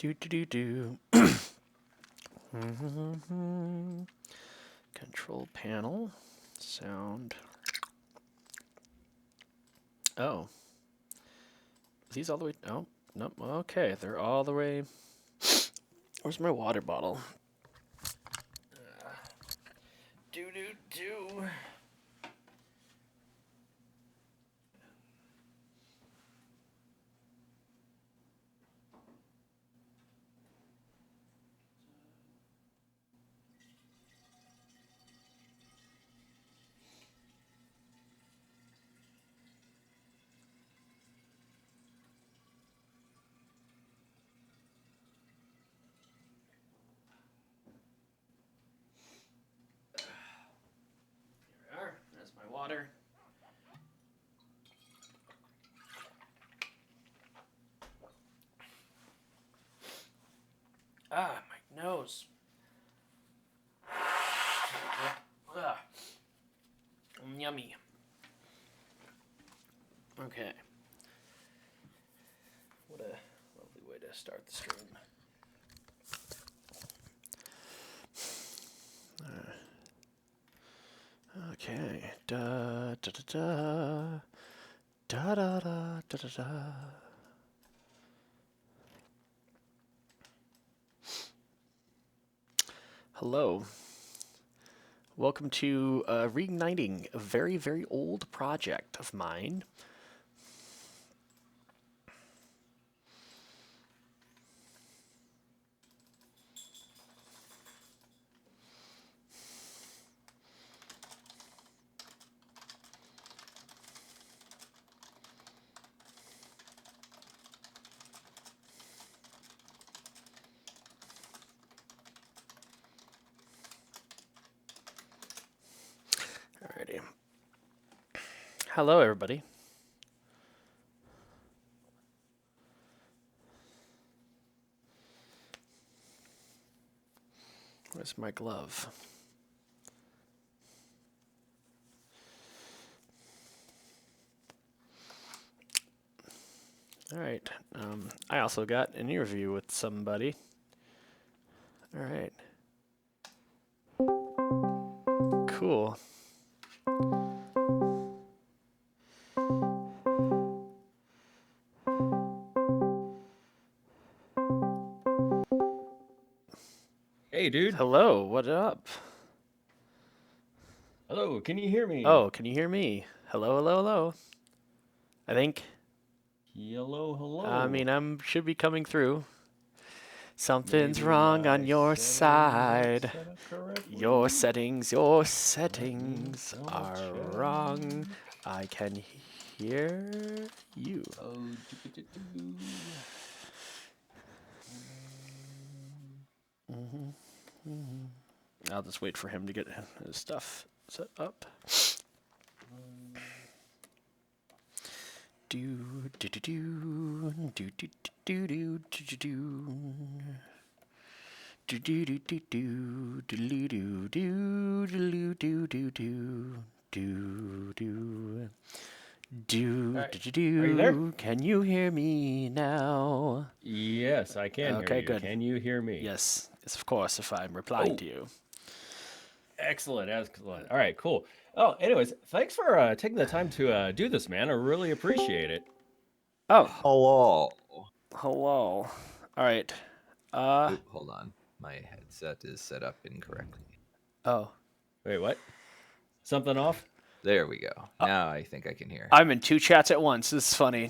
Do do do do. Control panel, sound. Oh, these all the way? Oh, nope. Okay, they're all the way. Where's my water bottle? Do do do. Here we are. That's my water. Ah, my nose. Ugh. Yummy. Okay. What a lovely way to start the stream. Okay. Da da da da. Da da da da da da. Hello. Welcome to reigniting a very, very old project of mine. Alrighty. Hello, everybody. Where's my glove? All right. I also got an interview with somebody. All right. Cool. Hey, dude. Hello, what up? Hello, can you hear me? Oh, can you hear me? Hello, hello, hello. I think. Hello, hello. I mean, should be coming through. Something's Maybe wrong on your side. Your settings are wrong. I can hear you. I'll just wait for him to get his stuff set up. Do do do do do do do do do do. Do do do do do do do do do do do do do do do do. Can you hear me now? Yes, I can hear you. Good. Can you hear me? Yes, of course, if I'm replying to you. Excellent, excellent. All right, cool. Oh, anyways, thanks for taking the time to do this, man. I really appreciate it. Oh. Hello. Hello. All right. Oop, hold on. My headset is set up incorrectly. Oh. Wait, what? Something off? There we go. Now I think I can hear. I'm in two chats at once. This is funny.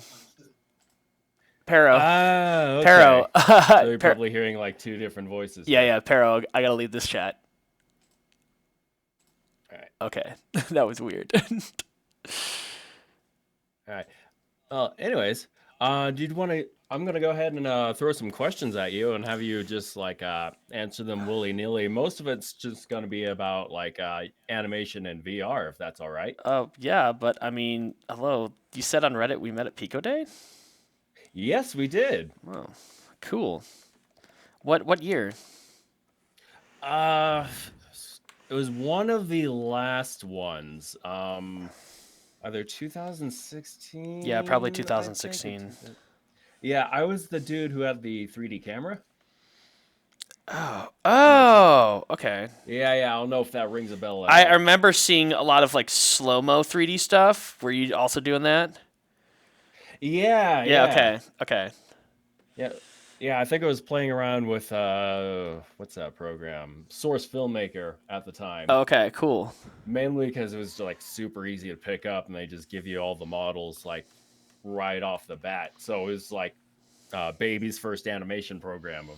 Pero. Okay. Pero. So you're probably hearing like two different voices. Yeah, Pero. I gotta leave this chat. All right. Okay. That was weird. All right. Anyways, do you want to? I'm gonna go ahead and throw some questions at you and have you just like answer them willy nilly. Most of it's just gonna be about like animation and VR, if that's all right. Yeah, but I mean, hello. You said on Reddit we met at Pikapetey? Yes, we did. Oh, cool. What year? It was one of the last ones. Either 2016. Yeah, probably 2016. Yeah, I was the dude who had the 3D camera. Oh, okay. Yeah, I don't know if that rings a bell at I all. remember seeing a lot of like slow-mo 3D stuff. Were you also doing that? Yeah, Yeah, yeah. okay. Yeah. Yeah, I think I was playing around with what's that program? Source Filmmaker at the time. Okay, cool. Mainly because it was like super easy to pick up and they just give you all the models like right off the bat. So it was like baby's first animation program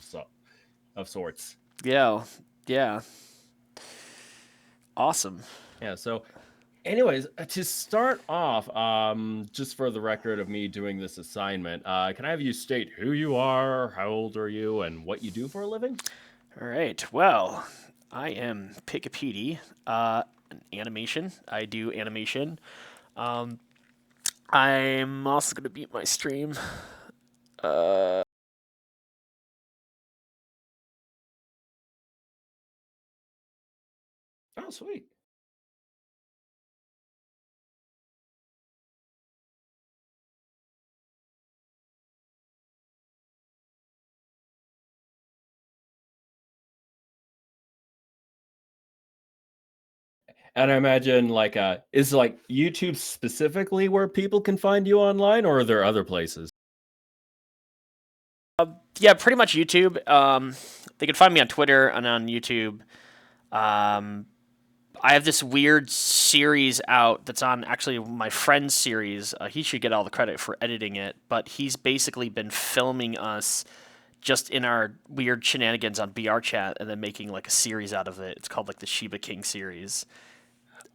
of sorts. Yeah. Awesome. Yeah, so anyways, to start off, just for the record of me doing this assignment, can I have you state who you are, how old are you, and what you do for a living? All right. Well, I am Pikapetey, animation. I do animation. I'm also gonna beat my stream. Oh, sweet. And I imagine like is like YouTube specifically where people can find you online, or are there other places? Yeah, pretty much YouTube. They can find me on Twitter and on YouTube. Um, I have this weird series out that's on actually my friend's series. He should get all the credit for editing it, but he's basically been filming us just in our weird shenanigans on BR chat and then making like a series out of it. It's called like the Shiba King series.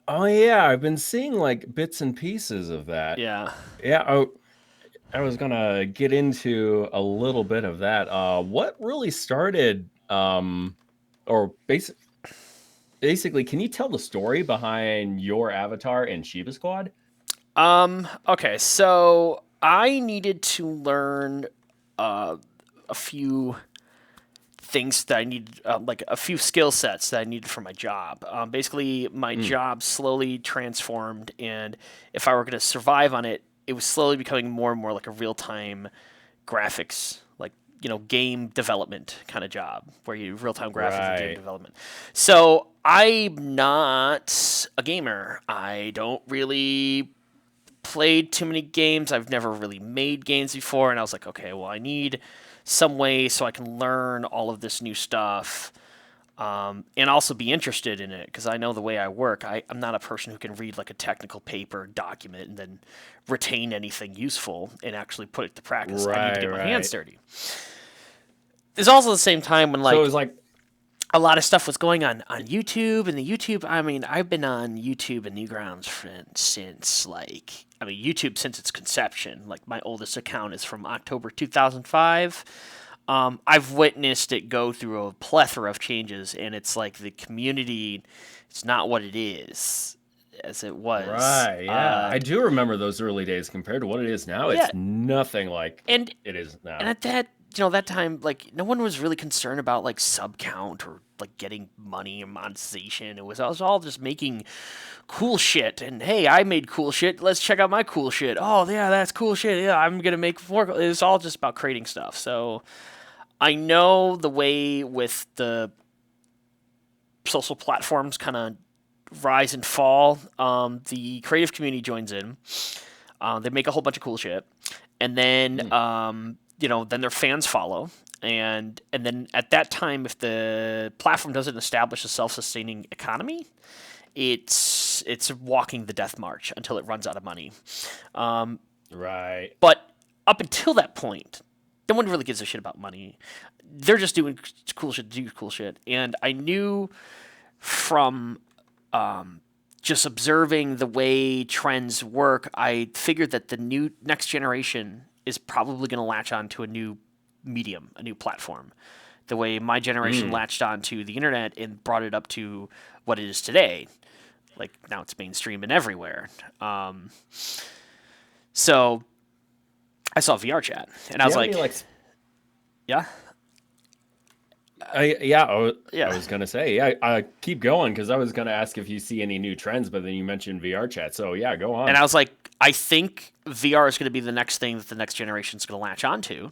Oh yeah, I've been seeing like bits and pieces of that. Yeah. Yeah, I was gonna get into a little bit of that. What really started, or basically, can you tell the story behind your avatar in Shiba Squad? Okay, so I needed to learn a few things that I needed, like a few skill sets that I needed for my job. Basically, my job slowly transformed, and if I were going to survive on it, it was slowly becoming more and more like a real time graphics, like game development kind of job, where you real time graphics and game Right. development. So I'm not a gamer. I don't really played too many games. I've never really made games before, and I was like, okay, well, I need some way so I can learn all of this new stuff, and also be interested in it because I know the way I work. I'm not a person who can read like a technical paper document and then retain anything useful and actually put it to practice. I need to get my hands Right. dirty. There's also the same time when So it like was like, a lot of stuff was going on YouTube, and the YouTube. I mean, I've been on YouTube and Newgrounds since YouTube since its conception. Like my oldest account is from October 2005. I've witnessed it go through a plethora of changes, and it's like the community. It's not what it is as it was. right, yeah. I do remember those early days compared to what it is now. Yeah, It's nothing like and it is and now. at that time, like no one was really concerned about like sub count or like getting money or monetization. I was all just making cool shit, and hey, I made cool shit. Let's check out my cool shit. Oh yeah, that's cool shit. Yeah, I'm gonna make more. It's all just about creating stuff. So I know the way with the social platforms kind of rise and fall. The creative community joins in. They make a whole bunch of cool shit, and then then their fans follow, and then at that time, if the platform doesn't establish a self-sustaining economy, it's walking the death march until it runs out of money. Right. But up until that point, no one really gives a shit about money. They're just doing cool shit, do cool shit, and I knew from just observing the way trends work, I figured that the next generation is probably going to latch on to a new medium, a new platform. The way my generation latched on to the internet and brought it up to what it is today. Like now it's mainstream and everywhere. So I saw VR chat and I Do was you have like, any like yeah, I was gonna say, yeah, keep going because I was gonna ask if you see any new trends, but then you mentioned VR chat. So yeah, go on. and I was like, I think VR is going to be the next thing that the next generation is going to latch onto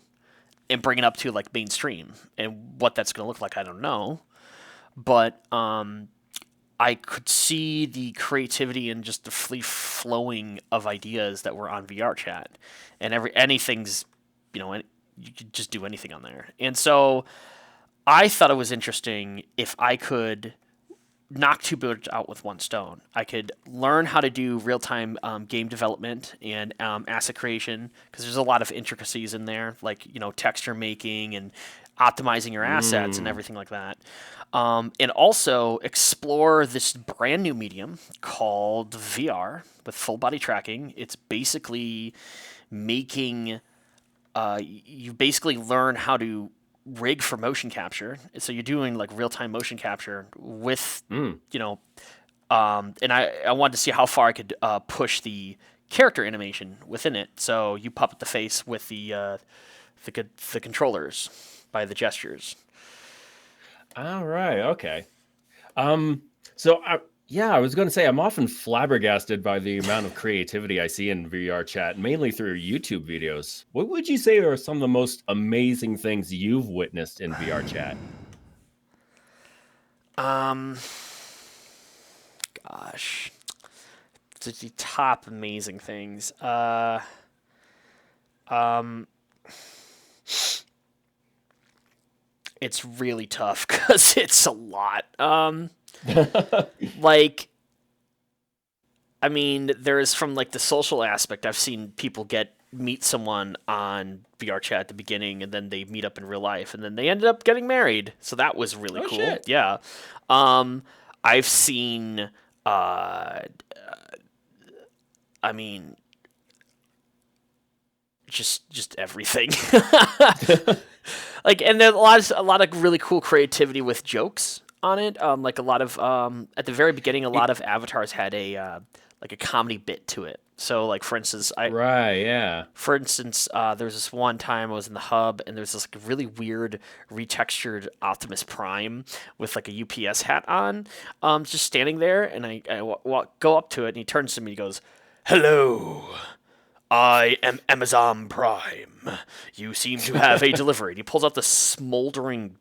and bring it up to like mainstream. And what that's going to look like, I don't know. But I could see the creativity and just the free flowing of ideas that were on VR chat, and anything's, you could just do anything on there. And so I thought it was interesting if I could knock two birds out with one stone. I could learn how to do real time game development and asset creation, because there's a lot of intricacies in there, like texture making and optimizing your assets and everything like that. And also explore this brand new medium called VR with full body tracking. It's basically making you basically learn how to rig for motion capture. So you're doing like real time motion capture with and I wanted to see how far I could push the character animation within it. So you puppet the face with the controllers by the gestures. All right. Okay. I was going to say, I'm often flabbergasted by the amount of creativity I see in VR chat, mainly through YouTube videos. What would you say are some of the most amazing things you've witnessed in VR chat? Gosh, the top amazing things. It's really tough because it's a lot. Like, I mean, there's from like the social aspect. I've seen people meet someone on VR chat at the beginning, and then they meet up in real life, and then they ended up getting married. So that was really cool. Shit. Yeah. I've seen. I mean, just everything. Like, and there's a lot of really cool creativity with jokes on it. Like a lot of at the very beginning, a lot of avatars had a like a comedy bit to it. So, like for instance, For instance, there was this one time I was in the hub, and there's this like really weird retextured Optimus Prime with like a UPS hat on, just standing there, and I go up to it, and he turns to me, and he goes, "Hello. I am Amazon Prime. You seem to have a delivery." And he pulls out the smoldering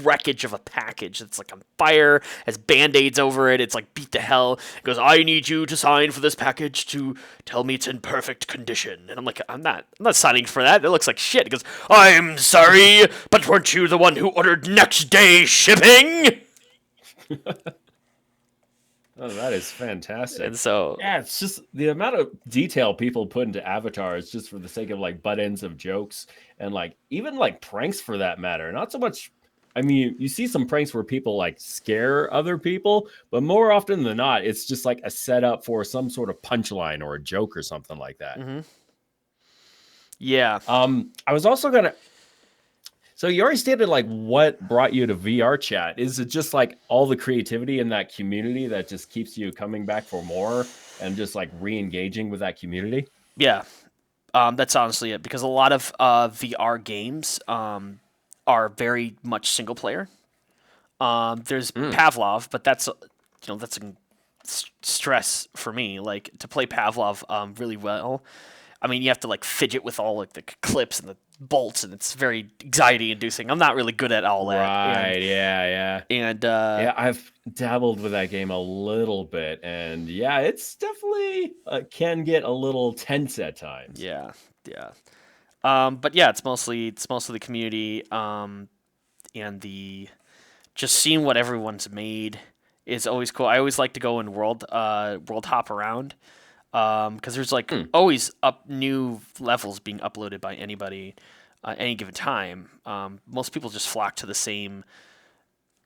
wreckage of a package that's like on fire, has band-aids over it, it's like beat to hell. He goes, "I need you to sign for this package to tell me it's in perfect condition." And I'm like, I'm not signing for that. It looks like shit. He goes, "I'm sorry, but weren't you the one who ordered next day shipping?" Oh, that is fantastic. And so, yeah, it's just the amount of detail people put into avatars just for the sake of like butt ends of jokes and like even like pranks for that matter. Not so much. I mean, you see some pranks where people like scare other people, but more often than not, it's just like a setup for some sort of punchline or a joke or something like that. Mm-hmm. Yeah. I was also gonna. So you already stated like what brought you to VR chat. Is it just like all the creativity in that community that just keeps you coming back for more and just like re-engaging with that community? Yeah. That's honestly it, because a lot of VR games are very much single player. There's Pavlov, but that's that's a stress for me. Like, to play Pavlov really well, I mean, you have to like fidget with all like the clips and the bolts, and it's very anxiety inducing. I'm not really good at all that. Right. Yeah. And yeah, I've dabbled with that game a little bit, and yeah, it's definitely can get a little tense at times. Yeah. But yeah, it's mostly the community, and the just seeing what everyone's made is always cool. I always like to go and world hop around, because there's like always new levels being uploaded by anybody any given time. Most people just flock to the same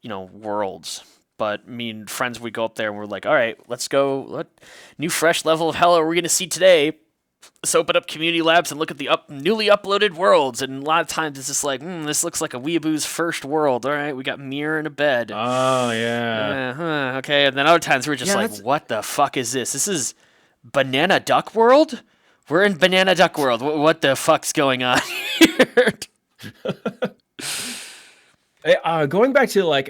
worlds. But me and friends, we go up there and we're like, all right, let's go. What new fresh level of hell are we going to see today? Let's open up community labs and look at the newly uploaded worlds. And a lot of times it's just like, this looks like a weeaboo's first world. All right, we got mirror and a bed. Oh, yeah. Okay. And then other times we're just like, what the fuck is this? This is Banana Duck World? We're in Banana Duck World. What the fuck's going on here? Hey, going back to like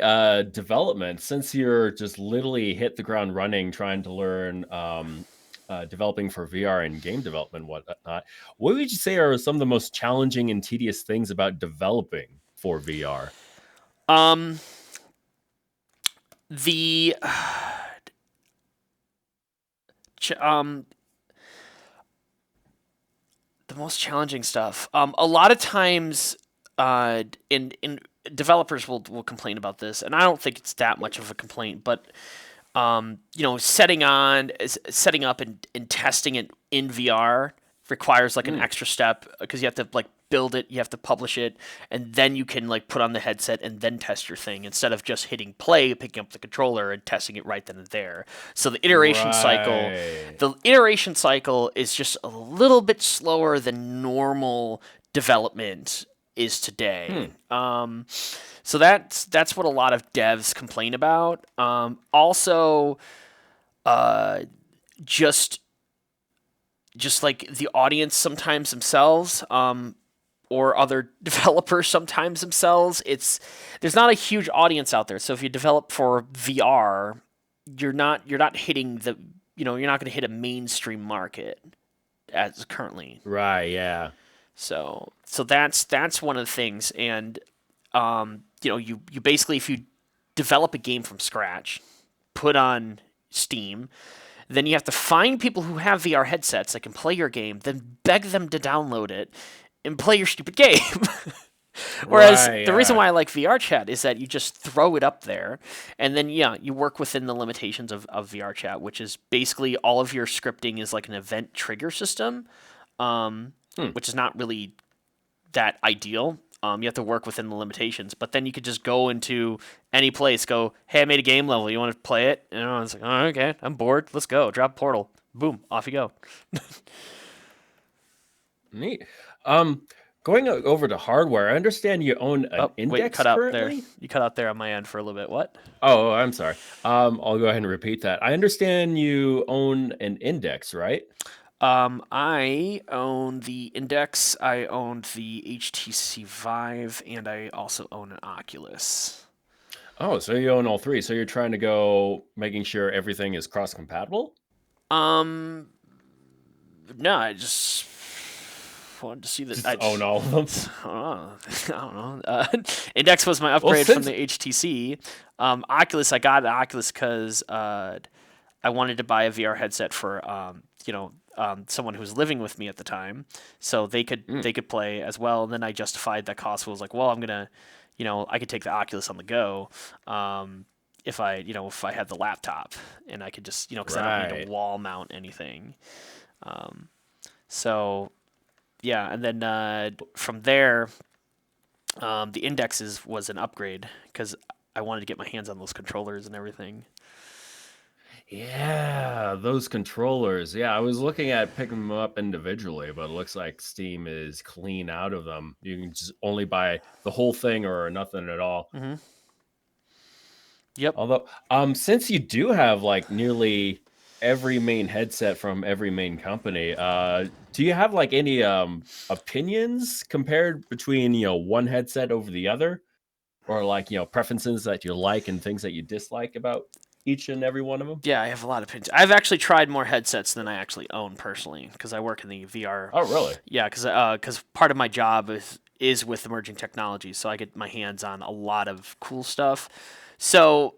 development, since you're just literally hit the ground running trying to learn developing for VR and game development, whatnot. What would you say are some of the most challenging and tedious things about developing for VR? The the most challenging stuff. A lot of times, in developers will complain about this, and I don't think it's that much of a complaint. But setting up and testing it in VR requires like an extra step because you have to like build it, you have to publish it, and then you can like put on the headset and then test your thing instead of just hitting play, picking up the controller, and testing it right then and there. So the iteration cycle is just a little bit slower than normal development is today. So that's what a lot of devs complain about. Also, just like the audience sometimes themselves, or other developers sometimes themselves. There's not a huge audience out there. So if you develop for VR, you're not hitting you're not going to hit a mainstream market as currently. Right. Yeah. So that's one of the things, and you basically, if you develop a game from scratch, put on Steam, then you have to find people who have VR headsets that can play your game, then beg them to download it and play your stupid game. Whereas the reason why I like VR chat is that you just throw it up there, and then you work within the limitations of VR chat, which is basically all of your scripting is like an event trigger system, which is not really that ideal. You have to work within the limitations, but then you could just go into any place, go, hey, I made a game level, you want to play it? And I was like, oh, okay, I'm bored, let's go. Drop Portal, boom, off you go. Neat. Going over to hardware, I understand you own an Index currently? There. You cut out there on my end for a little bit. What? Oh, I'm sorry. I'll go ahead and repeat that. I understand you own an Index, right? I own the Index, I owned the HTC Vive, and I also own an Oculus. Oh, so you own all three. So you're trying to go making sure everything is cross-compatible? No, I just wanted to see that. I own all of them. I don't know. Index was my upgrade from the HTC. Oculus, I got an Oculus because I wanted to buy a VR headset for someone who was living with me at the time, so they could play as well. And then I justified that cost. Was like, well, I'm gonna, I could take the Oculus on the go, if I had the laptop, and I could just, because I don't need to wall mount anything. So, yeah, and then from there, the Index was an upgrade because I wanted to get my hands on those controllers and everything. Yeah, those controllers. Yeah, I was looking at picking them up individually, but it looks like Steam is clean out of them. You can just only buy the whole thing or nothing at all. Mm-hmm. Yep. Although, since you do have like nearly every main headset from every main company, do you have like any opinions compared between one headset over the other, or like preferences that you like and things that you dislike about each and every one of them? Yeah, I have a lot of opinions. I've actually tried more headsets than I actually own personally because I work in the VR. Oh, really? Yeah, because part of my job is with emerging technology, so I get my hands on a lot of cool stuff. So,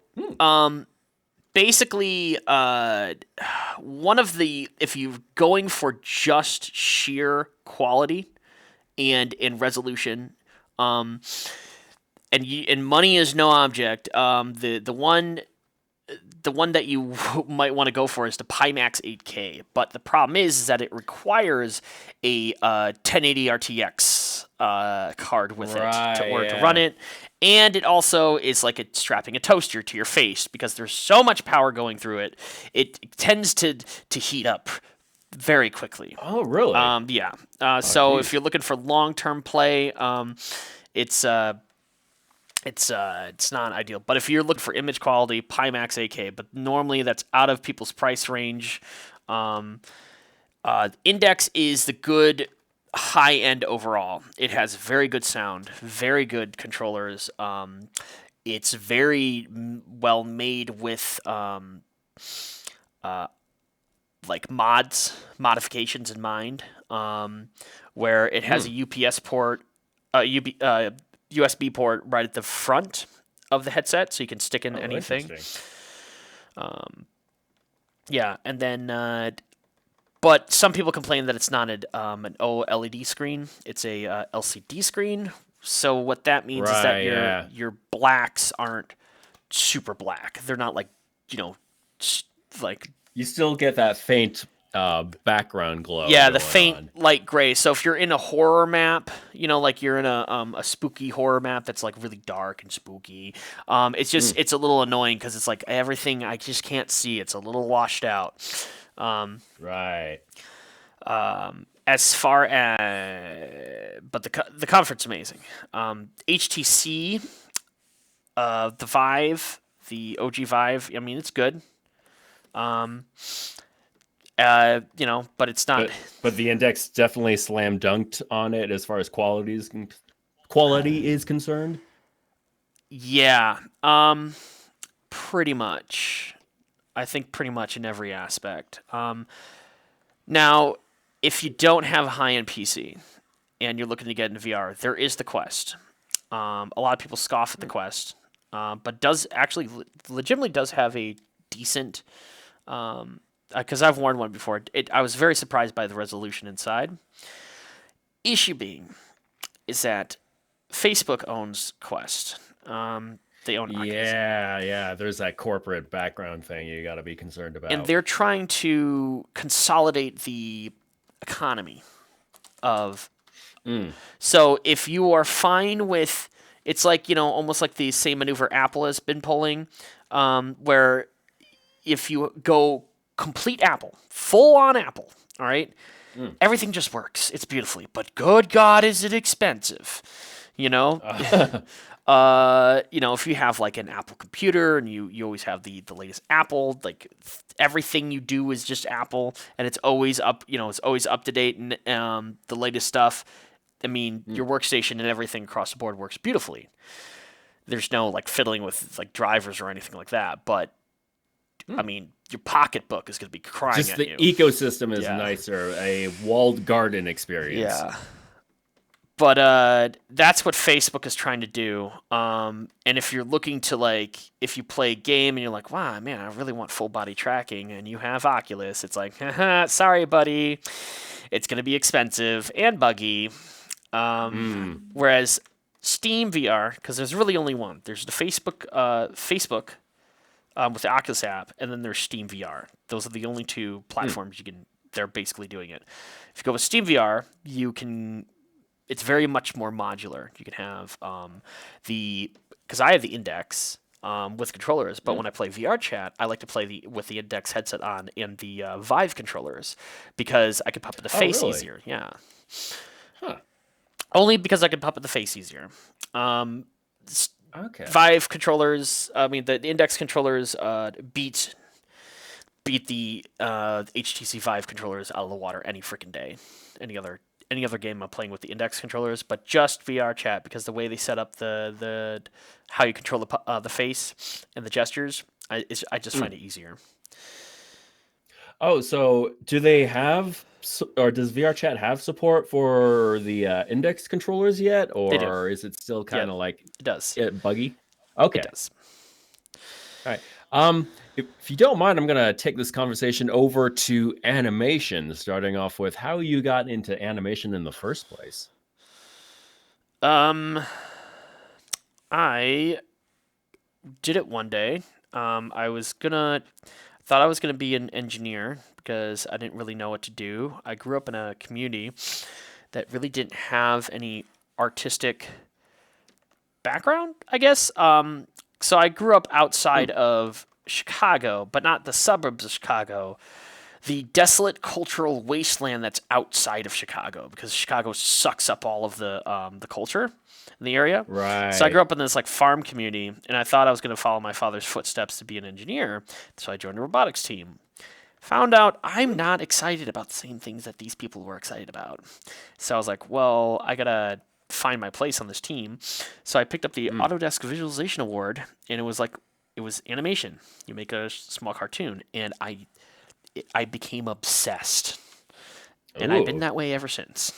basically, if you're going for just sheer quality and resolution, and money is no object, the one that you might want to go for is the Pimax 8K, but the problem is that it requires a 1080 RTX card with it to run it, and it also is like it's strapping a toaster to your face because there's so much power going through it. It tends to heat up very quickly. Oh, really? Yeah. So if you're looking for long-term play, it's not ideal. But if you're looking for image quality, Pimax 8K, but normally that's out of people's price range. Index is the good high end overall. It has very good sound, very good controllers. It's very well made with like modifications in mind, where it has a UPS port, USB port right at the front of the headset, so you can stick in anything. Yeah, and then, but some people complain that it's not an OLED screen; it's a LCD screen. So what that means is that your blacks aren't super black. They're not like, like you still get that faint background glow. Yeah, the faint light gray. So if you're in a horror map, like you're in a spooky horror map that's like really dark and spooky, it's just it's a little annoying because it's like everything I just can't see. It's a little washed out. Right. As far as, but the comfort's amazing. HTC, the Vive, the OG Vive. I mean, it's good. But it's not. But the Index definitely slam dunked on it as far as quality is concerned. Yeah. Pretty much. I think pretty much in every aspect. Now, if you don't have a high-end PC and you're looking to get into VR, there is the Quest. A lot of people scoff at the Quest, but does actually legitimately does have a decent. Because I've worn one before. I was very surprised by the resolution inside. Issue being is that Facebook owns Quest. They own Oculus. Yeah. There's that corporate background thing you got to be concerned about. And they're trying to consolidate the economy of. So if you are fine with, it's like, almost like the same maneuver Apple has been pulling, where if you go complete Apple, full on Apple, all right, everything just works. It's beautifully, but good God, is it expensive? If you have like an Apple computer and you always have the latest Apple, like everything you do is just Apple, and it's always up, it's always up to date and the latest stuff. I mean, your workstation and everything across the board works beautifully. There's no like fiddling with like drivers or anything like that, but I mean, your pocketbook is going to be crying just at the you. ecosystem is nicer, a walled garden experience. Yeah. But that's what Facebook is trying to do. And if you're looking to if you play a game and you're like, wow, man, I really want full body tracking, and you have Oculus, it's like, sorry, buddy, it's going to be expensive and buggy. Whereas Steam VR, because there's really only one. There's the Facebook with the Oculus app, and then there's Steam VR. Those are the only two platforms they're basically doing it. If you go with Steam VR, it's very much more modular. You can have because I have the Index with controllers, but when I play VR chat, I like to play with the Index headset on and the Vive controllers because I can puppet the face easier. Yeah. Huh. Only because I can puppet the face easier. Okay. Vive controllers, the Index controllers beat the HTC Vive controllers out of the water any freaking day. Any other game I'm playing with the Index controllers, but just VR chat because the way they set up the how you control the face and the gestures, I just find it easier. Oh, so do they have, or does VRChat have support for the Index controllers yet, or is it still kind of like it does buggy? Okay, it does. All right. If you don't mind, I'm gonna take this conversation over to animation, starting off with how you got into animation in the first place. I did it one day. Thought I was gonna be an engineer because I didn't really know what to do. I grew up in a community that really didn't have any artistic background, I guess. So I grew up outside of Chicago, but not the suburbs of Chicago. The desolate cultural wasteland that's outside of Chicago, because Chicago sucks up all of the culture in the area. Right. So I grew up in this farm community, and I thought I was going to follow my father's footsteps to be an engineer. So I joined a robotics team. Found out I'm not excited about the same things that these people were excited about. So I was like, well, I gotta find my place on this team. So I picked up the Autodesk Visualization Award, and it was animation. You make a small cartoon, and I became obsessed, and I've been Ooh. that way ever since.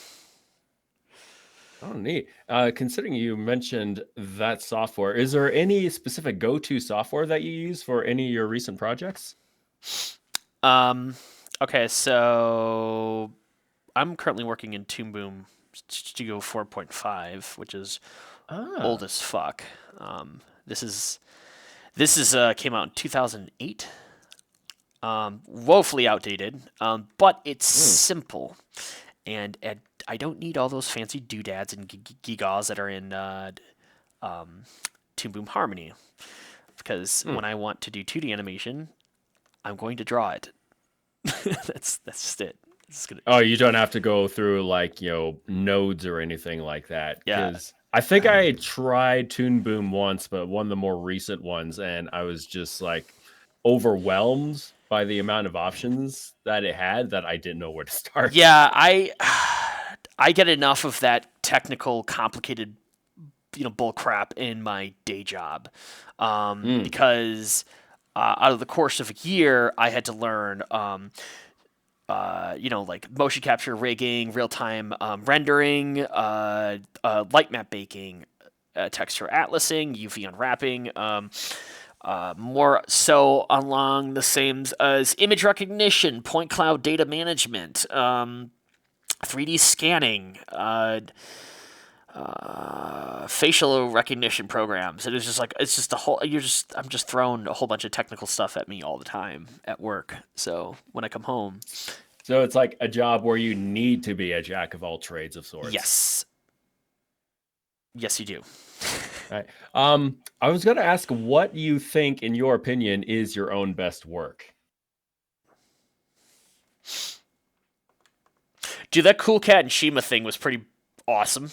Oh, neat. Considering you mentioned that software, is there any specific go-to software that you use for any of your recent projects? Okay, so I'm currently working in Toonboom Studio 4.5, which is old Ah. as fuck. This is came out in 2008. Woefully outdated, but it's simple, and I don't need all those fancy doodads and gigaws that are in Toon Boom Harmony, because when I want to do 2D animation, I'm going to draw it. That's just it. Oh, you don't have to go through like, nodes or anything like that. Yeah. Because I think I tried Toon Boom once, but one of the more recent ones, and I was just like overwhelmed by the amount of options that it had that I didn't know where to start. Yeah, I get enough of that technical, complicated, bull crap in my day job, because out of the course of a year, I had to learn, like motion capture rigging, real time rendering, light map baking, texture atlasing, UV unwrapping. More so along the same as image recognition, point cloud data management, 3D scanning, facial recognition programs. It is just like it's just a whole. I'm just throwing a whole bunch of technical stuff at me all the time at work. So when I come home, So it's like a job where you need to be a jack of all trades of sorts. yes, you do. Right. I was going to ask what you think, in your opinion, is your own best work. Dude, that Cool Cat and Shima thing was pretty awesome.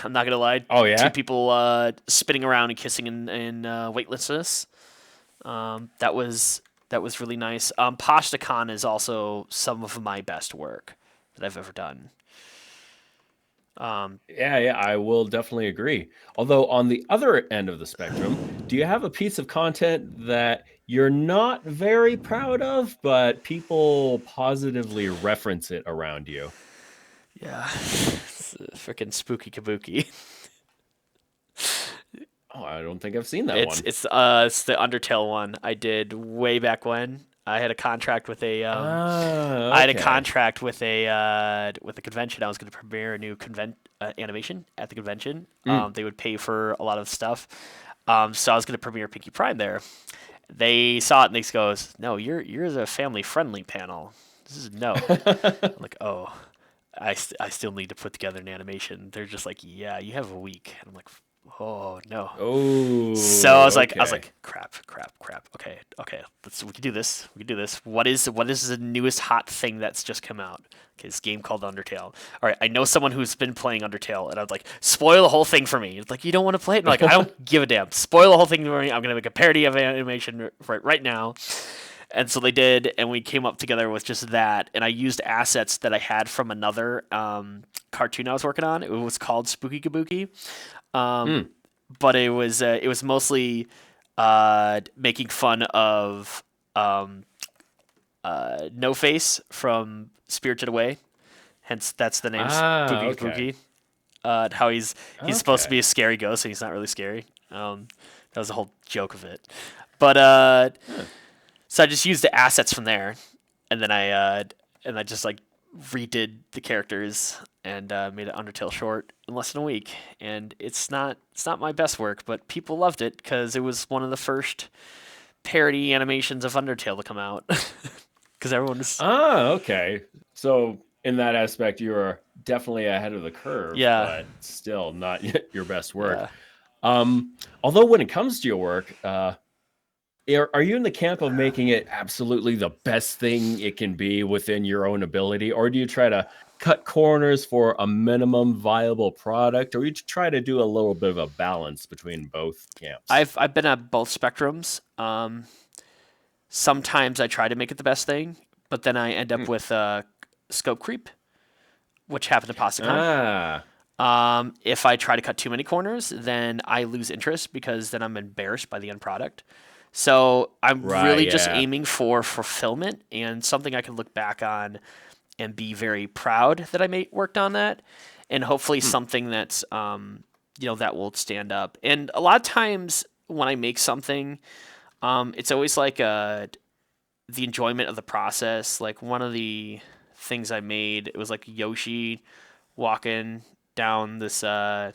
I'm not gonna lie. Oh, yeah? 2 people spinning around and kissing in weightlessness. That was really nice. PastaCon is also some of my best work that I've ever done. Yeah, I will definitely agree. Although on the other end of the spectrum, do you have a piece of content that you're not very proud of, but people positively reference it around you? Yeah, freaking spooky kabuki. Oh, I don't think I've seen that one. It's the Undertale one I did way back when. I had a contract with a I had a Okay. contract with a convention. I was going to premiere a new animation at the convention. They would pay for a lot of stuff. So I was going to premiere Pinky Prime there. They saw it and they goes, "No, you're the family friendly panel. This is no." I'm like, "Oh, I still need to put together an animation." They're just like, "Yeah, you have a week." And I'm like, "Oh no." Oh, So I was okay. like, crap. Okay. We can do this. What is the newest hot thing that's just come out? Okay, this game called Undertale. All right, I know someone who's been playing Undertale, and I was like, spoil the whole thing for me. It's like, you don't want to play it? I'm like, I don't give a damn. Spoil the whole thing for me. I'm gonna make a parody of animation right now. And so they did, and we came up together with just that. And I used assets that I had from another cartoon I was working on. It was called Spooky Kabuki. But it was mostly making fun of No Face from Spirited Away. Hence, that's the name Spooky Okay. Kabuki. How he's supposed to be Okay. a scary ghost, and he's not really scary. That was the whole joke of it. But so I just used the assets from there, and then I just like redid the characters and made an Undertale short in less than a week. And it's not my best work, but people loved it because it was one of the first parody animations of Undertale to come out. Because everyone was Okay. So in that aspect, you're definitely ahead of the curve, yeah. but still not yet your best work. Yeah. Although when it comes to your work, are you in the camp of making it absolutely the best thing it can be within your own ability, or do you try to cut corners for a minimum viable product, or you try to do a little bit of a balance between both camps? I've been at both spectrums. Sometimes I try to make it the best thing, but then I end up with scope creep, which happened to PastaCon. If I try to cut too many corners, then I lose interest because then I'm embarrassed by the end product. So I'm Right, really just yeah. aiming for fulfillment and something I can look back on and be very proud that I worked on that, and hopefully something that's that will stand up. And a lot of times when I make something, it's always like the enjoyment of the process. Like one of the things I made, it was like Yoshi walking down this. It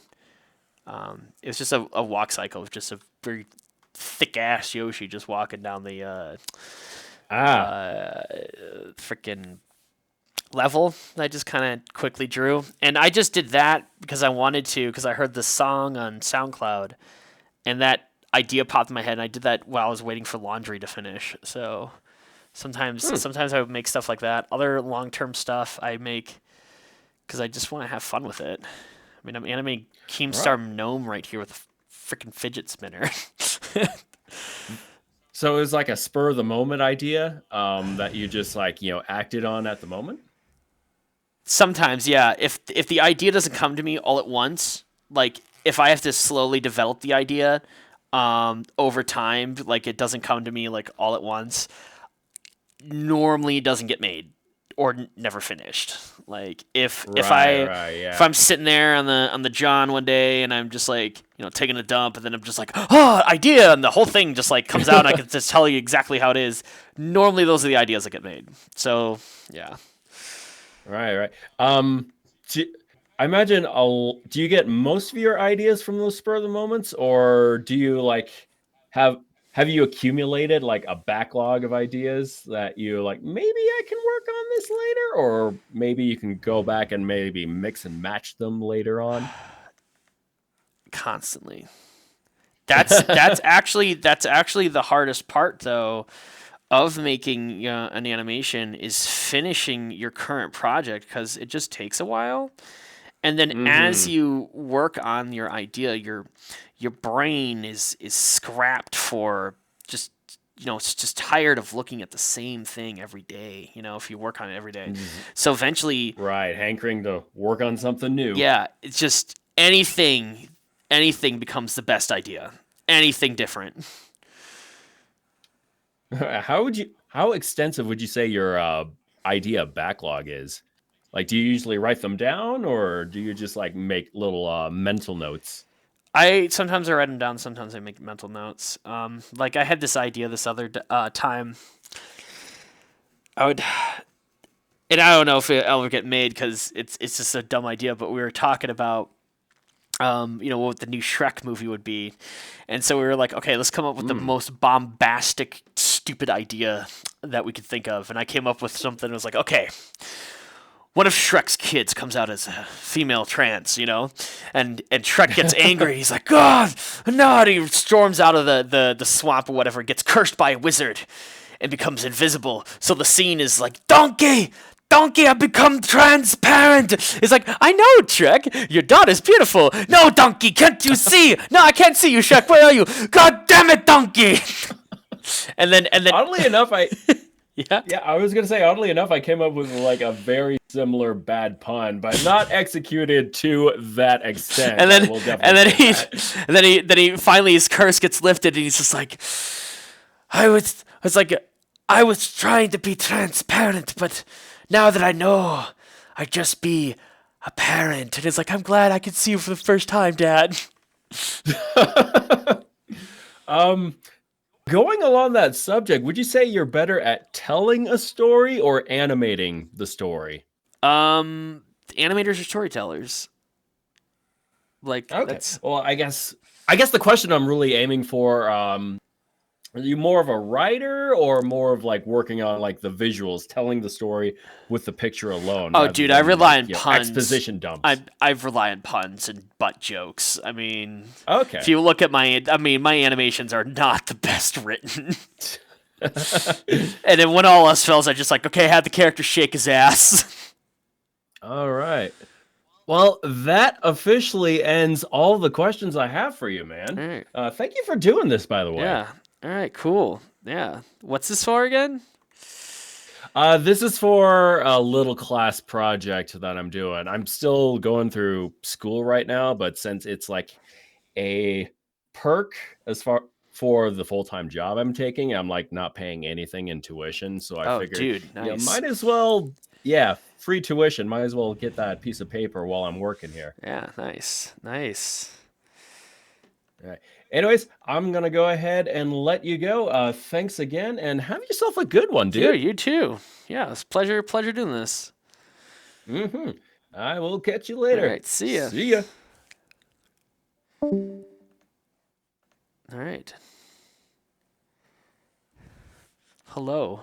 was just a walk cycle. It was just a very thick ass Yoshi just walking down the Ah, freaking level that I just kind of quickly drew. And I just did that because I wanted to, because I heard the song on SoundCloud, and that idea popped in my head. And I did that while I was waiting for laundry to finish. So sometimes I would make stuff like that. Other long term stuff I make because I just want to have fun with it. I mean, I'm animating Keemstar Gnome right here with a freaking fidget spinner. so it was like a spur of the moment idea that you just like, acted on at the moment? Sometimes, yeah. If the idea doesn't come to me all at once, like if I have to slowly develop the idea over time, like it doesn't come to me like all at once, normally it doesn't get made or never finished. Like if Yeah. I'm sitting there on the John one day and I'm just like taking a dump, and then I'm just like, oh, idea, and the whole thing just like comes out and I can just tell you exactly how it is. Normally those are the ideas that get made. So yeah. Right. I imagine do you get most of your ideas from those spur of the moments, or do you like have you accumulated like a backlog of ideas that you like, maybe I can work on this later, or maybe you can go back and maybe mix and match them later on? Constantly. That's actually the hardest part though of making an animation, is finishing your current project, because it just takes a while. And then as you work on your idea, your brain is scrapped for just it's just tired of looking at the same thing every day. If you work on it every day, so eventually, Right, hankering to work on something new. yeah, it's just anything becomes the best idea. Anything different. How extensive would you say your idea backlog is? Like, do you usually write them down, or do you just like make little mental notes? Sometimes I write them down, sometimes I make mental notes. Like I had this idea this other time. And I don't know if it'll ever get made because it's just a dumb idea. But we were talking about what the new Shrek movie would be, and so we were like, okay, let's come up with the most bombastic, stupid idea that we could think of. And I came up with something that was like, okay, one of Shrek's kids comes out as a female trans, and Shrek gets angry. He's like, God, no! And he storms out of the swamp or whatever, gets cursed by a wizard, and becomes invisible. So the scene is like, Donkey, I've become transparent. It's like, I know, Shrek, your daughter's beautiful. No, Donkey, can't you see? No, I can't see you, Shrek. Where are you? God damn it, Donkey! and then Oddly enough, yeah, I was gonna say, oddly enough, I came up with like a very similar bad pun, but not executed to that extent. And then he finally, his curse gets lifted, and he's just like, I was trying to be transparent, but now that I know, I'd just be a parent. And it's like, I'm glad I could see you for the first time, Dad. Going along that subject, would you say you're better at telling a story or animating the story? Animators are storytellers. Like, okay. Well, I guess the question I'm really aiming for, are you more of a writer or more of like working on like the visuals, telling the story with the picture alone? Oh, dude, I rely on puns. Exposition dumps. I rely on puns and butt jokes. I mean, okay. If you look at my animations are not the best written. And then when all else fails, I just like, okay, have the character shake his ass. All right. Well, that officially ends all the questions I have for you, man. Right. Thank you for doing this, by the way. Yeah. All right, cool. Yeah. What's this for again? This is for a little class project that I'm doing. I'm still going through school right now, but since it's like a perk as far for the full-time job I'm taking. I'm like not paying anything in tuition, so I figured, dude, nice. might as well, yeah, free tuition. Might as well get that piece of paper while I'm working here. Yeah, nice, nice. All right. Anyways, I'm gonna go ahead and let you go. Thanks again, and have yourself a good one, dude. Dude, you too. Yeah, it's pleasure doing this. Mm-hmm. I will catch you later. All right, see ya. See ya. All right. Hello.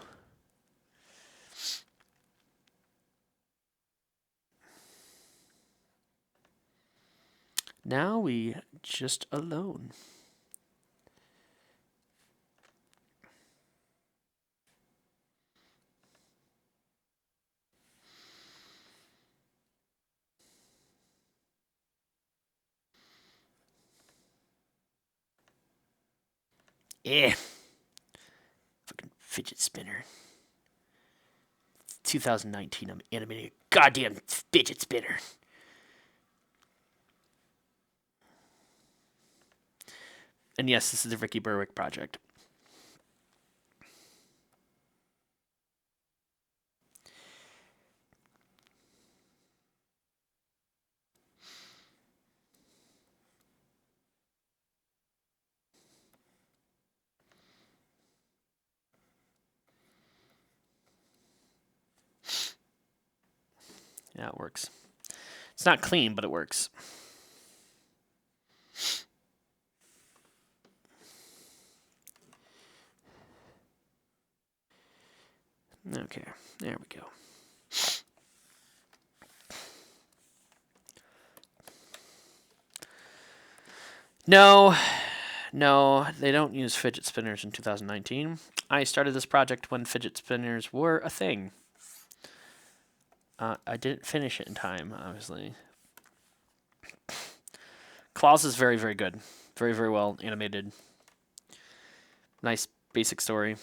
Now we just alone. Yeah. Fucking fidget spinner. 2019, I'm animating a goddamn fidget spinner. And yes, this is the Ricky Berwick project. Yeah, it works. It's not clean, but it works. Okay, there we go. No, they don't use fidget spinners in 2019. I started this project when fidget spinners were a thing. I didn't finish it in time, obviously. LULZ is very, very good. Very, very well animated. Nice basic story.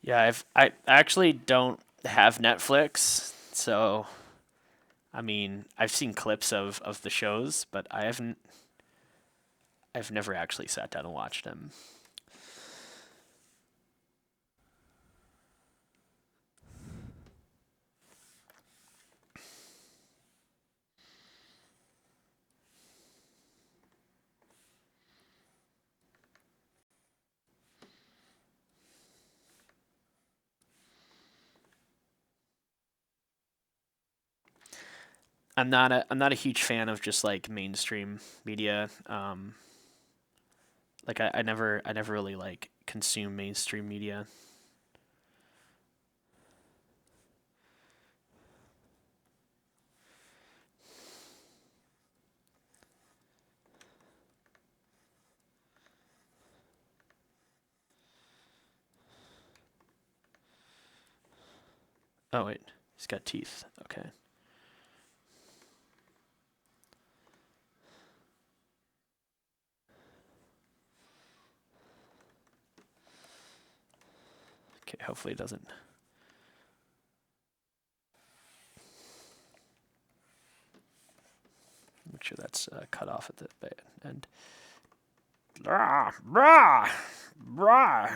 Yeah, I actually don't have Netflix, so I mean I've seen clips of the shows, but I've never actually sat down and watched them. I'm not a huge fan of just like mainstream media. Like I never really like consume mainstream media. Oh wait, he's got teeth. Okay. Okay, hopefully it doesn't. Make sure that's cut off at the end. Brah, brah, brah.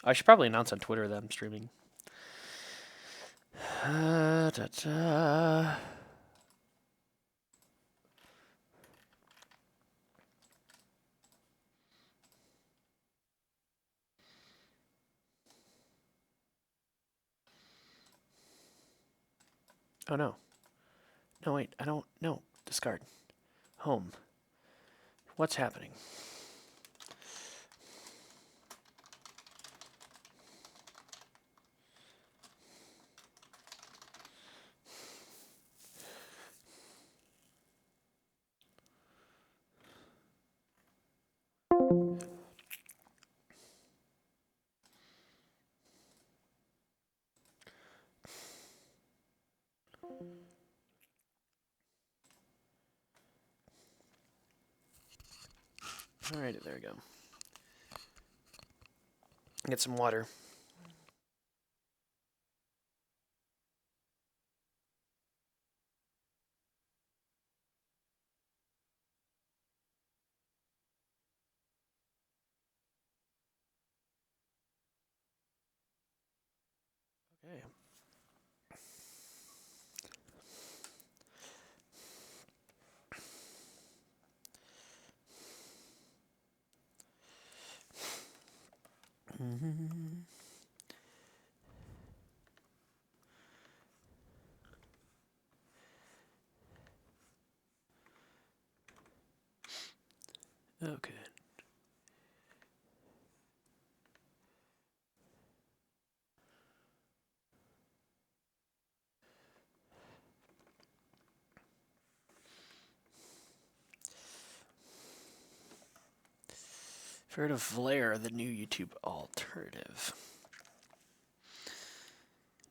I should probably announce on Twitter that I'm streaming. Da-da. Oh no. No, wait, I don't. No, discard. Home. What's happening? Alright, there we go. Get some water. Okay. Okay. I've heard of Vlare, the new YouTube alternative.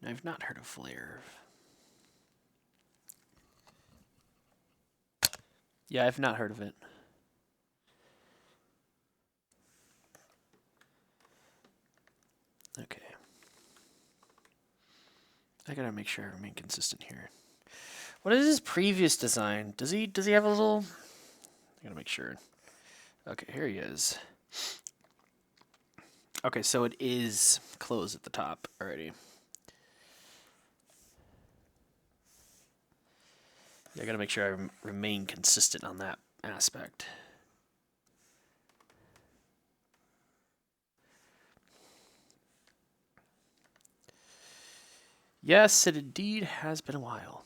I've not heard of Vlare. Yeah, I've not heard of it. Okay. I gotta make sure I remain consistent here. What is his previous design? Does he have a little? I gotta make sure. Okay, here he is. Okay, so it is closed at the top already. Yeah, I gotta make sure I remain consistent on that aspect. Yes, it indeed has been a while.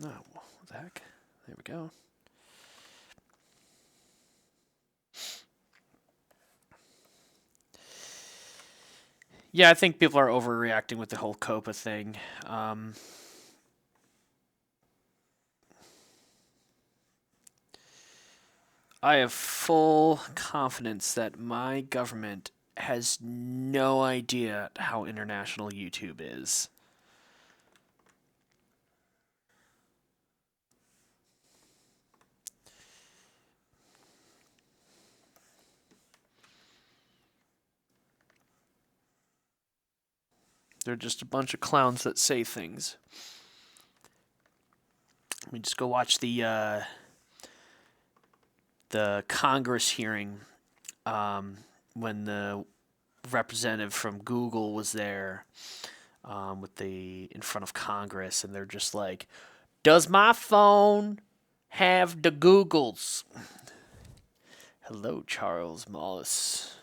Oh, what the heck? There we go. Yeah, I think people are overreacting with the whole Copa thing. I have full confidence that my government has no idea how international YouTube is. They're just a bunch of clowns that say things. Let me just go watch the Congress hearing when the representative from Google was there in front of Congress, and they're just like, "Does my phone have the Googles?" Hello, Charles Mollis.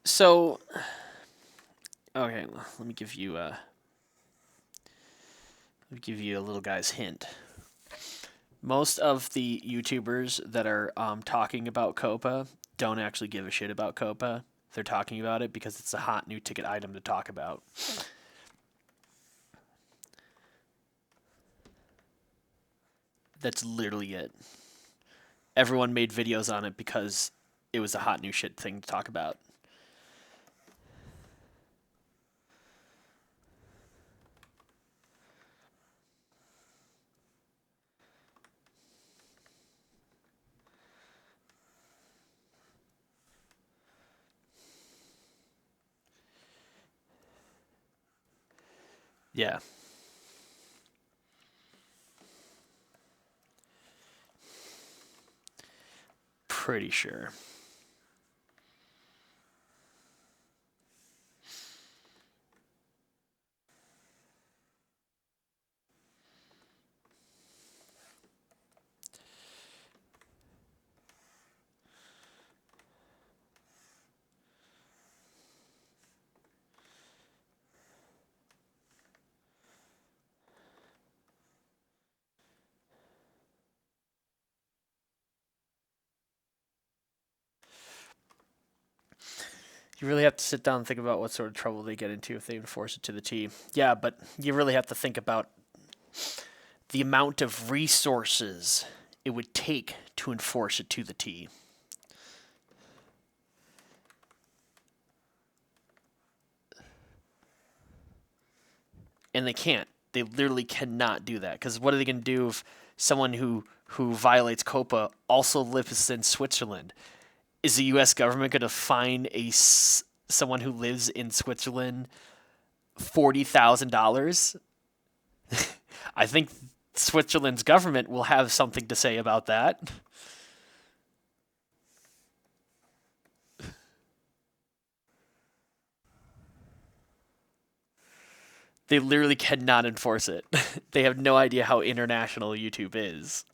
So, okay, let me give you a little guy's hint. Most of the YouTubers that are talking about Copa don't actually give a shit about Copa. They're talking about it because it's a hot new ticket item to talk about. That's literally it. Everyone made videos on it because it was a hot new shit thing to talk about. Yeah. Pretty sure. You really have to sit down and think about what sort of trouble they get into if they enforce it to the T. Yeah, but you really have to think about the amount of resources it would take to enforce it to the T. And they can't. They literally cannot do that. Because what are they going to do if someone who violates COPA also lives in Switzerland? Is the U.S. government going to fine someone who lives in Switzerland $40,000? I think Switzerland's government will have something to say about that. They literally cannot enforce it. They have no idea how international YouTube is.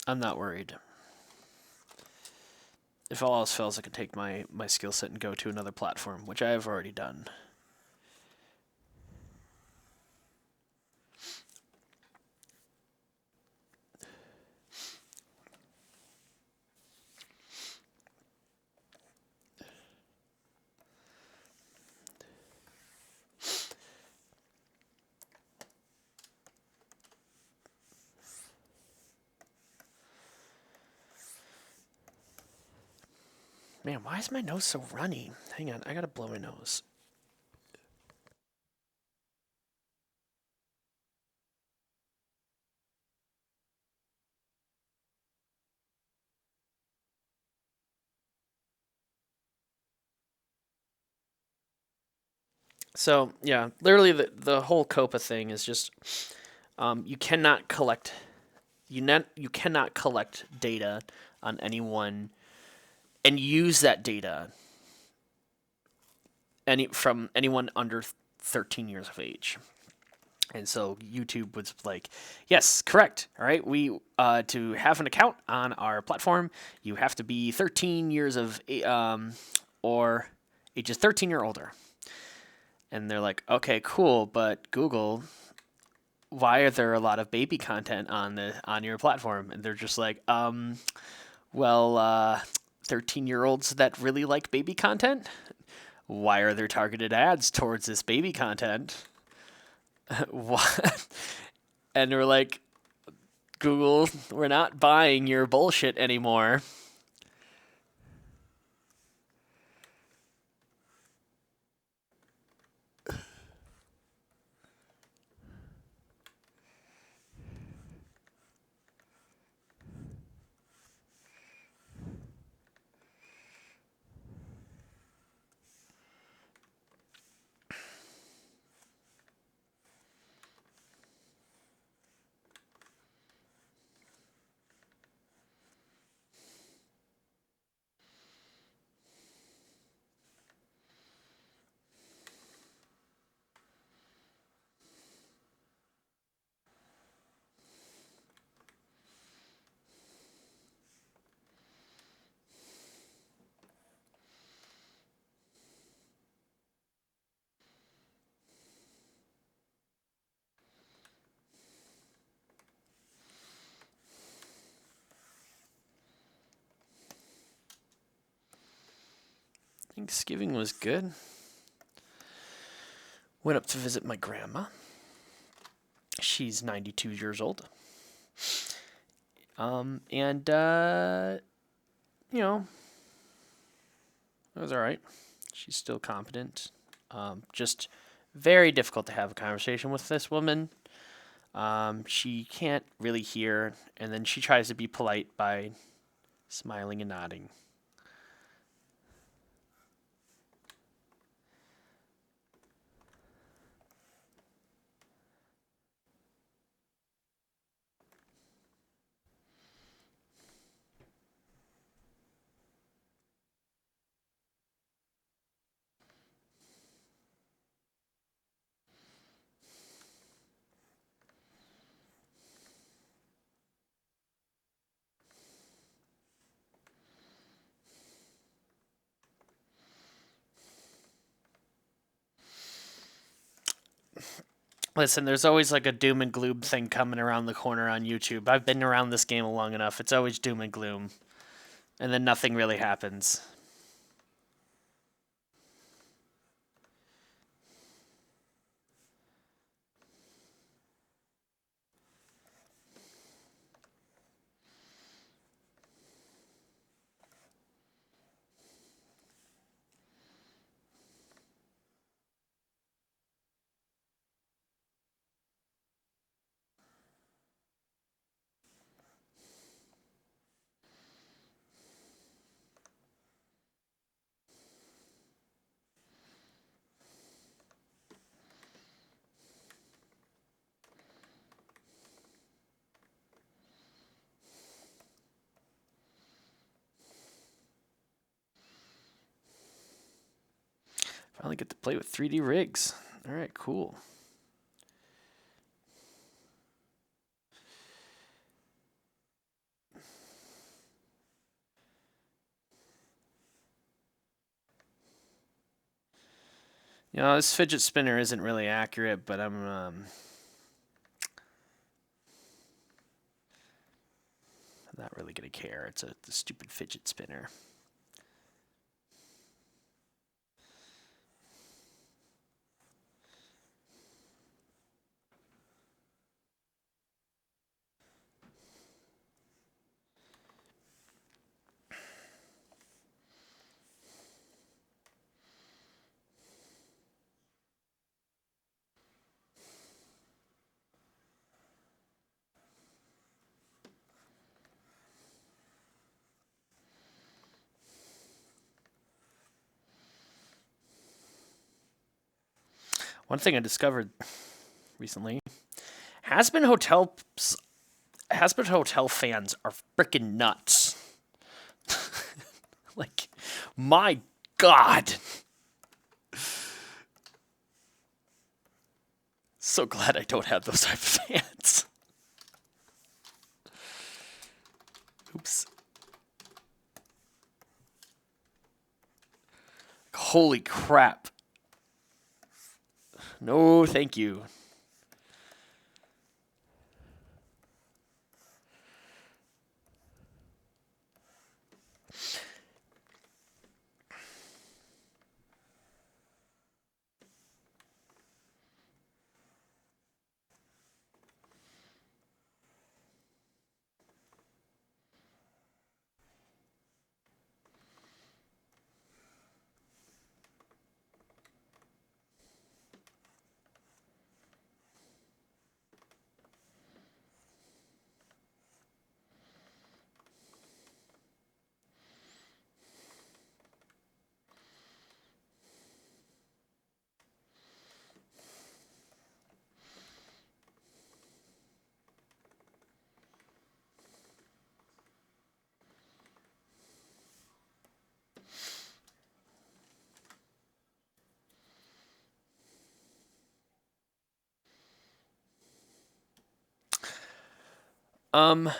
I'm not worried. If all else fails, I can take my skill set and go to another platform, which I have already done. Man, why is my nose so runny? Hang on, I gotta blow my nose. So yeah, literally the whole COPA thing is just you cannot collect you cannot collect data on anyone and use that data from anyone under 13 years of age. And so YouTube was like, yes, correct. All right, we to have an account on our platform, you have to be 13 years of or ages 13 or older. And they're like, okay, cool, but Google, why are there a lot of baby content on your platform? And they're just like, well, 13-year-olds that really like baby content? Why are there targeted ads towards this baby content? What? And they're like, Google, we're not buying your bullshit anymore. Thanksgiving was good. Went up to visit my grandma. She's 92 years old. And you know, it was all right. She's still competent. Just very difficult to have a conversation with this woman. She can't really hear, and then she tries to be polite by smiling and nodding. Listen, there's always like a doom and gloom thing coming around the corner on YouTube. I've been around this game long enough. It's always doom and gloom. And then nothing really happens. Finally get to play with 3D rigs. All right, cool. You know, this fidget spinner isn't really accurate, but I'm not really gonna care. It's a stupid fidget spinner. One thing I discovered recently, Hazbin Hotel fans are freaking nuts. Like, my God. So glad I don't have those type of fans. Oops. Holy crap. No, thank you. Um,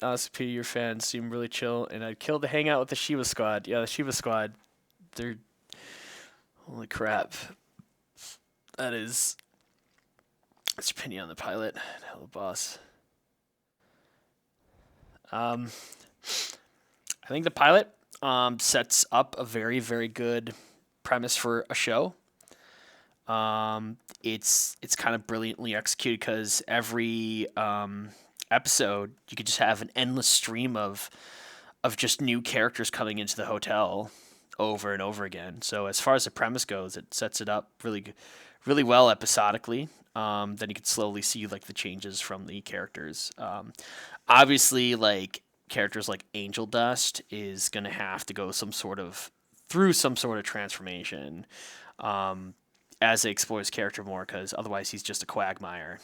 Honestly, your fans seem really chill, and I'd kill to hang out with the Shiva Squad. Yeah, the Shiva Squad. They're holy crap. That is. That's your opinion on the pilot. Hello, boss. Um, I think the pilot sets up a very, very good premise for a show. It's kind of brilliantly executed because every episode you could just have an endless stream of just new characters coming into the hotel over and over again. So as far as the premise goes, it sets it up really well episodically. Then you can slowly see like the changes from the characters. Obviously, like characters like Angel Dust is gonna have to go through some sort of transformation as they explore his character more, because otherwise he's just a quagmire.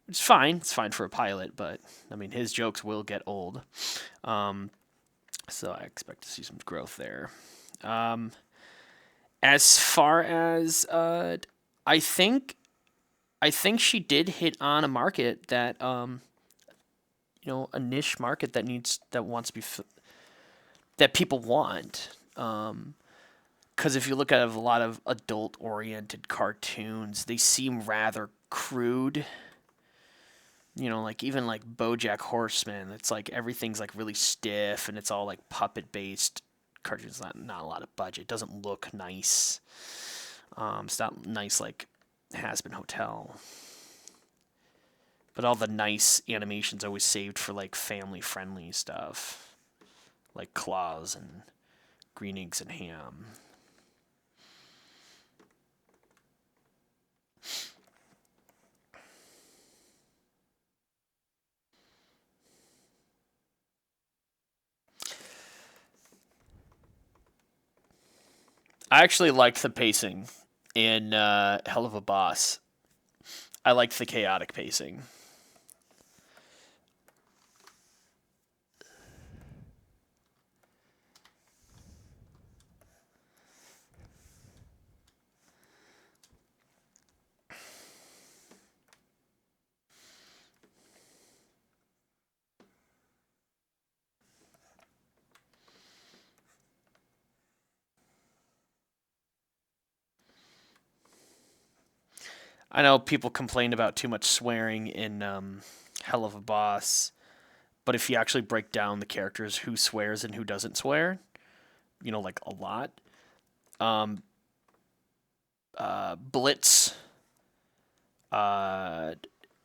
Which is fine. It's fine for a pilot, but I mean his jokes will get old. So I expect to see some growth there. As far as I think I think she did hit on a market that a niche market that wants to be that people want. Because if you look at a lot of adult-oriented cartoons, they seem rather crude. Like even like BoJack Horseman, it's like everything's like really stiff and it's all like puppet-based cartoons. Not a lot of budget. It doesn't look nice. It's not nice like Has Been Hotel. But all the nice animation's always saved for like family-friendly stuff, like Claws and Green Eggs and Ham. I actually liked the pacing in Hell of a Boss. I liked the chaotic pacing. I know people complained about too much swearing in Hell of a Boss, but if you actually break down the characters who swears and who doesn't swear, like a lot. Um, Blitz, uh,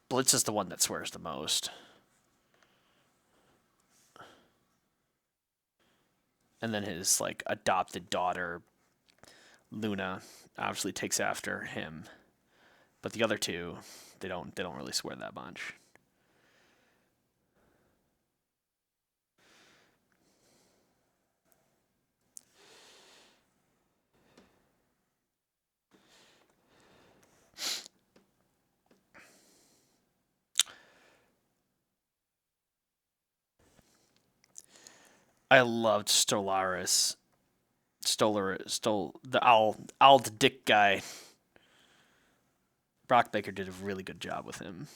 Blitz is the one that swears the most, and then his like adopted daughter Luna obviously takes after him, but the other two they don't really swear that much. I loved Stolaris. Stole the owl the dick guy. Brock Baker did a really good job with him.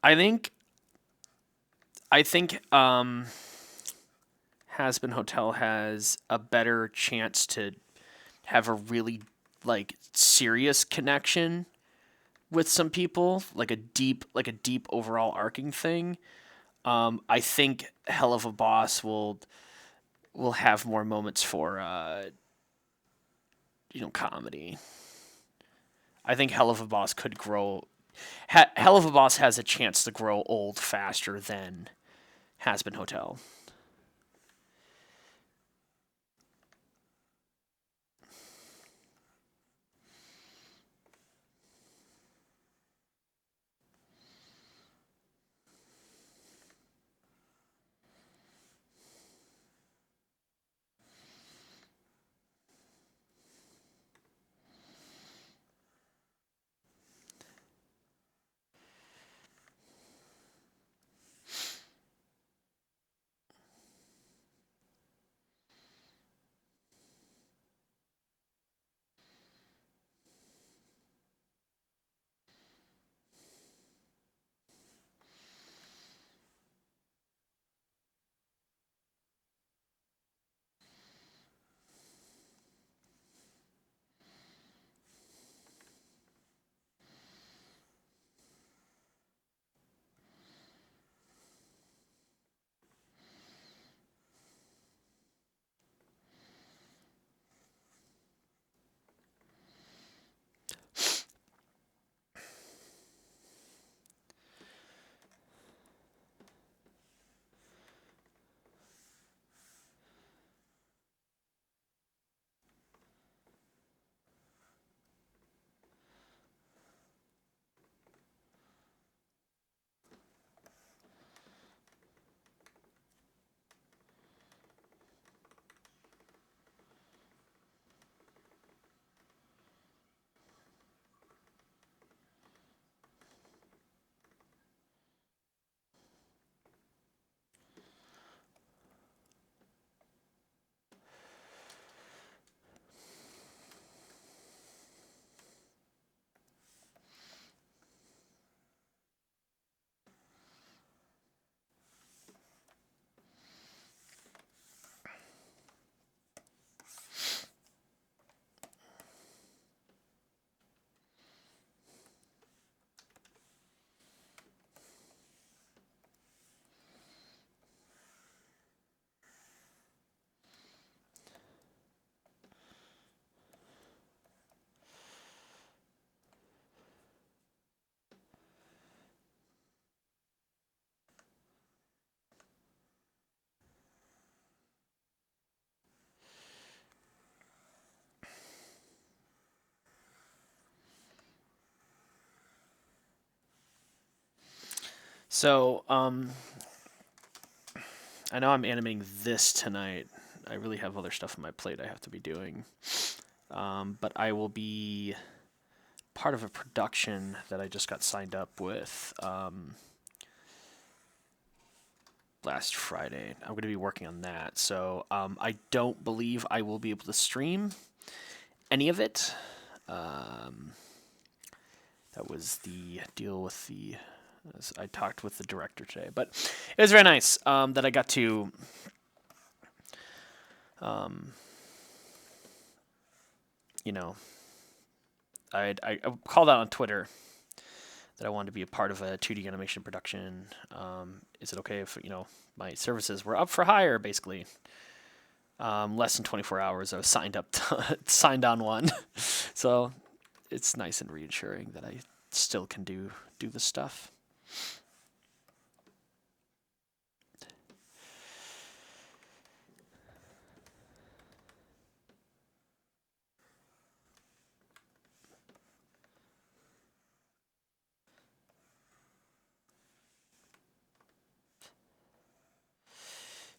I think I think Has Been Hotel has a better chance to have a really like serious connection with some people, like a deep overall arcing thing. I think Hell of a Boss will have more moments for comedy. I think Hell of a Boss could grow. Hell of a Boss has a chance to grow old faster than Has Been Hotel. So, I know I'm animating this tonight. I really have other stuff on my plate I have to be doing. But I will be part of a production that I just got signed up with last Friday. I'm going to be working on that. So I don't believe I will be able to stream any of it. That was the deal with the... I talked with the director today, but it was very nice that I got to you know, I called out on Twitter that I wanted to be a part of a 2D animation production. Is it okay if, my services were up for hire, basically? Less than 24 hours, I was signed on one. So it's nice and reassuring that I still can do this stuff.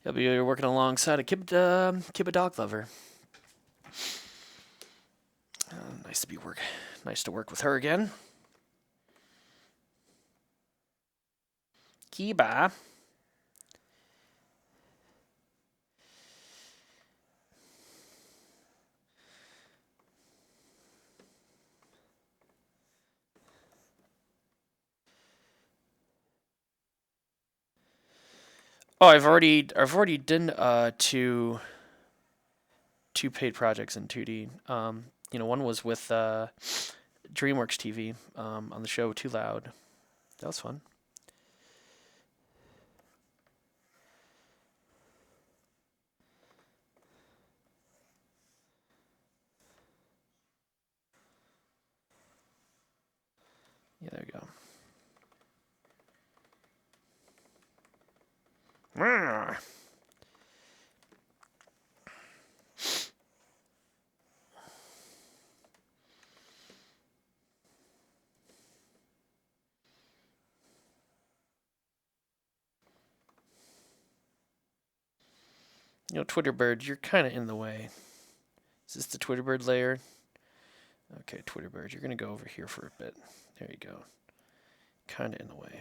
You'll be working alongside a Kibba dog lover. Nice to work with her again. Kiba. Oh, I've already done two paid projects in 2D. One was with DreamWorks TV on the show Too Loud. That was fun. Yeah, there you go. Twitterbird, you're kind of in the way. Is this the Twitterbird layer? Okay, Twitterbird, you're going to go over here for a bit. There you go. Kind of in the way.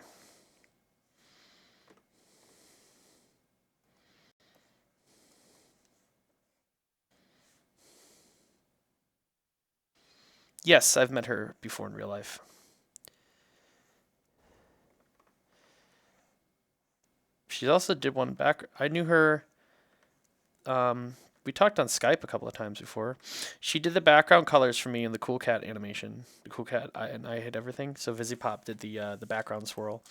Yes, I've met her before in real life. She also did one back. I knew her. We talked on Skype a couple of times before. She did the background colors for me in the Cool Cat animation. The Cool Cat and I Hit Everything. So VisiPop did the background swirl.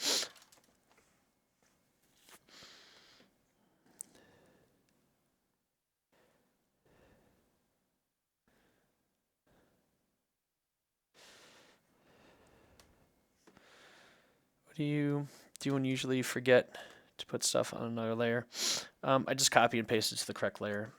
What do you do when you usually forget to put stuff on another layer? I just copy and paste it to the correct layer.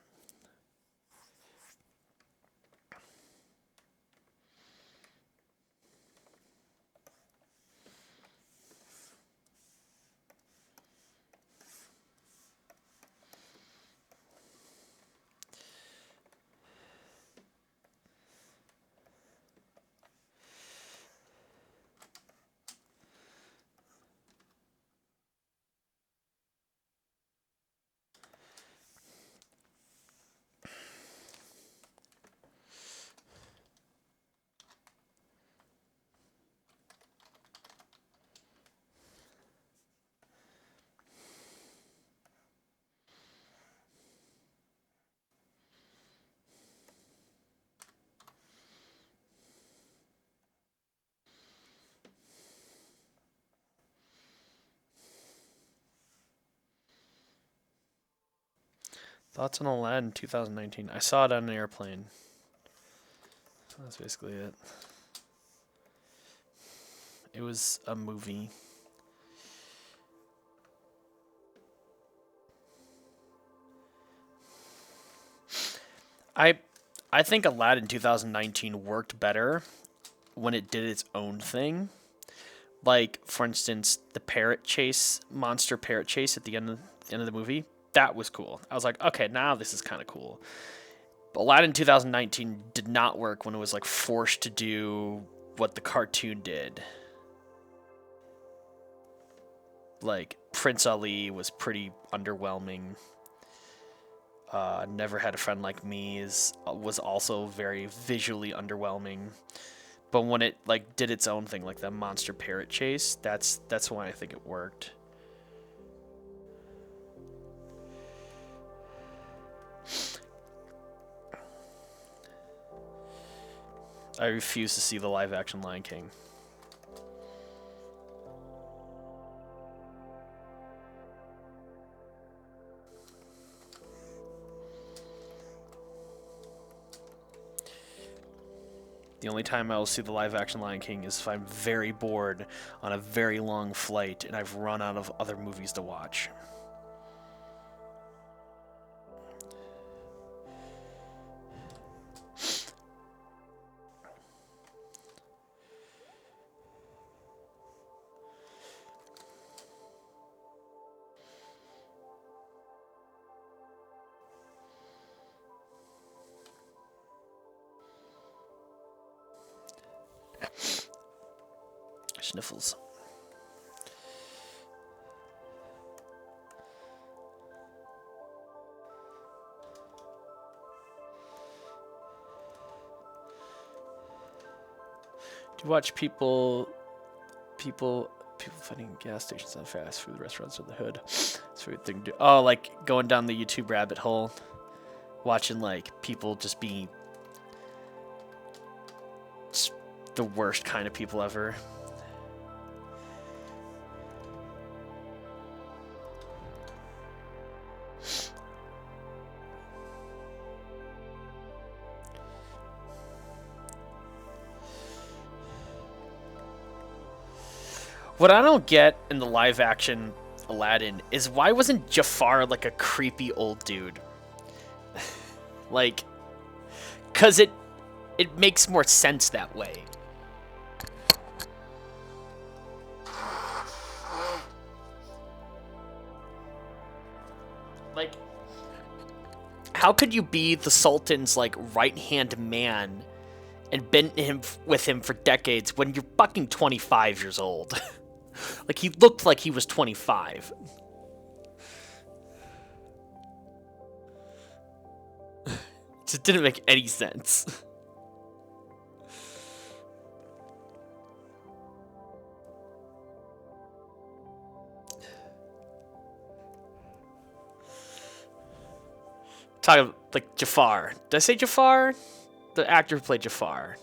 Thoughts on Aladdin 2019? I saw it on an airplane. That's basically it. It was a movie. I think Aladdin 2019 worked better when it did its own thing, Like, for instance, the monster parrot chase at the end of the movie. That was cool. I was like, okay, now this is kind of cool. But Aladdin 2019 did not work when it was like forced to do what the cartoon did. Like, Prince Ali was pretty underwhelming. Never Had a Friend Like Me was also very visually underwhelming. But when it like did its own thing, like the monster parrot chase, that's when I think it worked. I refuse to see the live action Lion King. The only time I will see the live-action Lion King is if I'm very bored on a very long flight and I've run out of other movies to watch. Sniffles. Do you watch people finding gas stations and fast food restaurants in the hood? It's a weird thing to do. Oh, like going down the YouTube rabbit hole, watching like people just be just the worst kind of people ever. What I don't get in the live action Aladdin is why wasn't Jafar like a creepy old dude? Like, cause it makes more sense that way. Like, how could you be the Sultan's like right-hand man and been with him for decades when you're fucking 25 years old? Like, he looked like he was 25. Just didn't make any sense. Talking like Jafar. Did I say Jafar? The actor who played Jafar.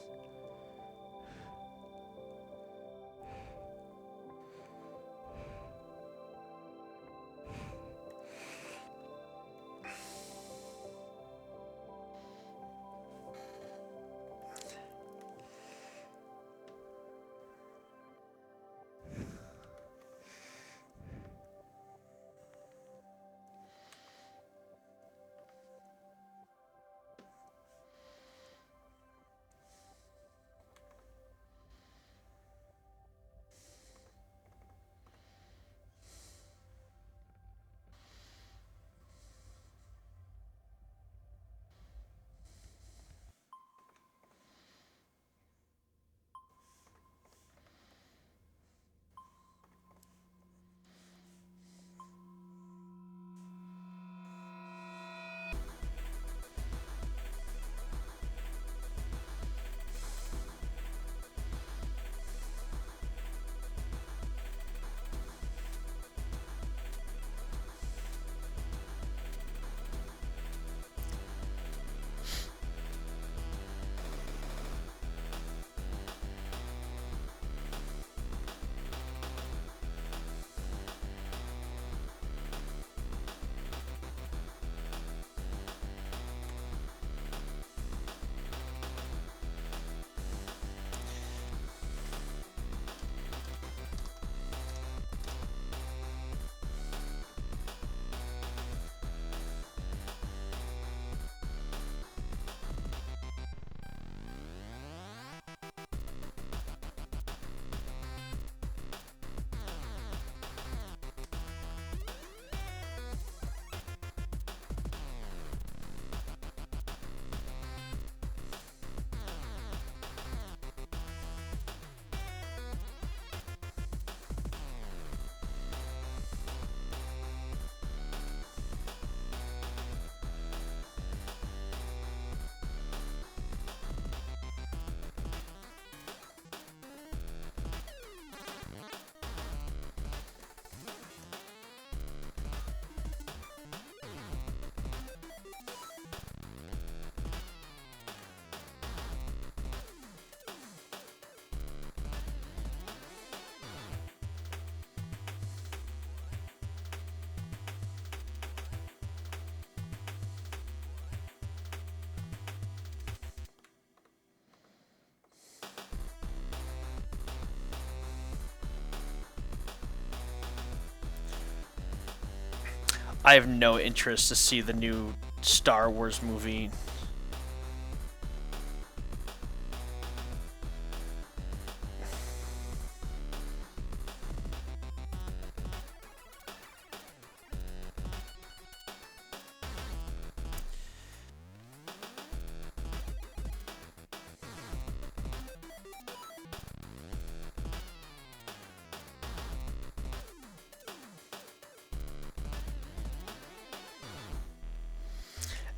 I have no interest to see the new Star Wars movie.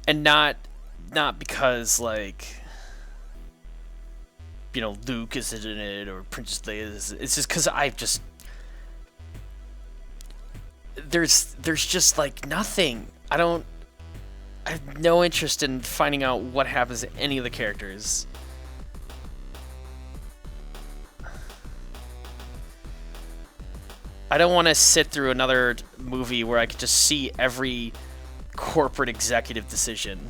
And not because, like, you know, Luke is in it or Princess Leia is. It's just because there's just like nothing. I have no interest in finding out what happens to any of the characters. I don't want to sit through another movie where I could just see every corporate executive decision.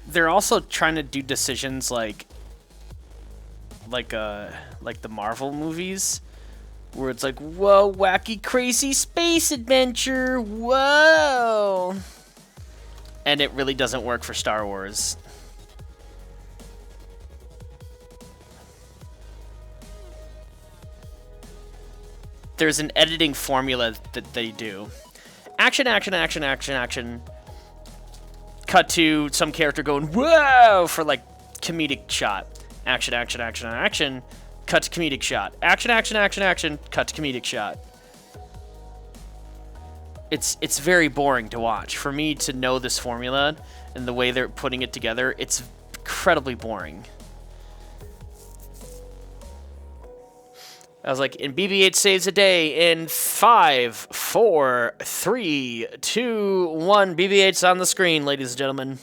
They're also trying to do decisions like the Marvel movies, where it's like, whoa, wacky, crazy space adventure, whoa, and it really doesn't work for Star Wars. There's an editing formula that they do. Action, action, action, action, action. Cut to some character going, whoa, for like comedic shot. Action, action, action, action. Cut to comedic shot. Action, action, action, action. Cut to comedic shot. It's very boring to watch. For me to know this formula and the way they're putting it together, it's incredibly boring. I was like, and BB-8 saves a day in 5, 4, 3, 2, 1. BB-8's on the screen, ladies and gentlemen.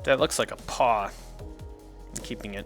That looks like a paw. I'm keeping it.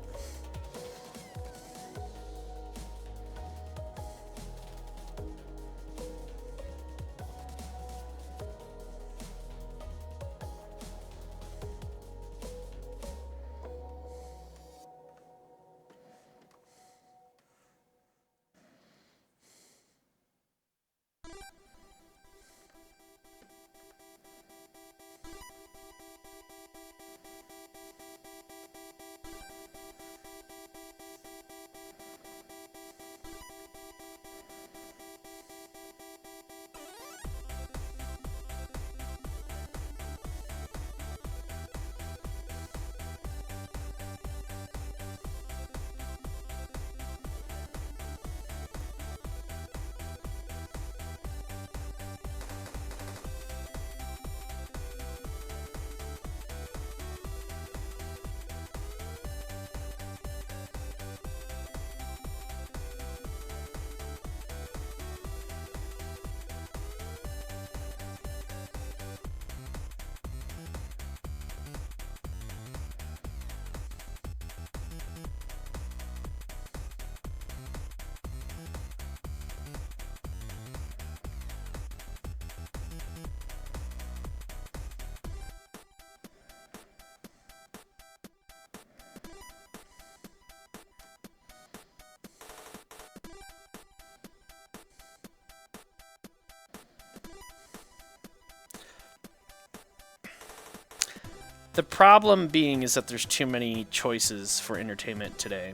The problem being is that there's too many choices for entertainment today.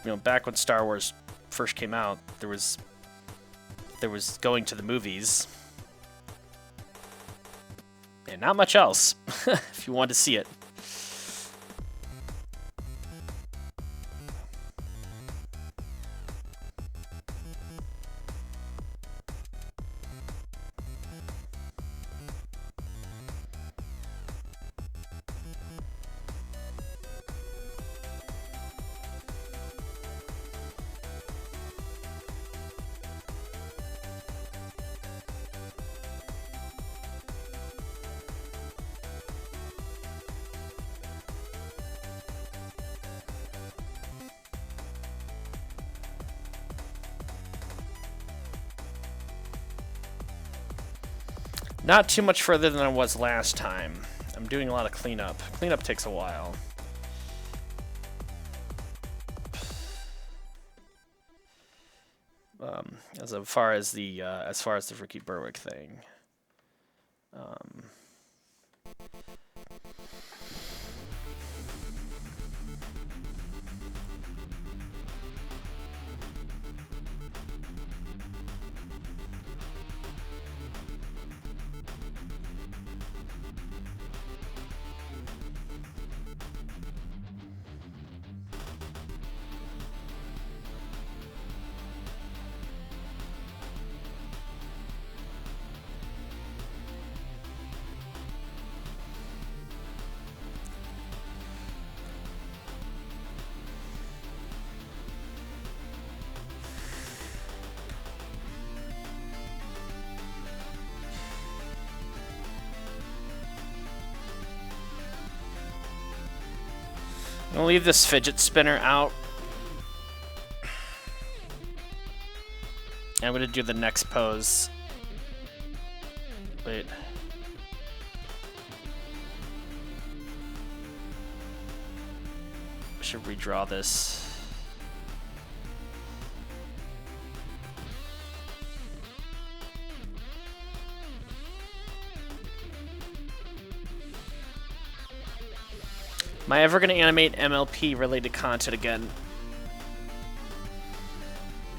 You know, back when Star Wars first came out, there was going to the movies and not much else if you wanted to see it. Not too much further than I was last time. I'm doing a lot of cleanup. Cleanup takes a while. As far as the Ricky Berwick thing. I'm gonna leave this fidget spinner out. I'm gonna do the next pose. Wait. I should redraw this. Am I ever going to animate MLP related content again?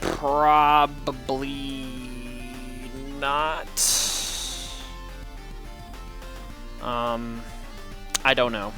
Probably not. I don't know.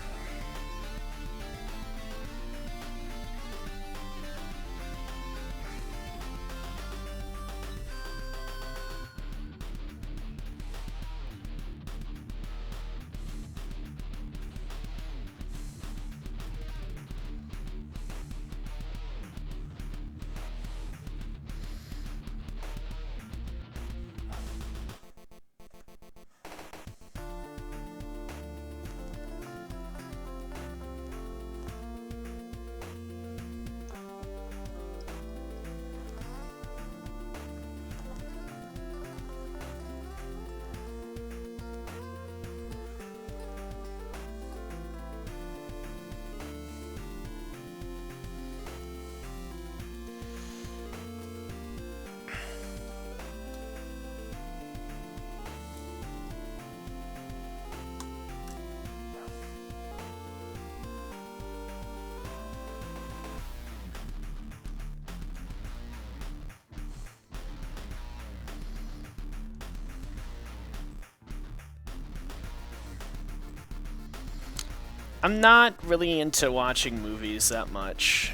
I'm not really into watching movies that much.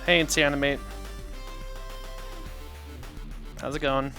Hey, it's Animate. How's it going?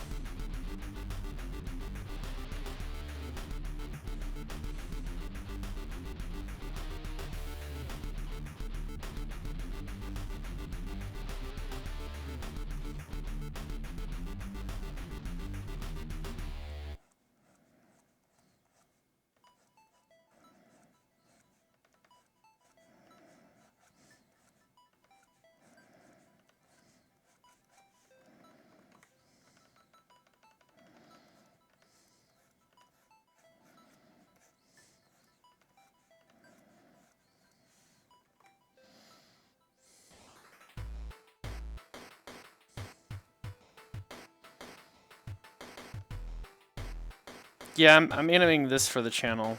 Yeah, I'm animating this for the channel.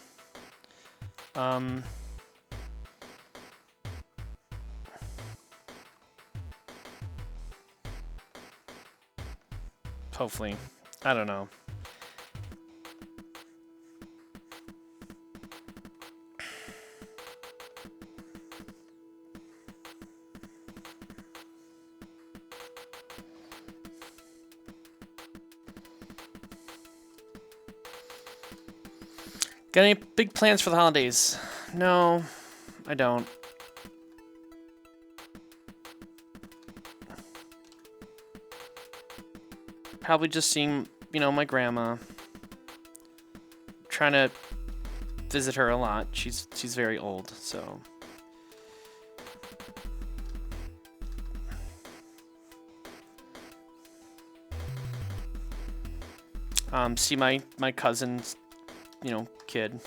Hopefully. I don't know. Got any big plans for the holidays? No, I don't. Probably just seeing, you know, my grandma. Trying to visit her a lot. She's very old, so. See my cousin's, you know, kid.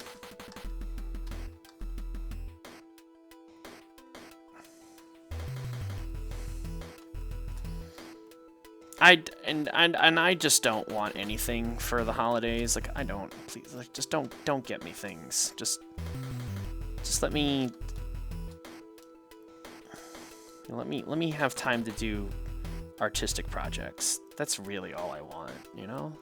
I just don't want anything for the holidays. Like, I don't, please, like, just don't get me things. Just let me, let me have time to do artistic projects. That's really all I want, you know?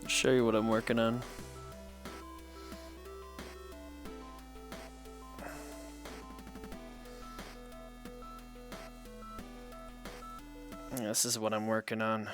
Show you what I'm working on. Yeah, this is what I'm working on.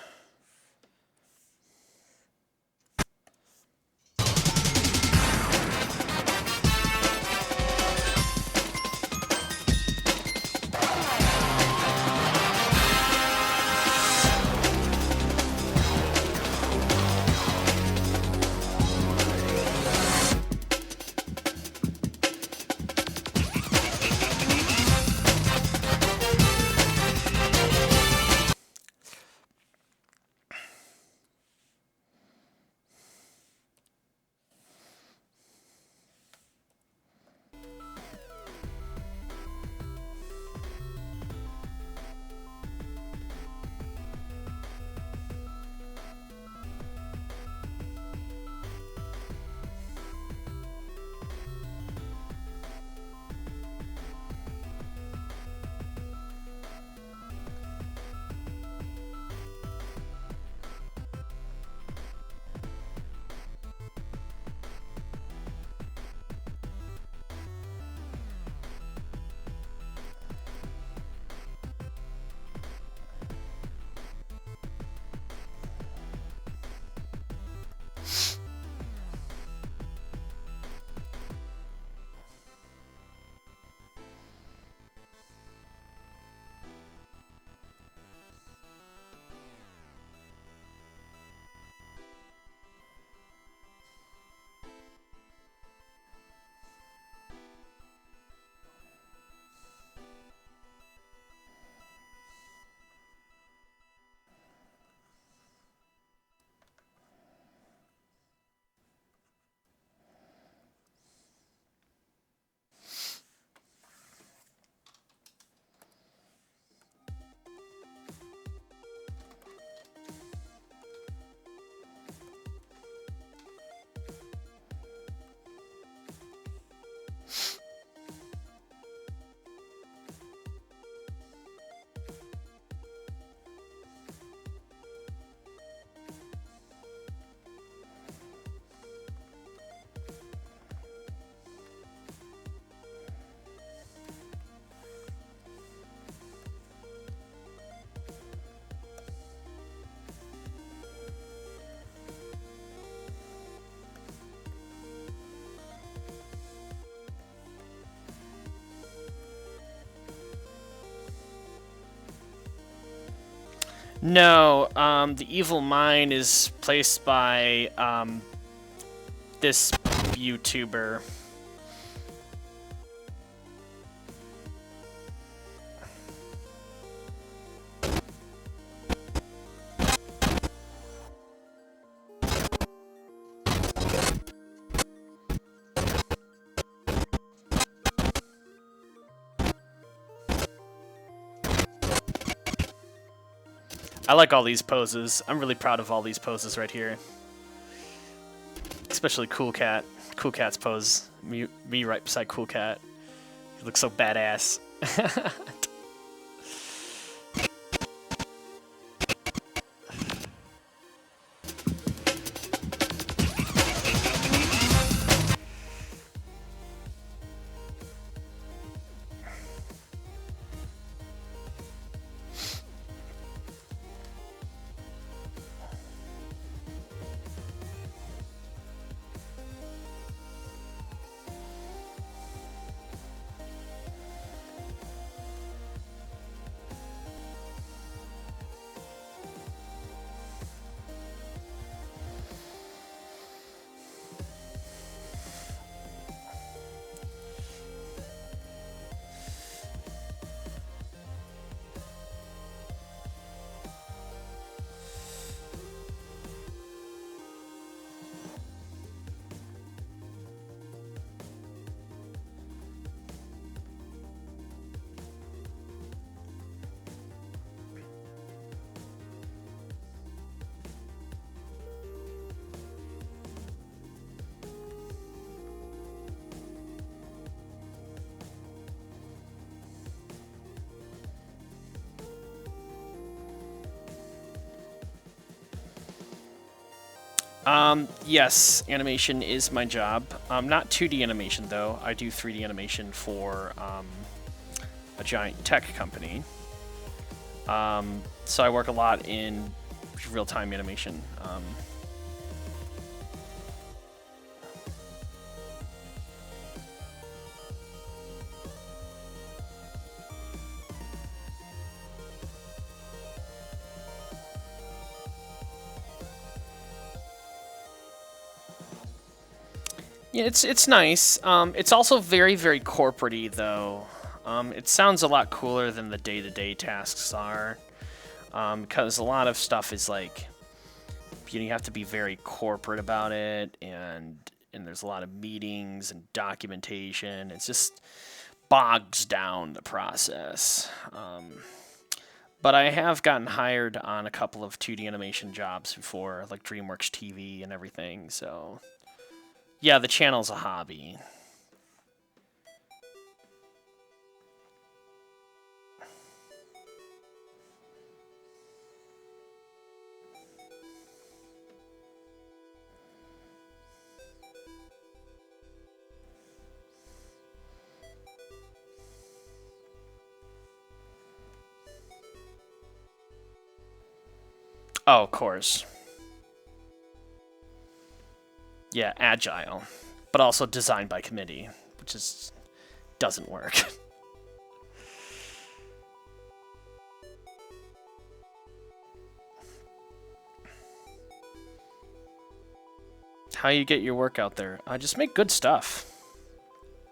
No, the evil mine is placed by this YouTuber. I like all these poses. I'm really proud of all these poses right here. Especially Cool Cat. Cool Cat's pose. Me right beside Cool Cat. He looks so badass. Yes, animation is my job. Not 2D animation though. I do 3D animation for a giant tech company. So I work a lot in real-time animation. Yeah, it's nice. It's also very, very corporate-y, though. It sounds a lot cooler than the day-to-day tasks are, because a lot of stuff is like, you have to be very corporate about it, and there's a lot of meetings and documentation. It just bogs down the process. But I have gotten hired on a couple of 2D animation jobs before, like DreamWorks TV and everything, so... Yeah, the channel's a hobby. Oh, of course. Yeah, agile, but also designed by committee, which is doesn't work. How you get your work out there? Just make good stuff,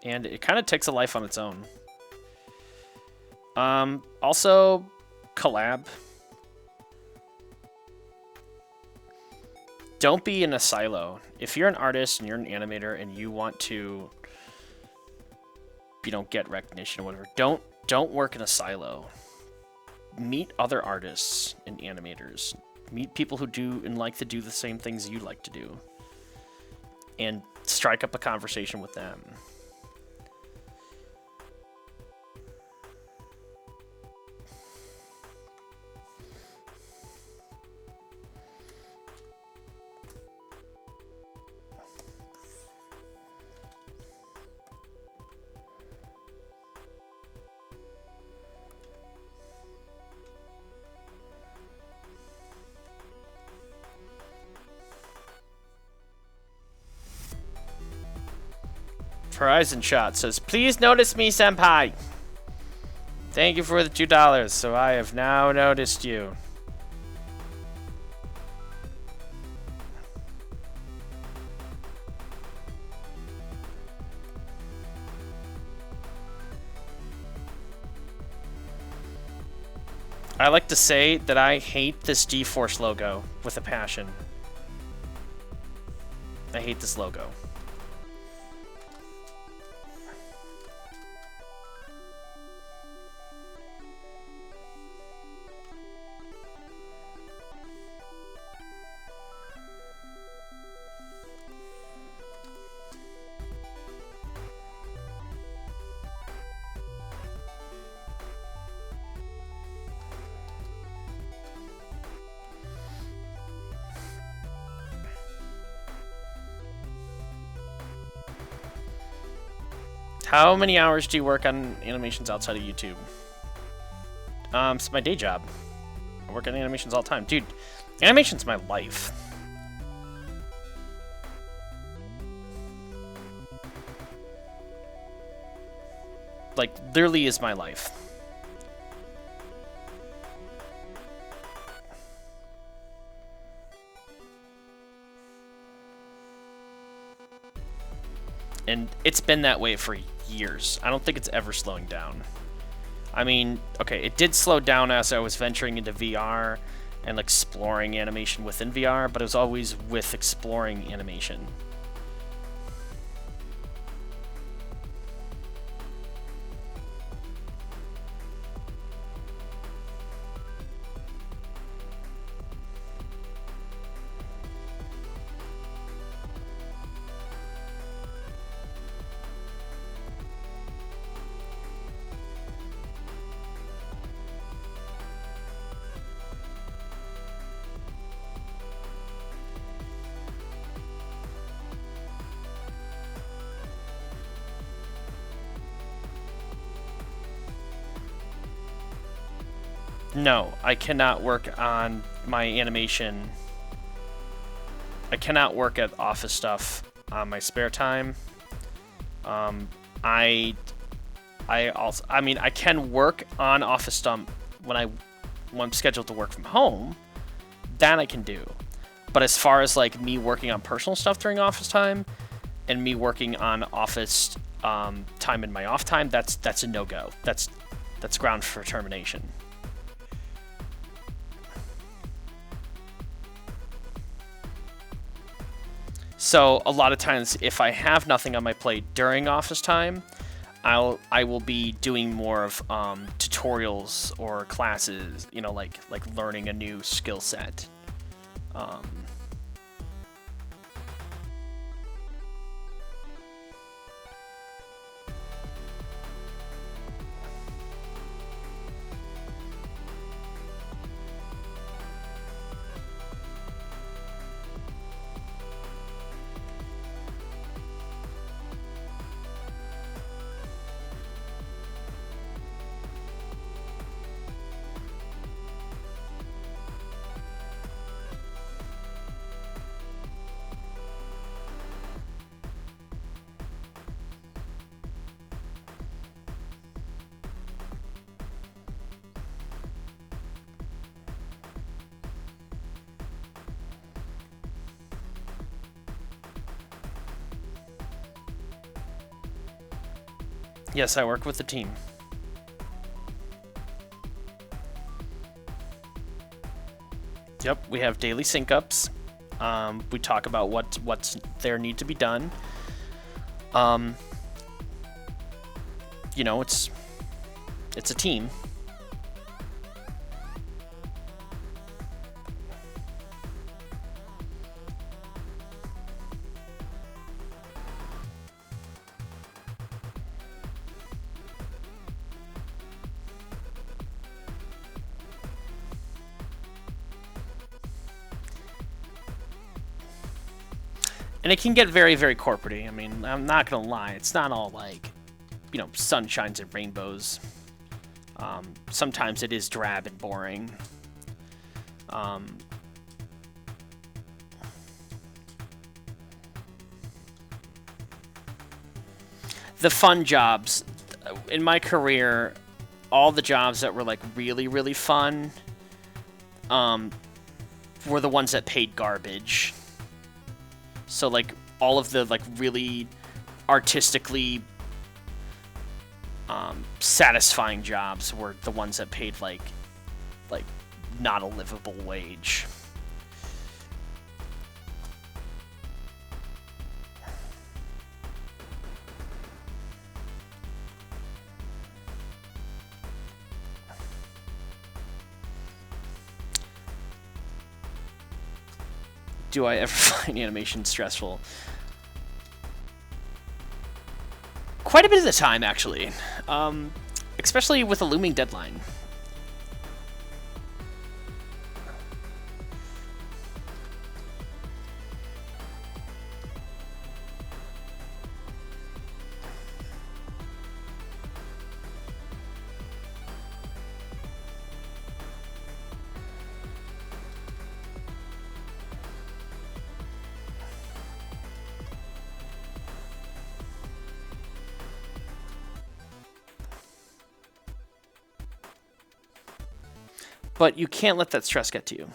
and it kind of takes a life on its own. Also, collab. Don't be in a silo. If you're an artist and you're an animator and you want to, get recognition or whatever, don't work in a silo. Meet other artists and animators. Meet people who do and like to do the same things you like to do. And strike up a conversation with them. Horizon Shot says, "Please notice me, senpai. Thank you for the $2. So I have now noticed you." I like to say that I hate this G-Force logo with a passion. I hate this logo. How many hours do you work on animations outside of YouTube? It's my day job. I work on animations all the time. Dude, animation's my life. Like, literally is my life. And it's been that way for years. I don't think it's ever slowing down. I mean, okay, it did slow down as I was venturing into VR and exploring animation within VR, but it was always with exploring animation. No, I cannot work on my animation. I cannot work at office stuff on my spare time. I mean, I can work on office stuff when I'm scheduled to work from home. That I can do. But as far as like me working on personal stuff during office time and me working on office time in my off time, that's a no-go. That's ground for termination. So a lot of times, if I have nothing on my plate during office time, I will be doing more of tutorials or classes, you know, like learning a new skill set. Yes, I work with the team. Yep, we have daily sync-ups. We talk about what's there need to be done. You know, it's a team. And it can get very, very corporate-y. I mean, I'm not gonna lie. It's not all like, you know, sunshines and rainbows. Sometimes it is drab and boring. The fun jobs. In my career, all the jobs that were like really, really fun were the ones that paid garbage. So like all of the like really artistically satisfying jobs were the ones that paid like like, not a livable wage. Do I ever find animation stressful? Quite a bit of the time, actually. Especially with a looming deadline. But you can't let that stress get to you.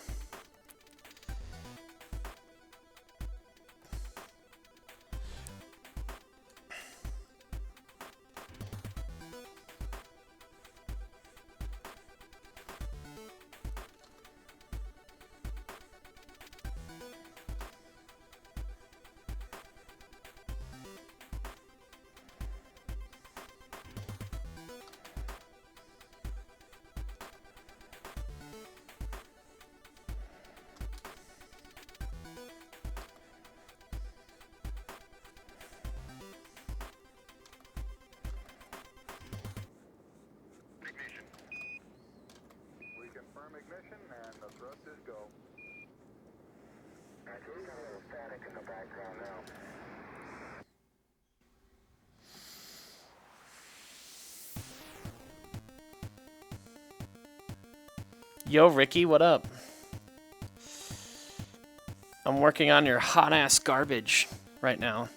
Ignition and the thrusters go. I do got a little static in the background now. Yo, Ricky, what up? I'm working on your hot-ass garbage right now.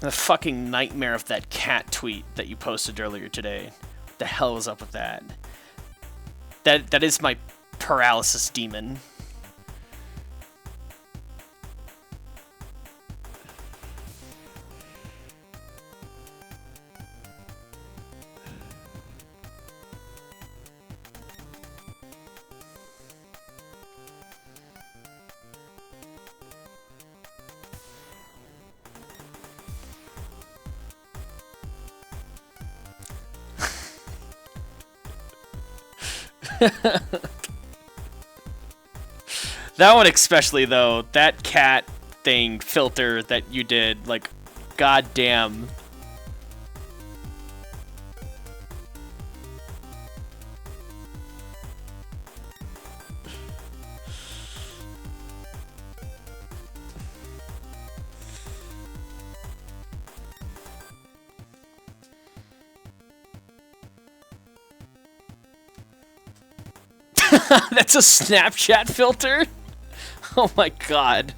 The fucking nightmare of that cat tweet that you posted earlier today. What the hell was up with that? That is my paralysis demon. That one especially, though, that cat thing filter that you did, like, goddamn. That's a Snapchat filter? Oh my god.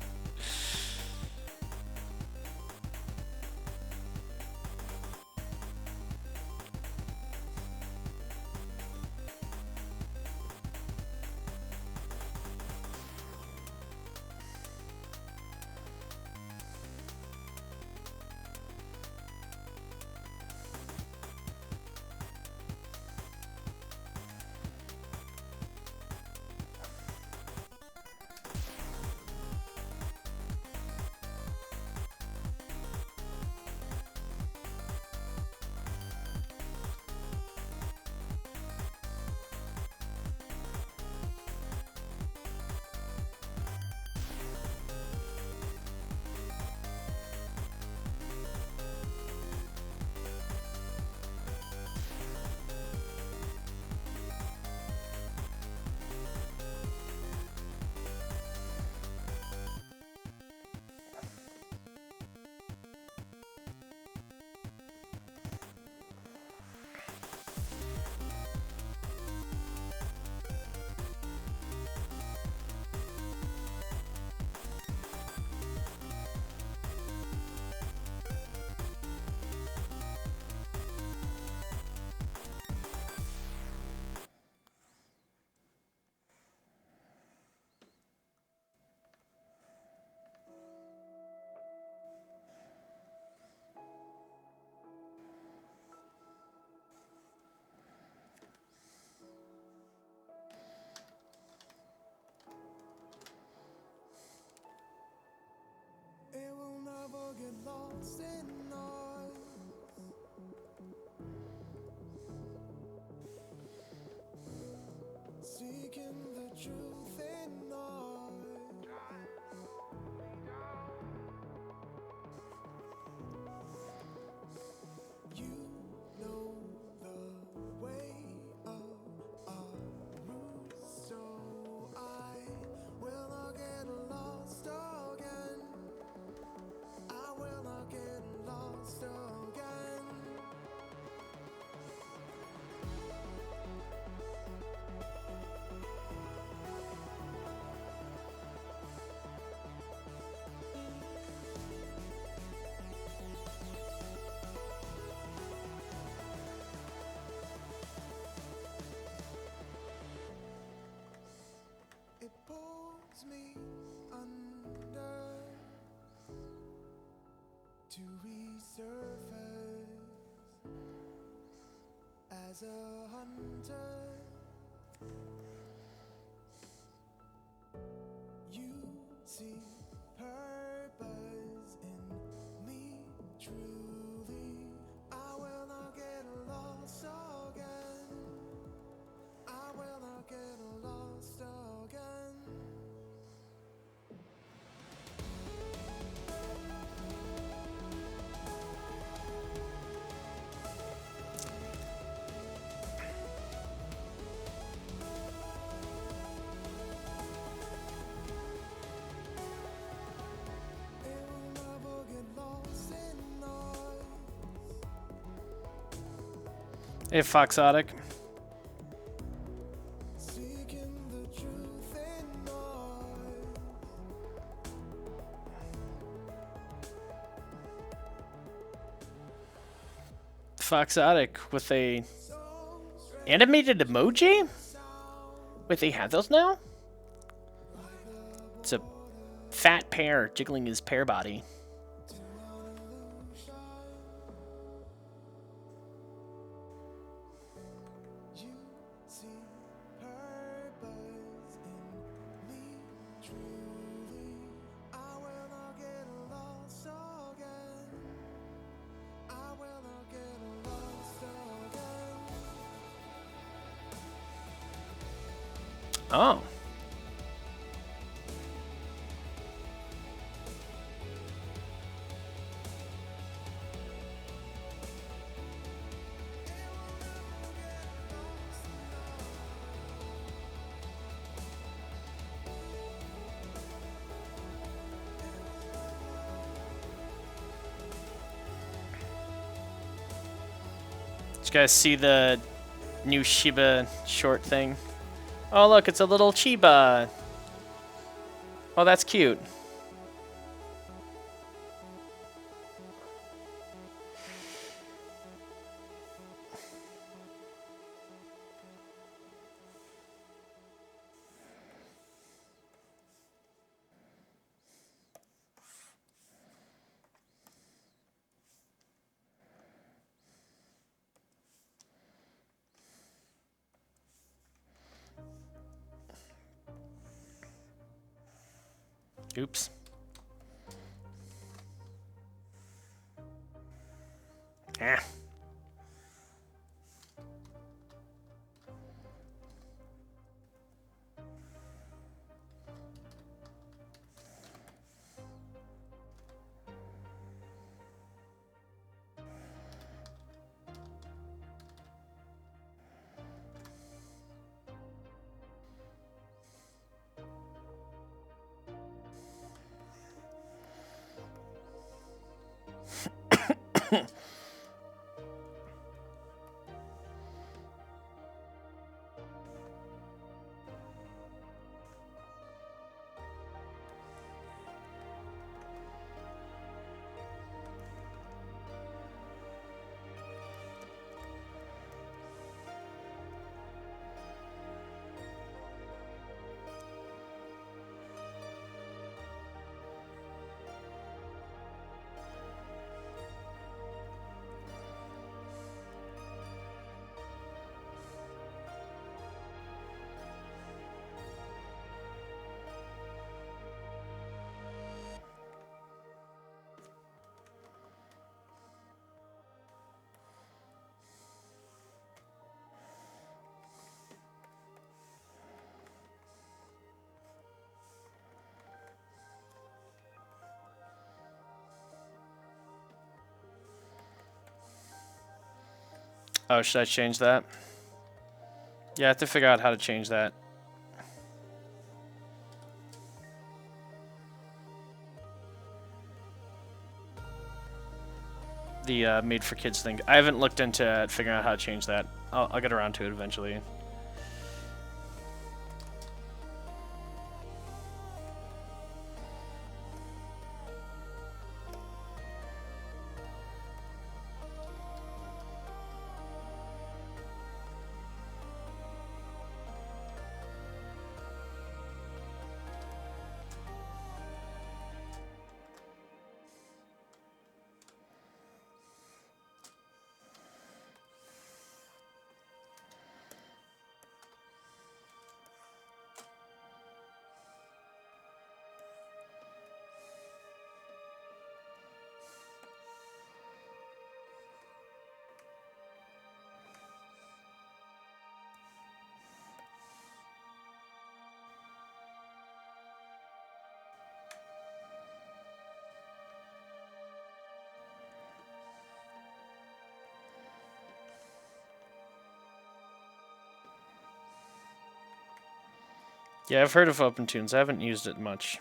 To resurface as a hunter, you see purpose in me truly. I will not get lost again. I will not get lost again. Hey, Foxotic. Foxotic with a animated emoji? Wait, they have those now? It's a fat pear jiggling his pear body. Oh. Did you guys see the new Shiba short thing? Oh, look, it's a little Chiba. Oh, that's cute. Oops. Ah. Oh, should I change that? Yeah, I have to figure out how to change that. The made for kids thing. I haven't looked into figuring out how to change that. I'll get around to it eventually. Yeah, I've heard of OpenTunes. I haven't used it much.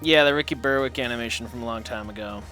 Yeah, the Ricky Berwick animation from a long time ago.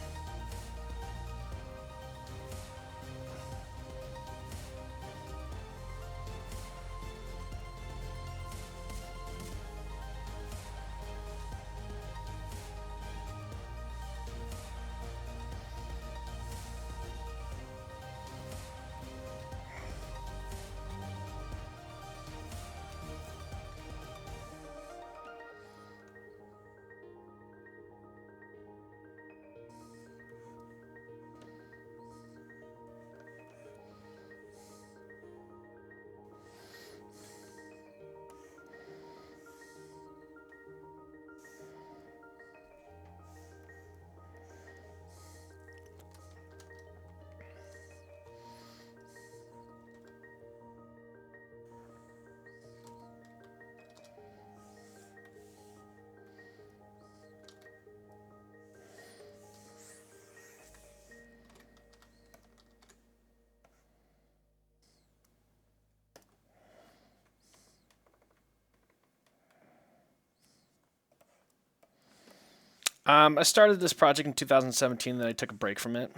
I started this project in 2017, then I took a break from it.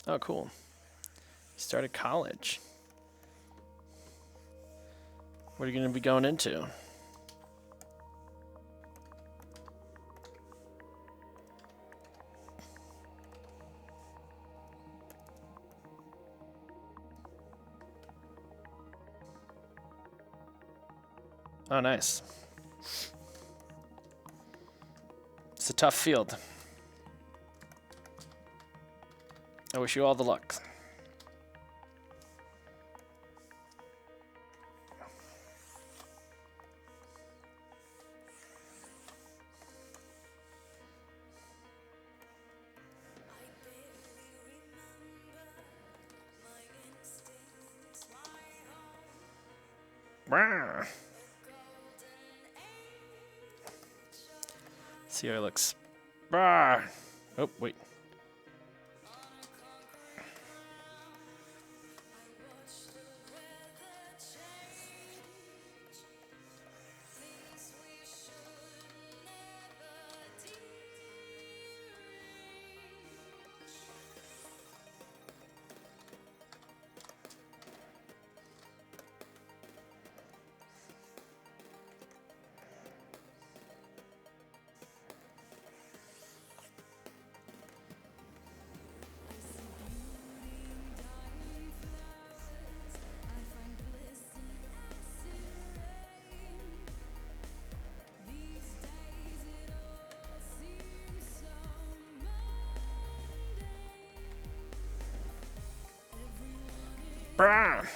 Oh, cool. Started college. What are you going to be going into? Oh, nice. It's a tough field. I wish you all the luck. Brr. See how it looks. Brr. Oh, wait. Brr.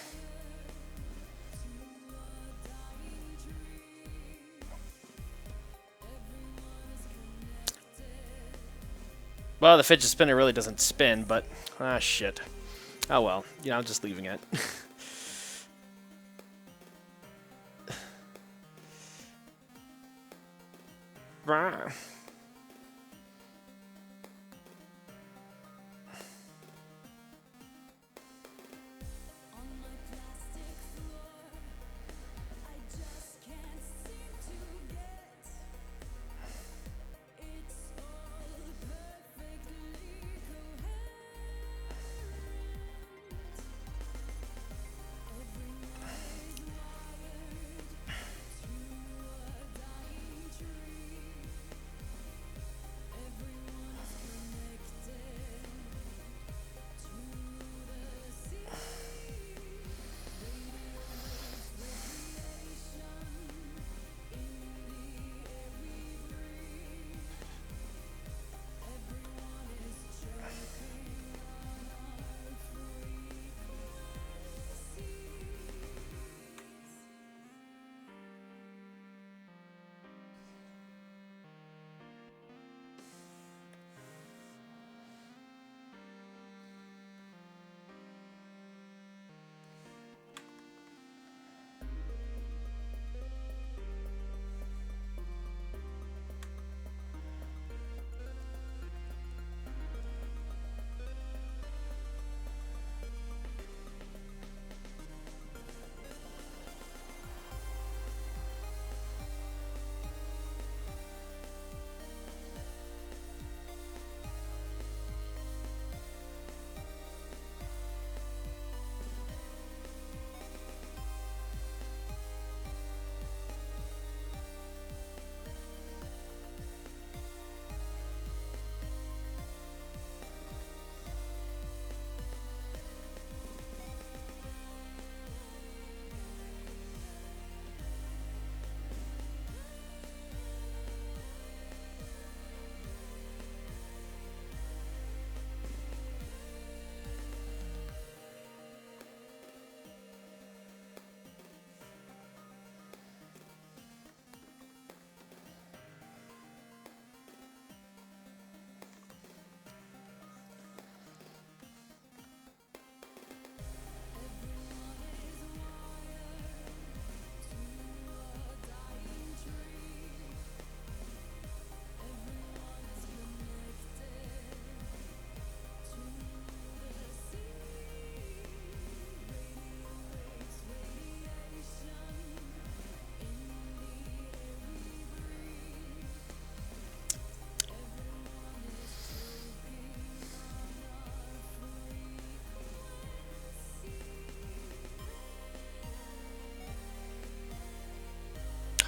Well, the fidget spinner really doesn't spin, but shit. Oh well, you know, I'm just leaving it. Brr.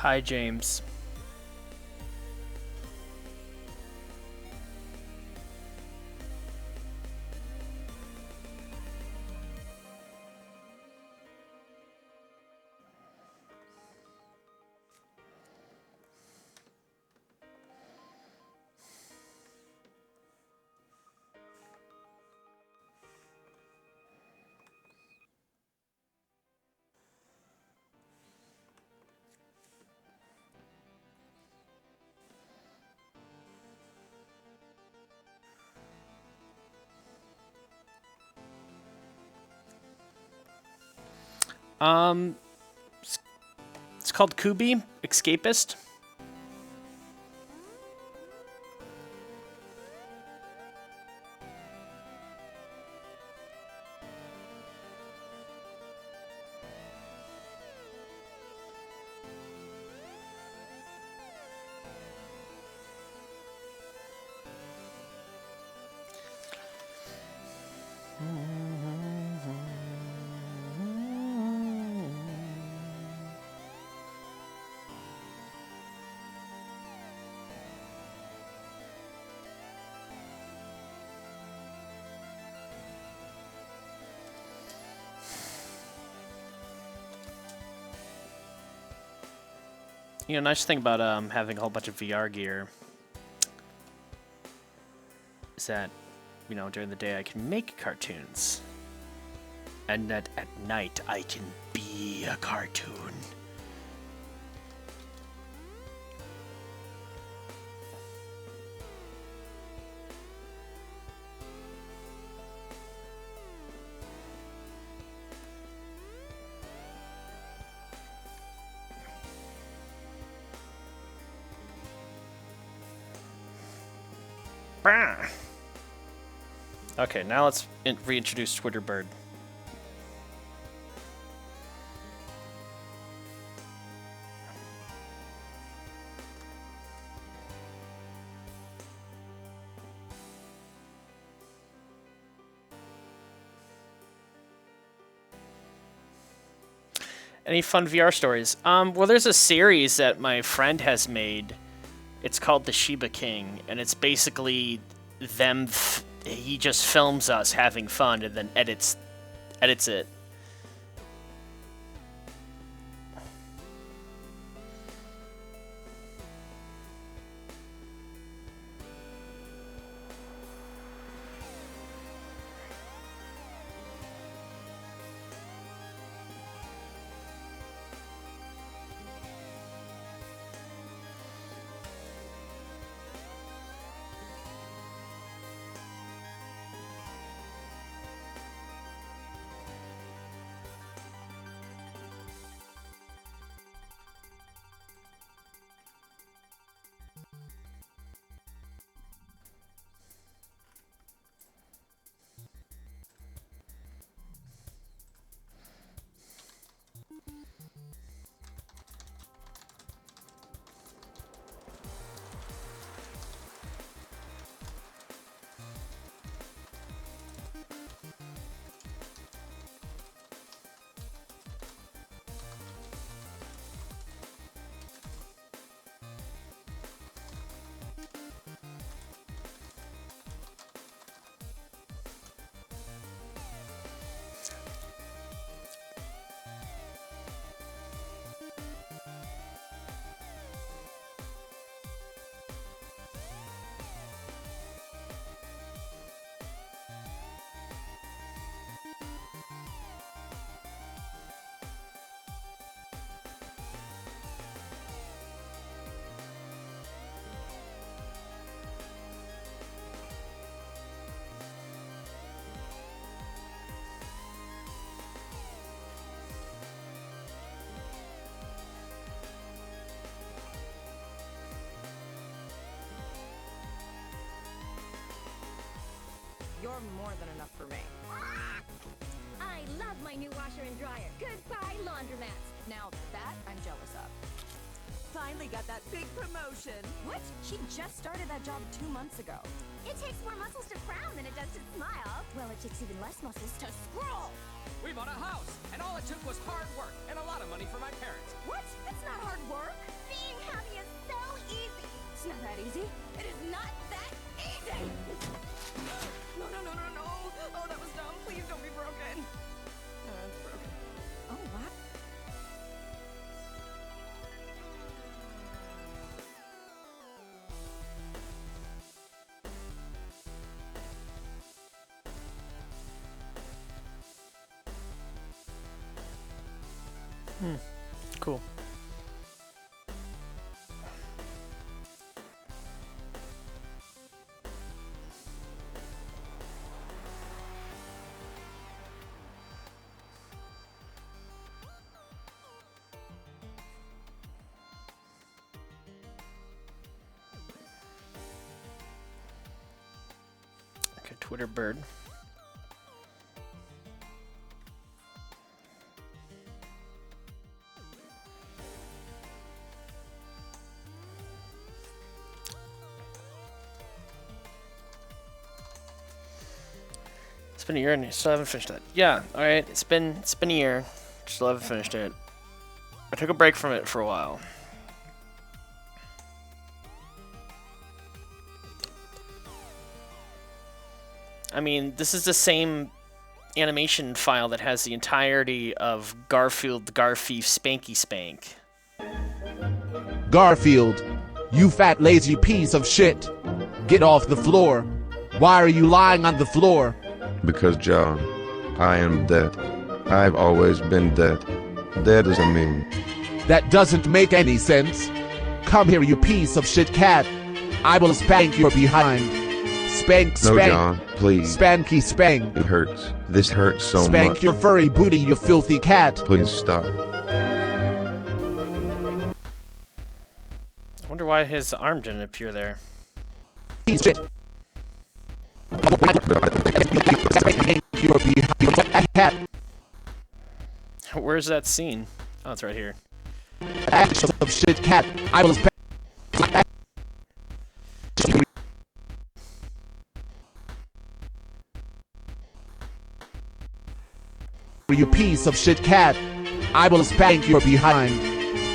Hi, James. It's called Kubi, Escapist. You know, nice thing about having a whole bunch of VR gear is that, you know, during the day I can make cartoons, and that at night I can be a cartoon. Bah! Okay, now let's reintroduce Twitterbird. Any fun VR stories? Well, there's a series that my friend has made. It's called The Shiba King, and it's basically them. He just films us having fun and then edits it. You're more than enough for me. I love my new washer and dryer. Goodbye, laundromats. Now that I'm jealous of. Finally got that big promotion. What? She just started that job 2 months ago. It takes more muscles to frown than it does to smile. Well, it takes even less muscles to scroll. We bought a house, and all it took was hard work and a lot of money for my parents. What? That's not hard work. Being happy is so easy. It's not that easy. It is not that easy. No, no, no, no, no. Oh, that was dumb. Please don't be broken. It's broken. Oh, what? Cool. like a Twitter bird. It's been a year and I still haven't finished that. Yeah, alright, it's been a year. Still haven't finished it. I took a break from it for a while. I mean, this is the same animation file that has the entirety of Garfield, Garfief, Spanky Spank. Garfield, you fat lazy piece of shit. Get off the floor. Why are you lying on the floor? Because, John, I am dead. I've always been dead. Dead as a meme. That doesn't make any sense. Come here, you piece of shit cat. I will spank your behind. Spank, spank. No, John, please. Spanky, spank. It hurts. This hurts so much. Spank your furry booty, you filthy cat. Please stop. I wonder why his arm didn't appear there. Piece of shit. Your behind. Cat. Where's that scene? Oh, it's right here. Action of shit cat. I will spank. You piece of shit cat. I will spank your behind.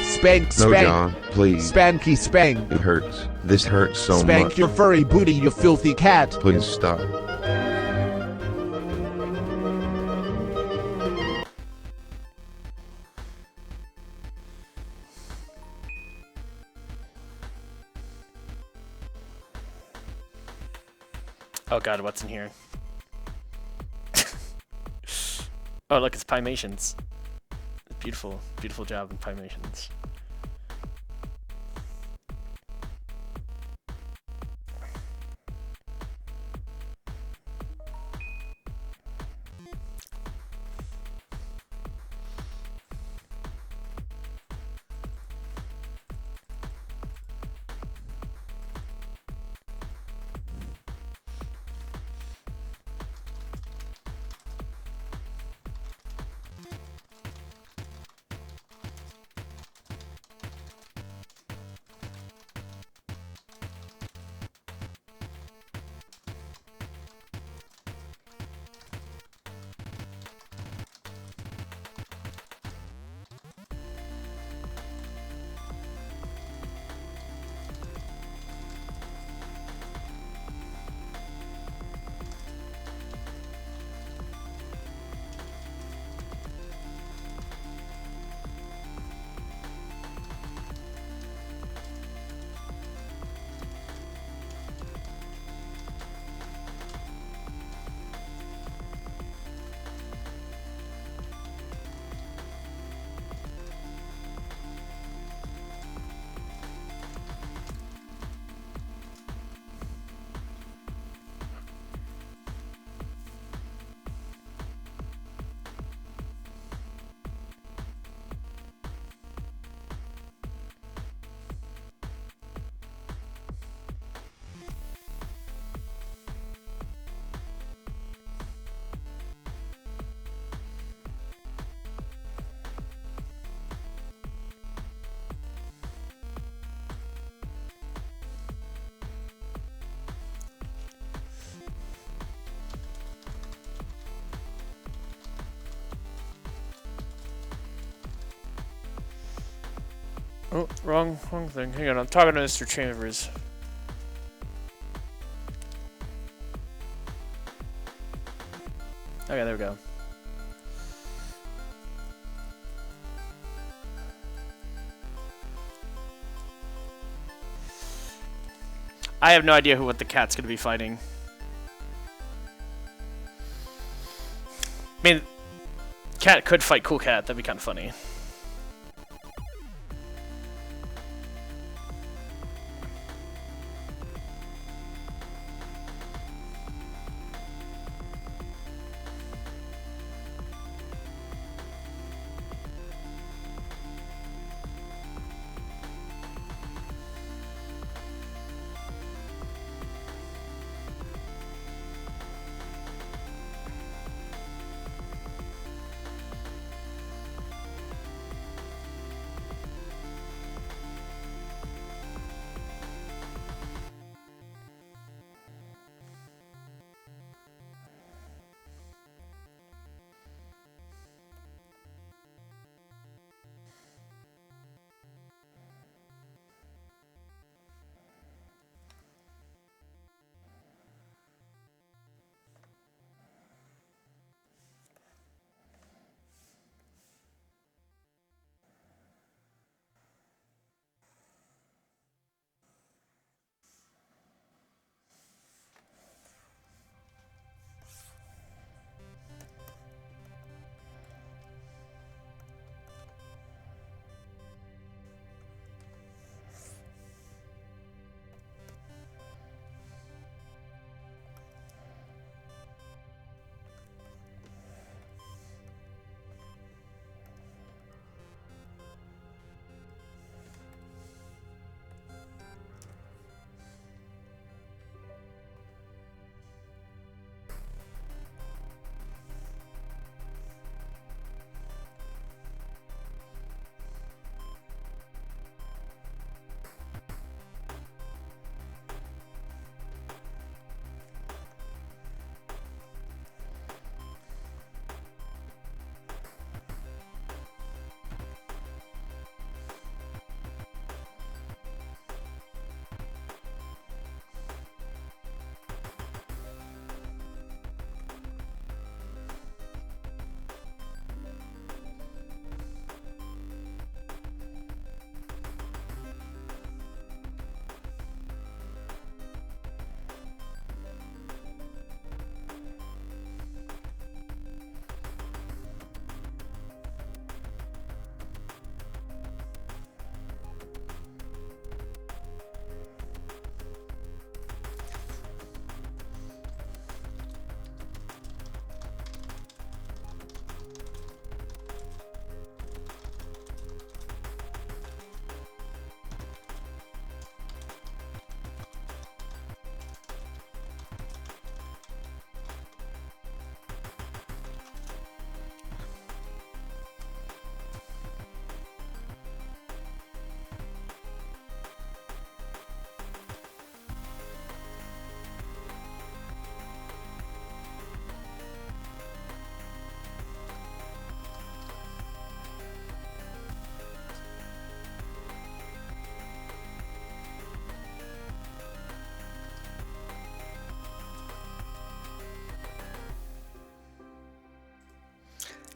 Spank, spank. No, John, please. Spanky, spank. It hurts. This hurts so much. Spank your furry booty, you filthy cat. Please stop. Oh god, what's in here? Oh, look, it's Pymations. Beautiful, beautiful job in Pymations. Oh, wrong thing. Hang on, I'm talking to Mr. Chambers. Okay, there we go. I have no idea what the cat's gonna be fighting. I mean, cat could fight Cool Cat. That'd be kind of funny.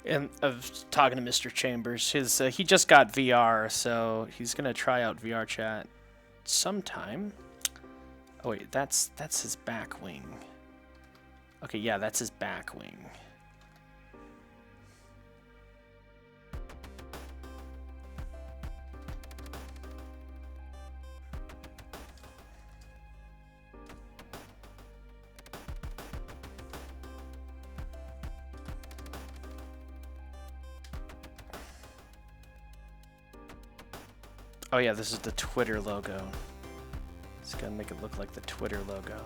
And of talking to Mr. Chambers, he just got VR, so he's gonna try out VR chat sometime. Oh wait, that's his back wing. Okay, yeah, that's his back wing. Oh yeah, this is the Twitter logo. It's gonna make it look like the Twitter logo.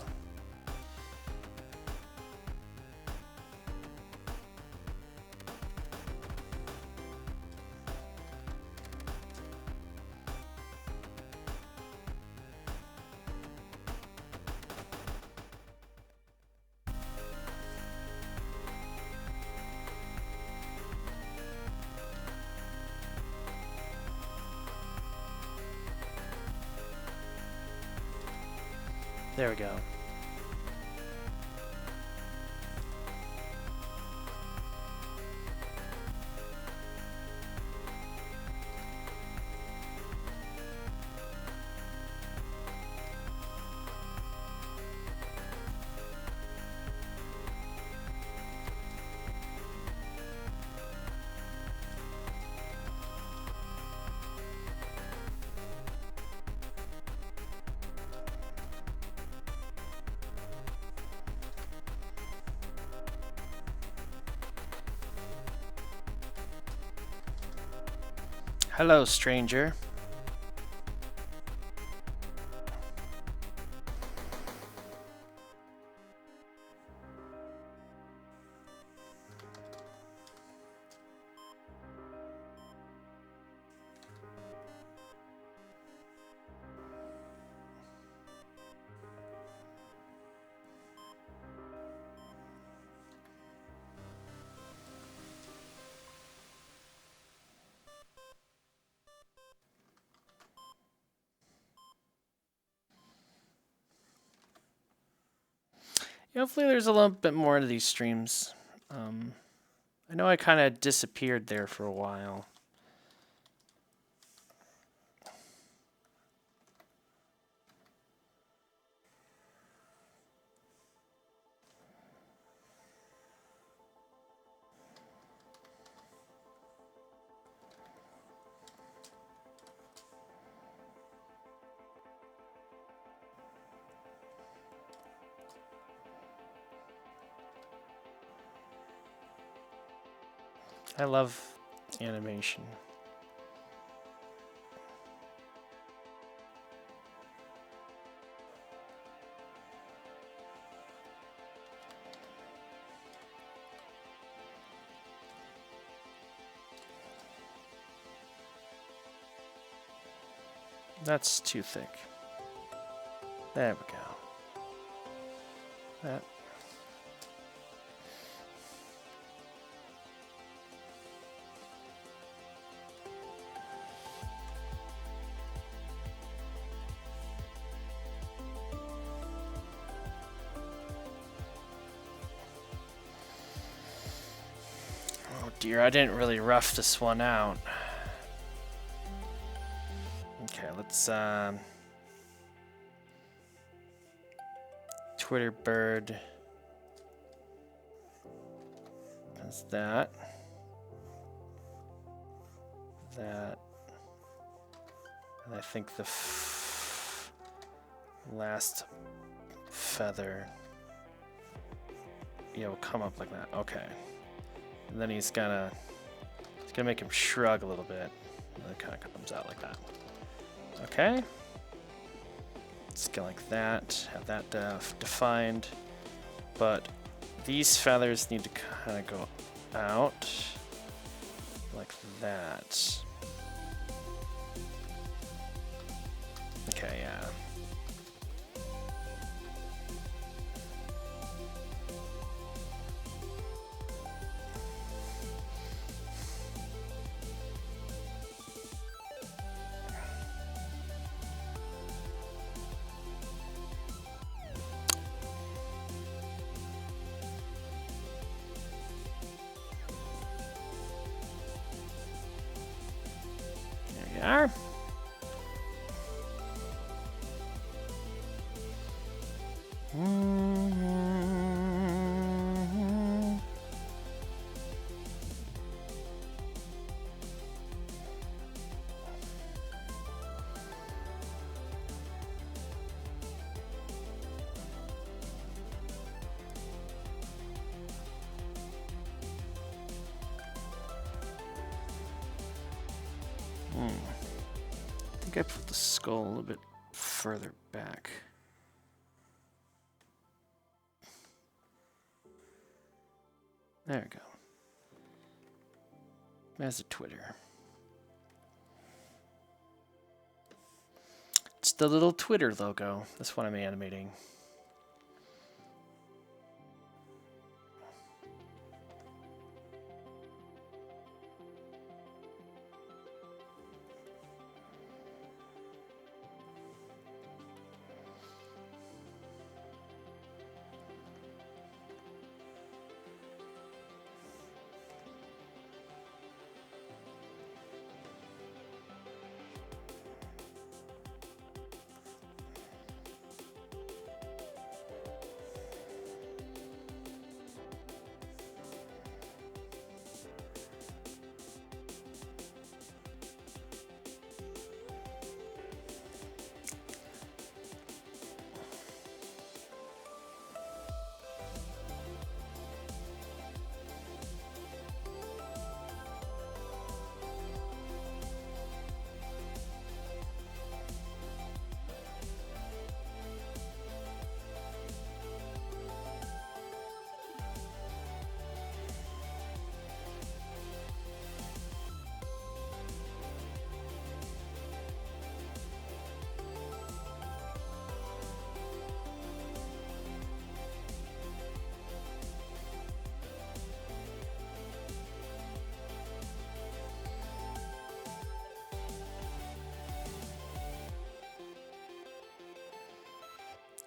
There we go. Hello, stranger. Hopefully there's a little bit more to these streams. I know I kind of disappeared there for a while. I love animation. That's too thick. There we go. That. Oh dear, I didn't really rough this one out. Okay, let's Twitter bird. That's that. That. And I think the last feather, yeah, will come up like that. Okay. And then he's gonna make him shrug a little bit. And it kind of comes out like that. Okay. Let's go like that. Have that defined. But these feathers need to kind of go out like that. Okay, yeah. I think I put the skull a little bit further back. There we go. There's a Twitter. It's the little Twitter logo. That's what I'm animating.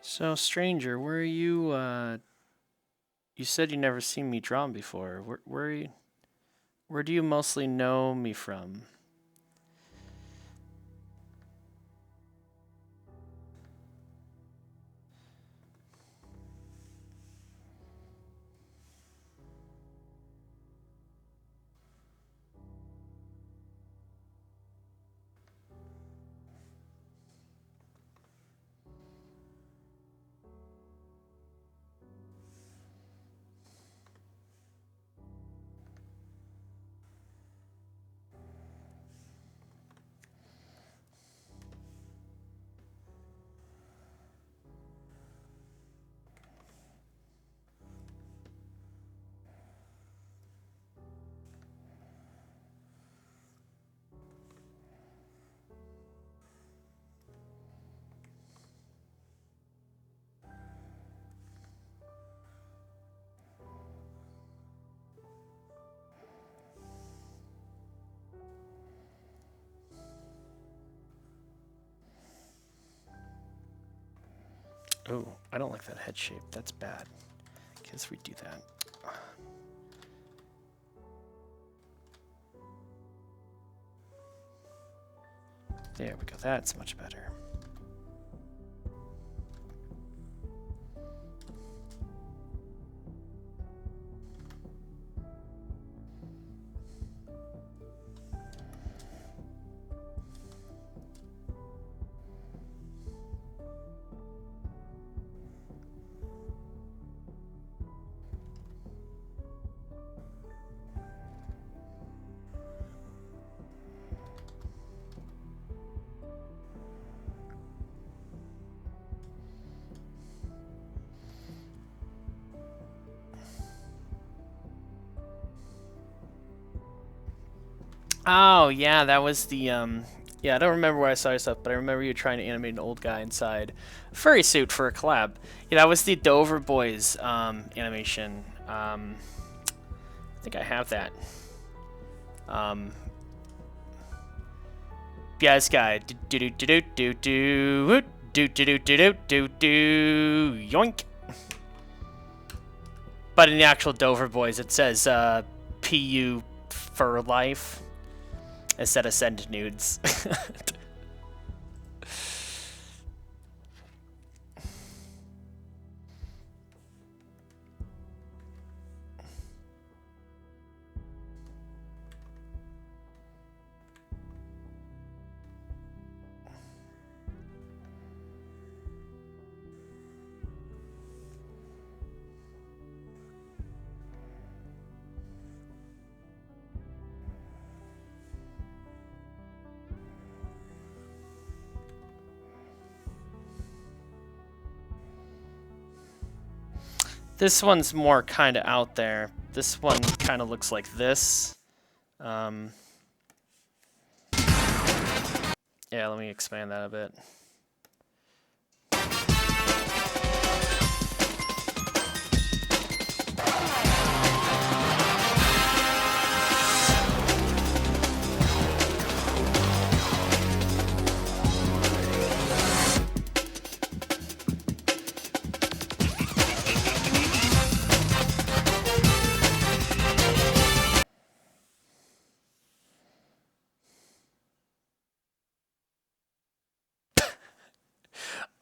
So, stranger, where are you? You said you never seen me drawn before. Where do you mostly know me from? Oh, I don't like that head shape. That's bad. Guess we do that. There we go. That's much better. Oh, yeah, that was the, yeah, I don't remember where I saw your stuff, but I remember you trying to animate an old guy inside a furry suit for a collab. Yeah, that was the Dover Boys, animation. I think I have that. Yeah, this guy. Yoink. But in the actual Dover Boys, it says, PU for life. Instead of send nudes. This one's more kind of out there. This one kind of looks like this. Yeah, let me expand that a bit.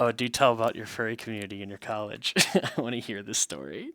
Oh, do tell about your furry community in your college. I want to hear this story.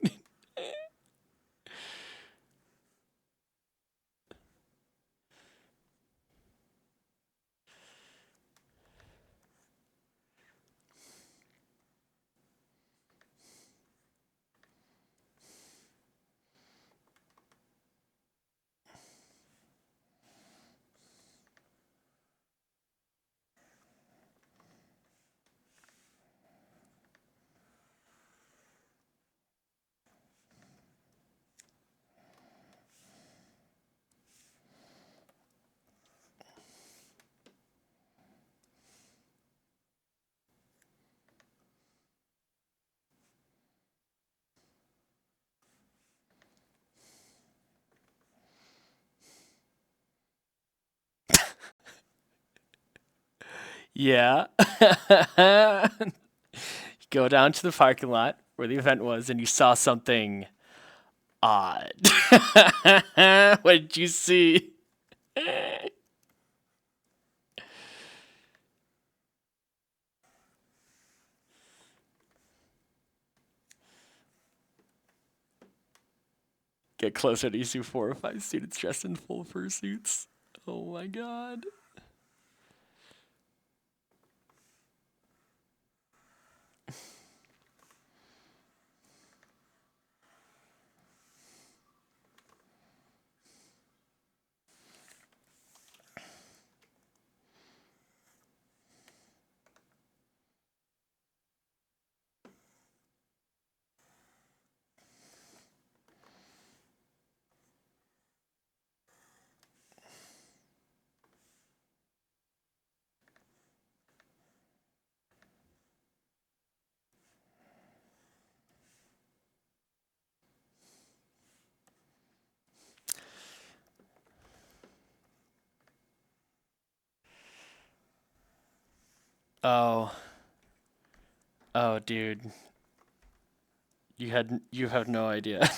Yeah. You go down to the parking lot where the event was and you saw something odd. What did you see? Get closer and you see 4 or 5 students dressed in full fursuits. Oh my god. Oh. Oh, dude. You have no idea.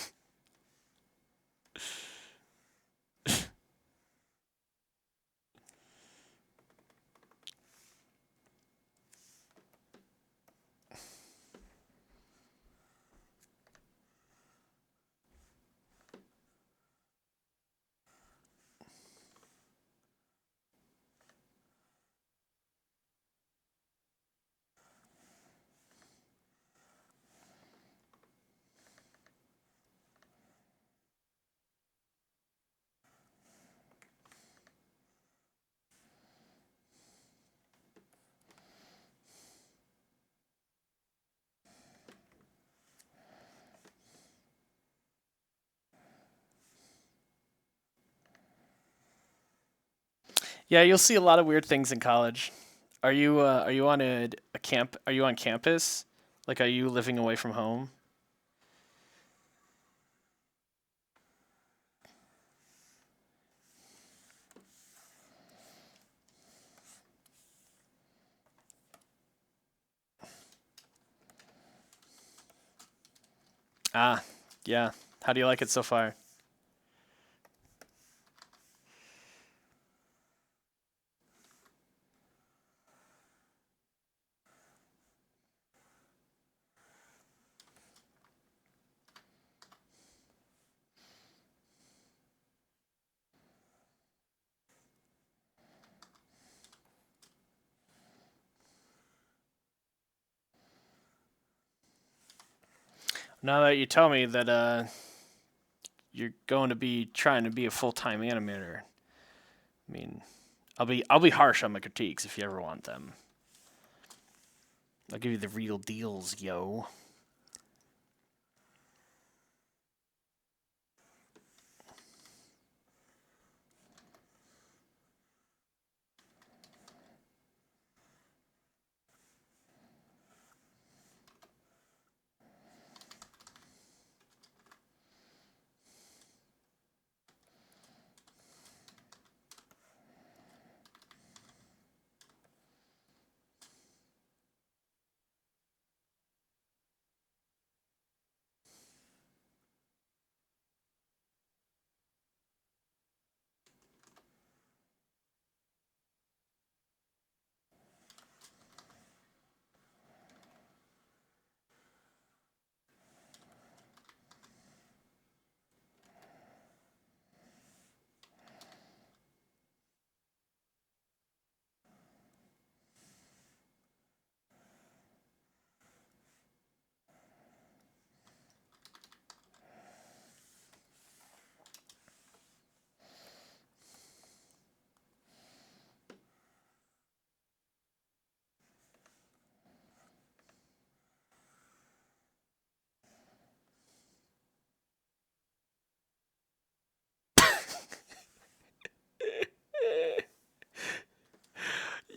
Yeah, you'll see a lot of weird things in college. Are you on a camp? Are you on campus? Like, are you living away from home? Ah, yeah. How do you like it so far? Now that you tell me that you're going to be trying to be a full-time animator, I mean, I'll be harsh on my critiques if you ever want them. I'll give you the real deals, yo.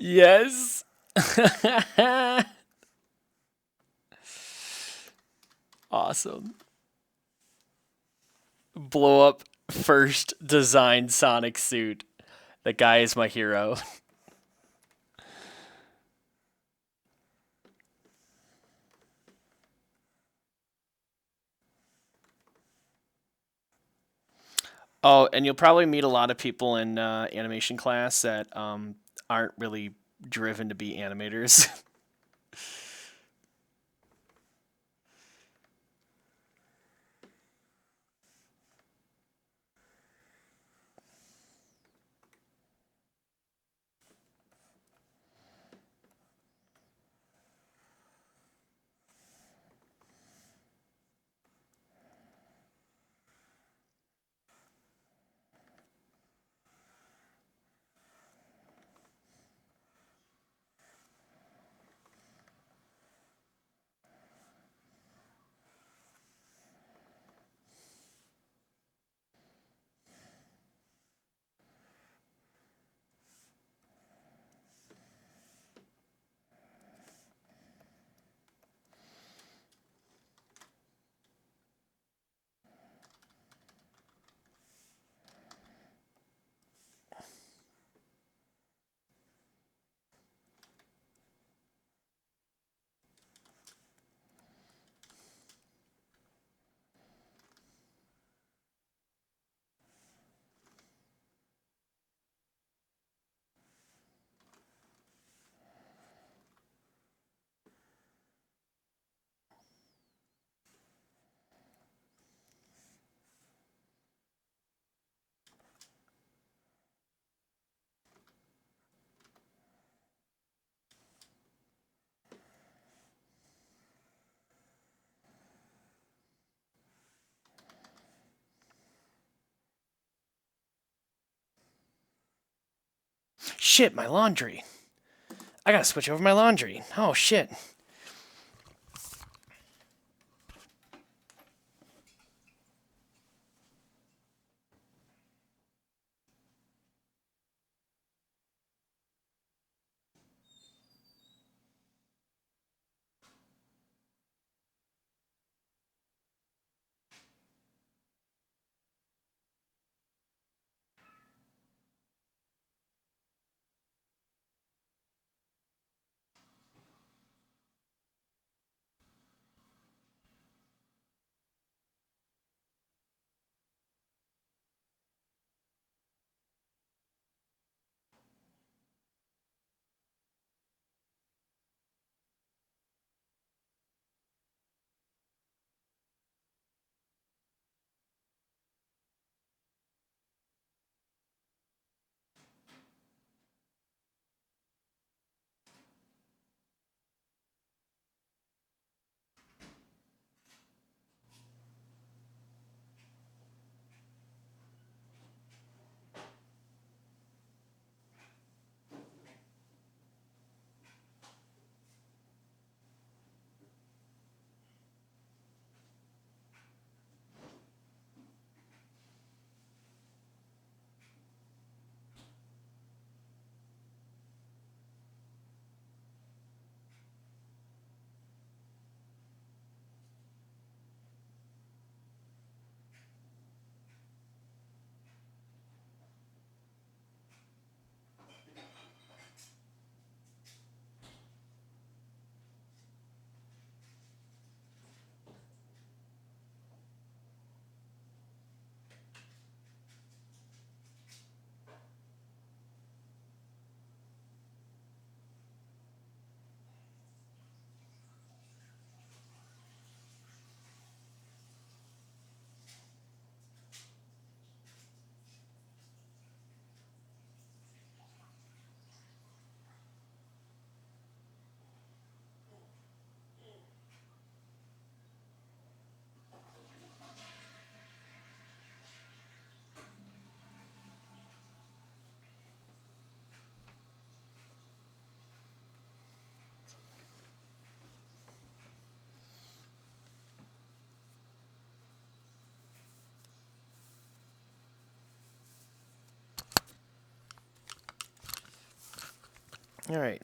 Yes. Awesome. Blow up first designed Sonic suit. That guy is my hero. Oh, and you'll probably meet a lot of people in animation class that aren't really driven to be animators. Shit, my laundry. I gotta switch over my laundry. Oh, shit. All right.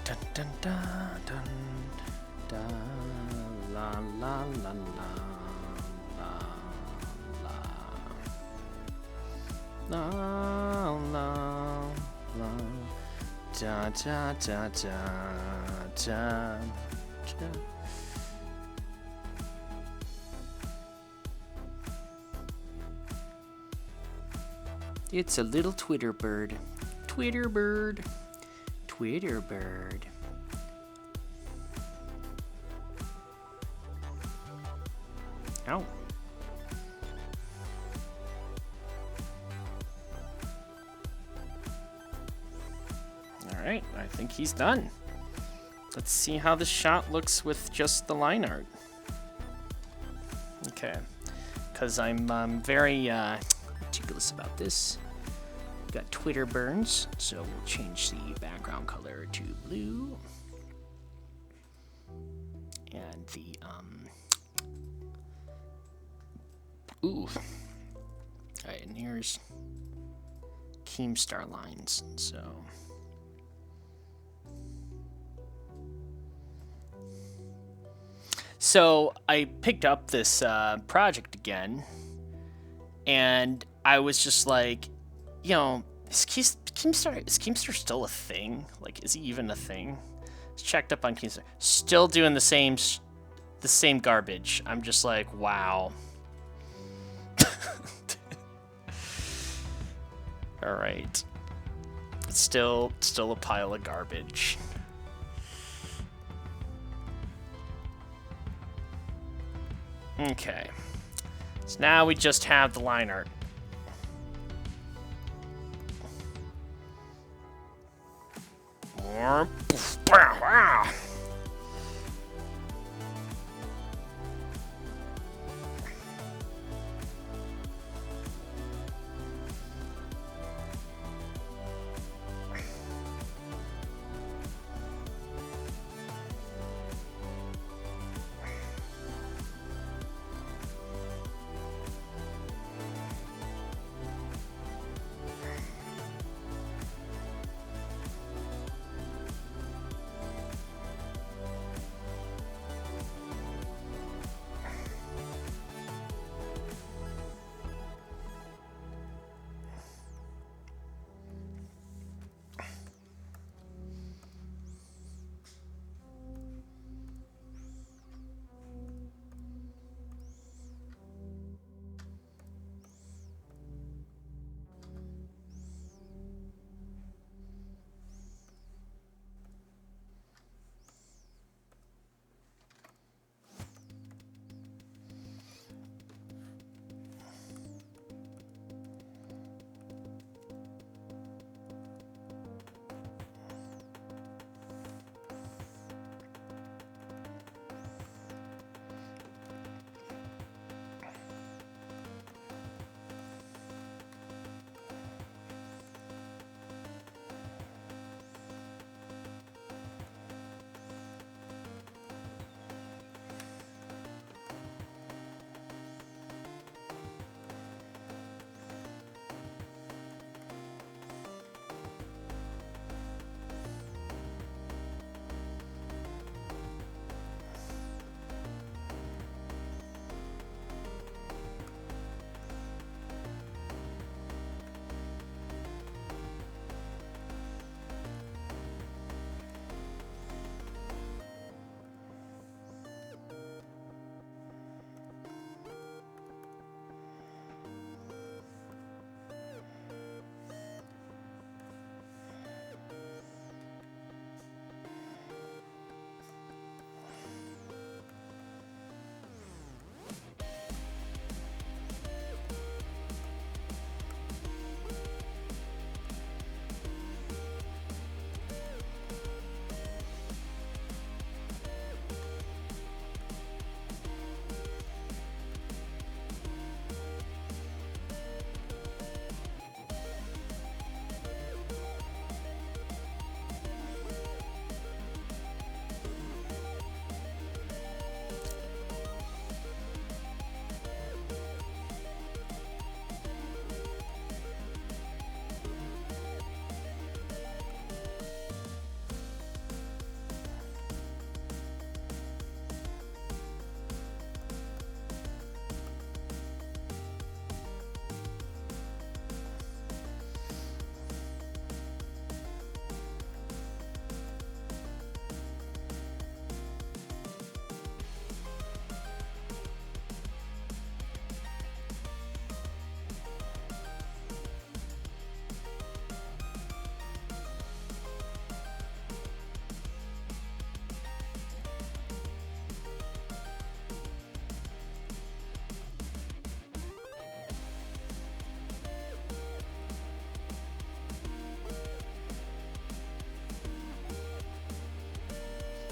Dun dun dun dun dun la la la la la la la la da da da da da da. It's a little Twitter bird. Twitter bird. Twitter bird. Ow. Alright, I think he's done. Let's see how the shot looks with just the line art. Okay, because I'm very meticulous about this. We've got Twitter burns, so we'll change the background color to blue. And the, ooh. Alright, and here's Keemstar lines, so. So I picked up this project again, and I was just like, you know, is Keemstar still a thing? Like, is he even a thing? It's checked up on Keemstar. Still doing the same garbage. I'm just like, wow. All right. It's still a pile of garbage. Okay. So now we just have the line art.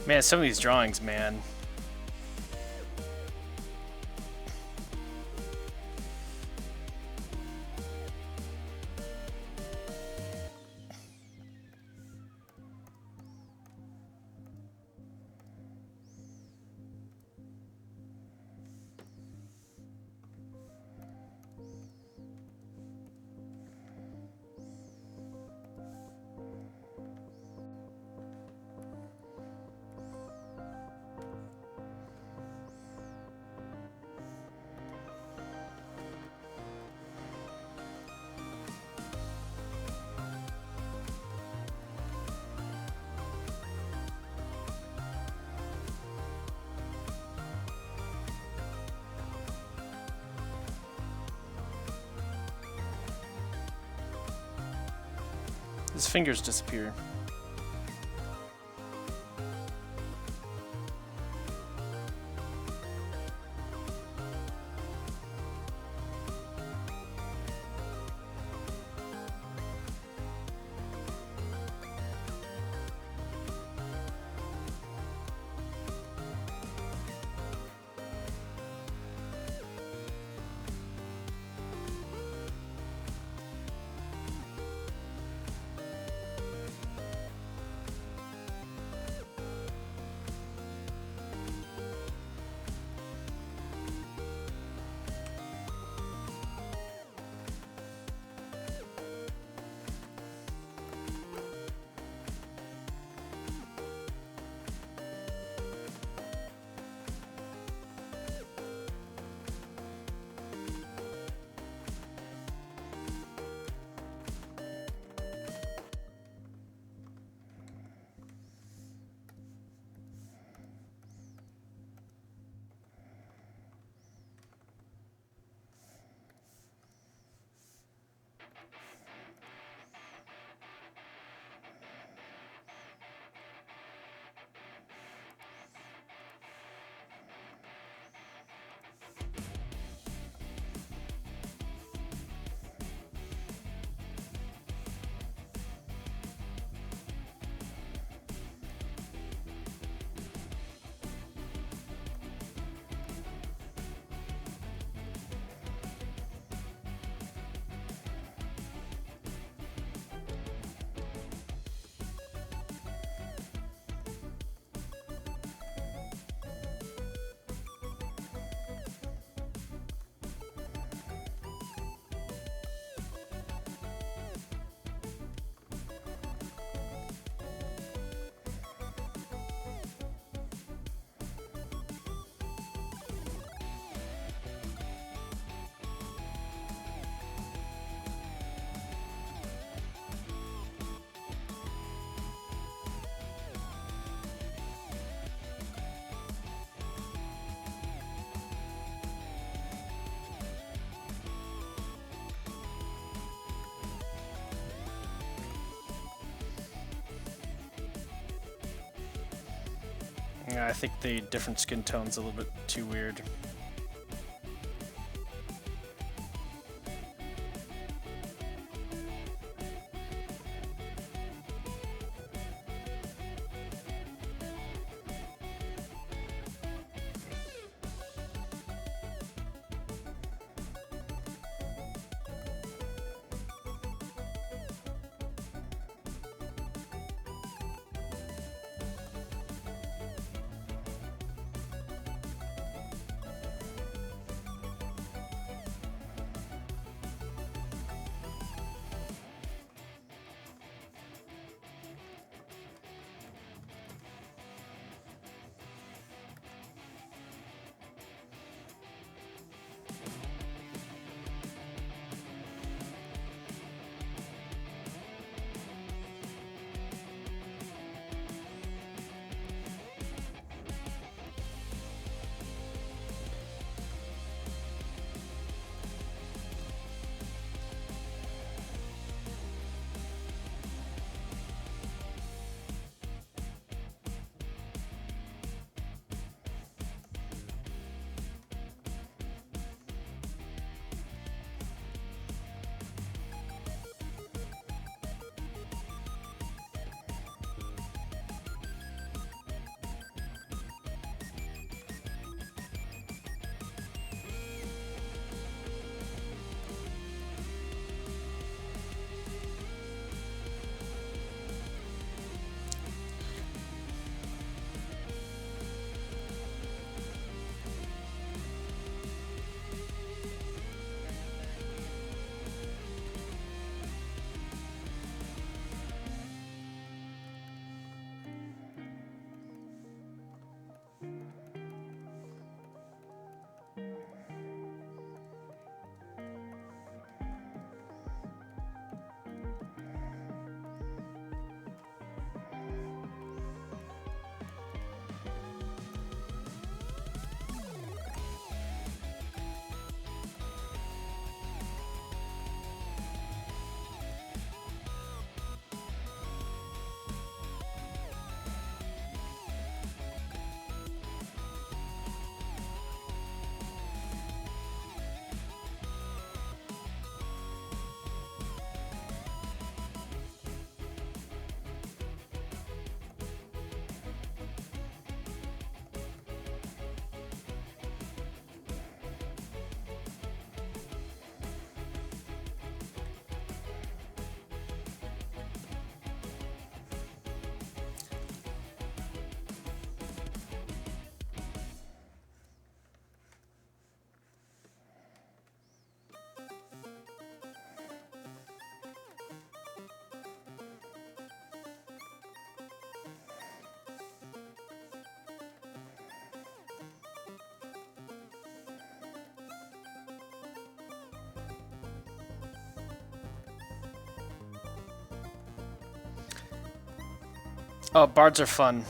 Man, some of these drawings, man. His fingers disappear. Yeah, I think the different skin tone's a little bit too weird. Oh, bards are fun.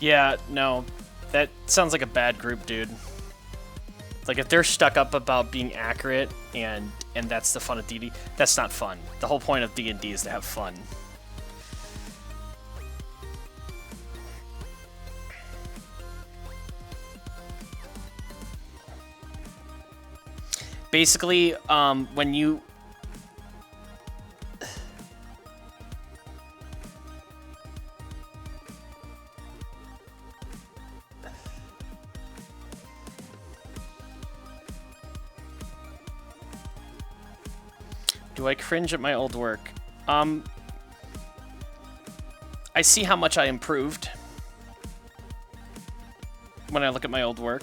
Yeah, no, that sounds like a bad group, dude. Like if they're stuck up about being accurate and that's the fun of D&D, that's not fun. The whole point of D&D is to have fun. Basically, when you... Do I cringe at my old work? I see how much I improved when I look at my old work.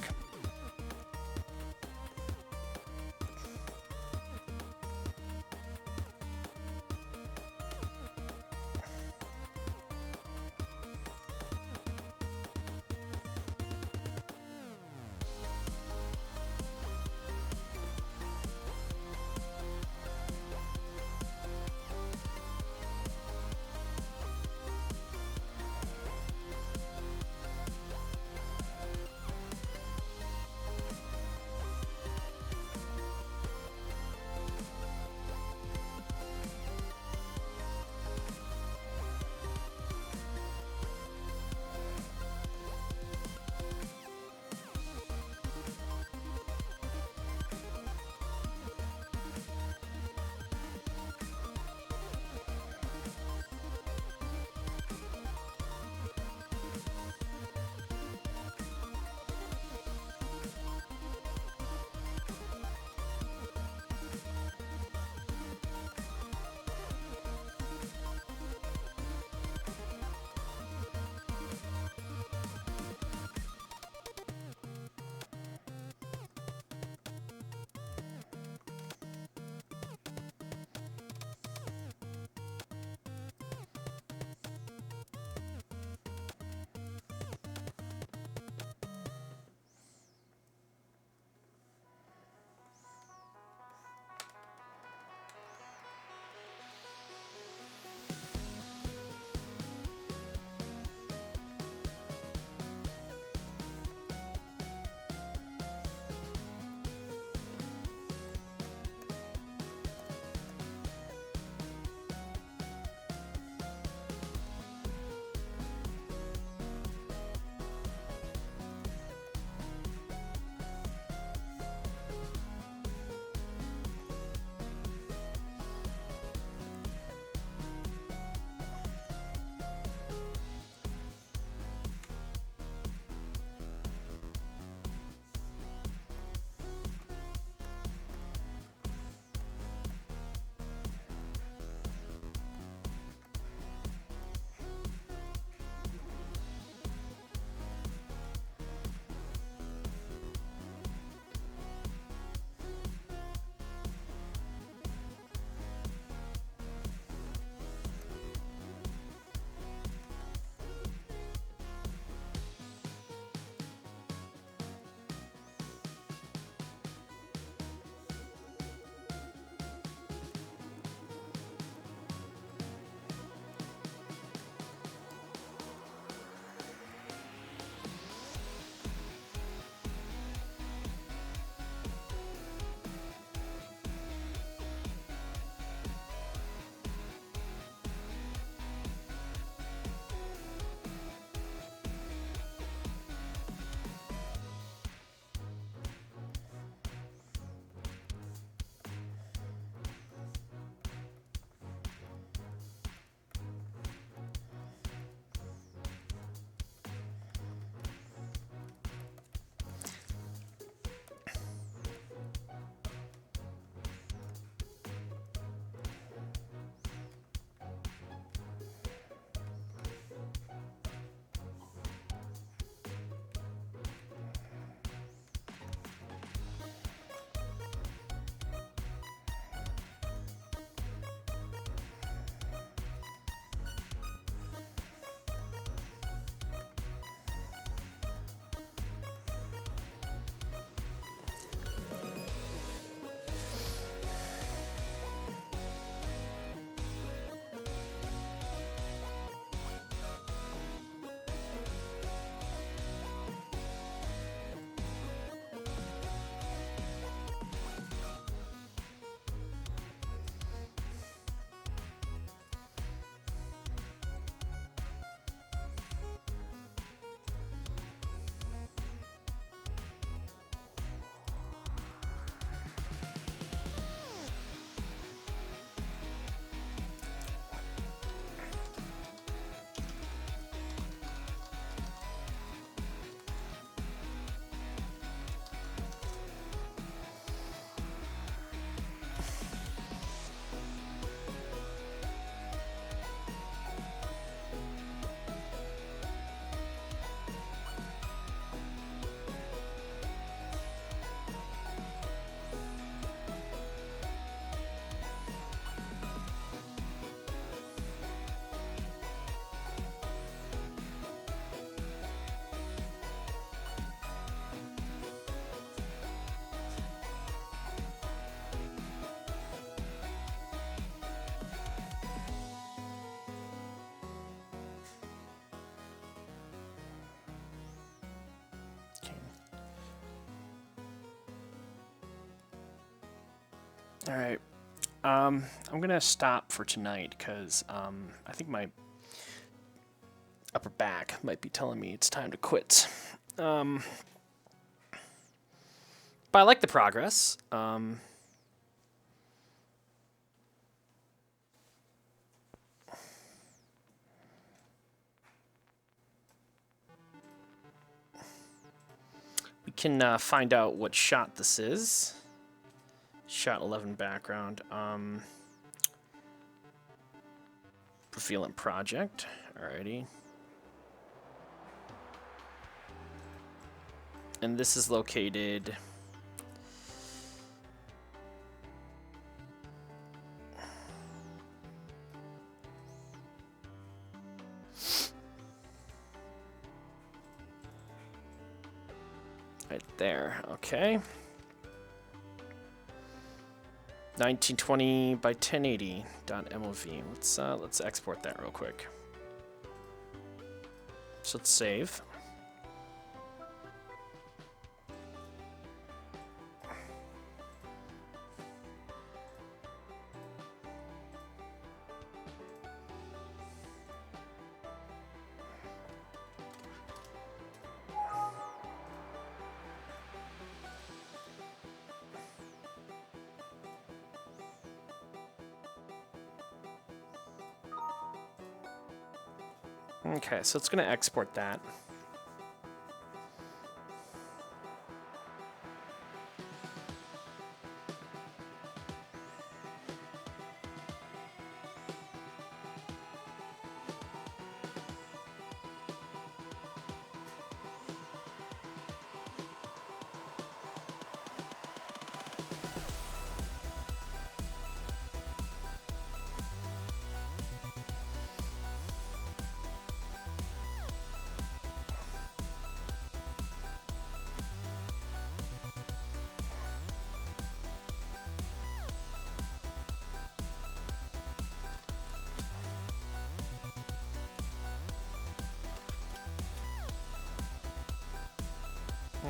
All right. I'm gonna stop for tonight because I think my upper back might be telling me it's time to quit. But I like the progress. We can find out what shot this is. Shot 11 background. Profile project. Alrighty. And this is located right there. Okay. 1920 by 1080.mov. Let's export that real quick. So let's save. Okay, so it's going to export that.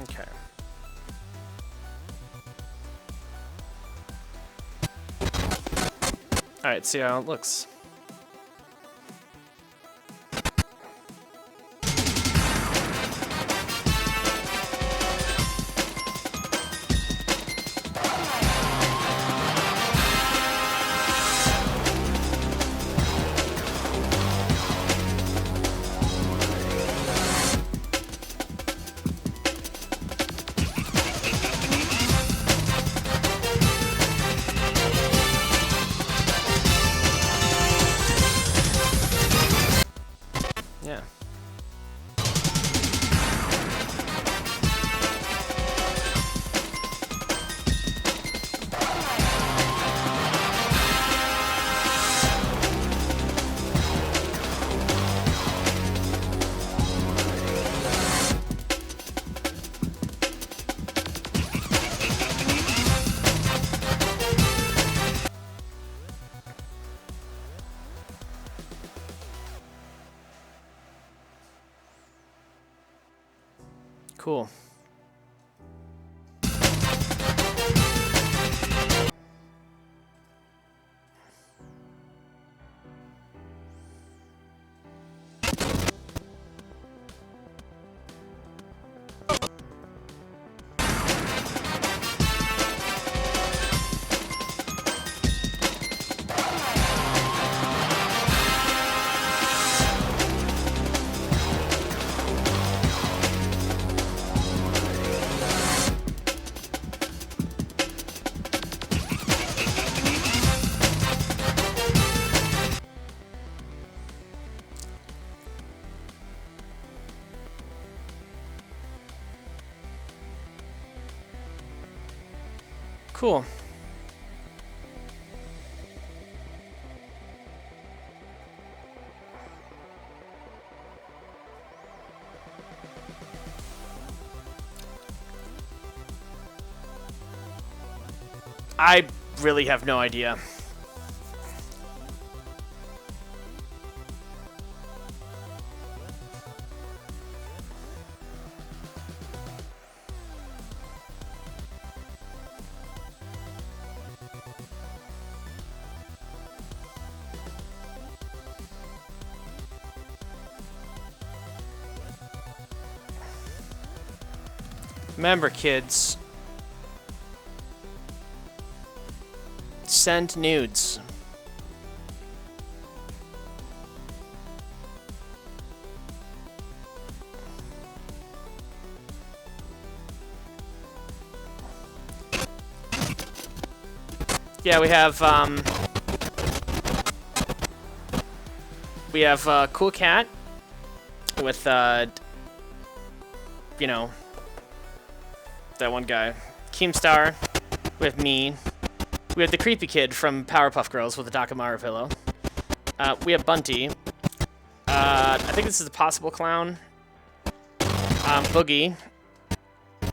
Okay. Alright, see how it looks. Yeah. Cool. Cool. I really have no idea. Remember, kids. Send nudes. Yeah, we have Cool Cat with you know, that one guy, Keemstar with me. We have the creepy kid from Powerpuff Girls with the Dakamara pillow. We have Bunty. I think this is a possible clown. Boogie.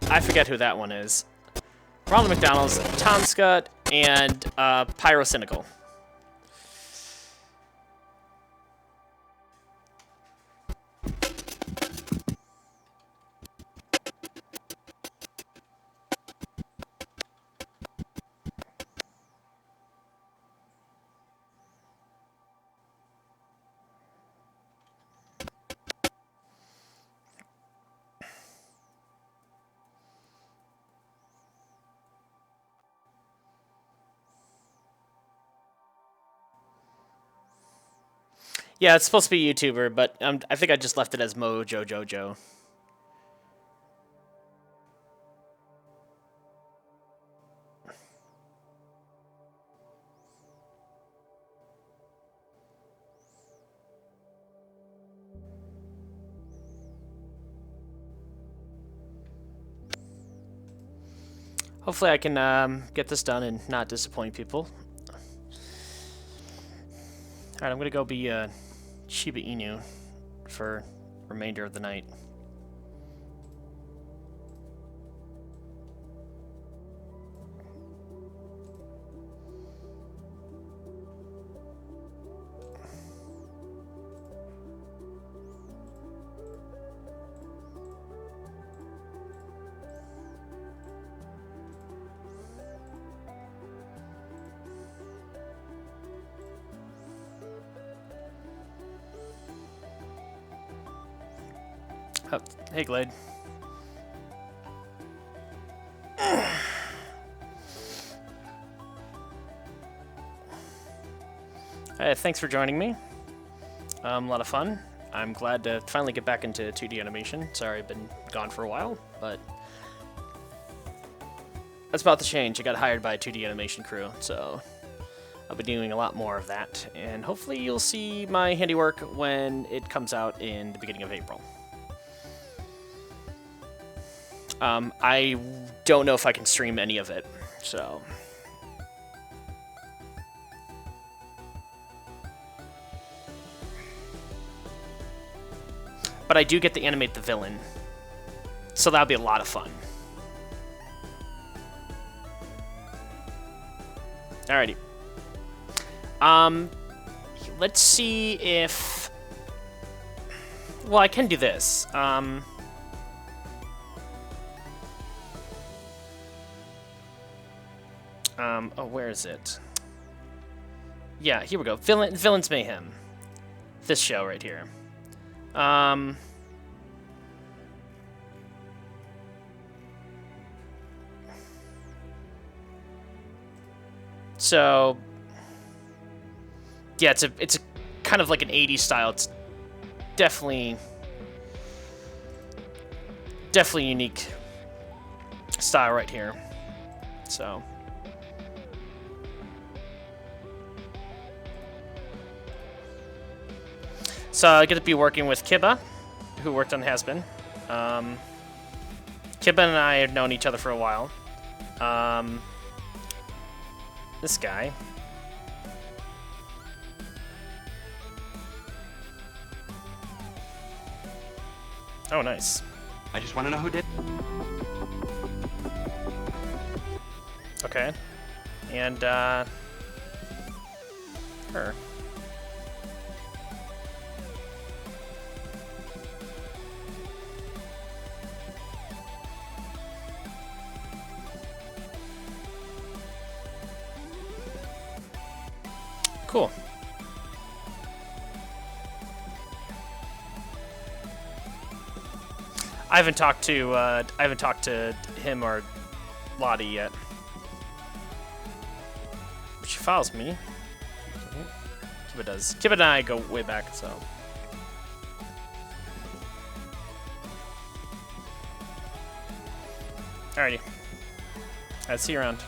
I forget who that one is. Ronald McDonald's, Tom Scott, and Pyrocynical. Yeah, it's supposed to be a YouTuber, but I think I just left it as Mojo Jojo. Hopefully I can get this done and not disappoint people. Alright, I'm gonna go be Shiba Inu for remainder of the night. Oh, hey, Glade. Hey, thanks for joining me. A lot of fun. I'm glad to finally get back into 2D animation. Sorry, I've been gone for a while, but that's about to change. I got hired by a 2D animation crew, so I'll be doing a lot more of that. And hopefully you'll see my handiwork when it comes out in the beginning of April. I don't know if I can stream any of it, so. But I do get to animate the villain, so that'll be a lot of fun. Alrighty. Let's see if... Well, I can do this. Oh, where is it? Yeah, here we go. Villain's Mayhem. This show right here. So, yeah, it's a kind of like an 80s style. It's definitely unique style right here. So. So I get to be working with Kiba, who worked on Has-Been. Kiba and I have known each other for a while. This guy. Oh, nice. I just want to know who did. Okay. And, her. Cool. I haven't talked to him or Lottie yet. She follows me. Kiba does. Kiba and I go way back, so. Alrighty. Alright, see you around.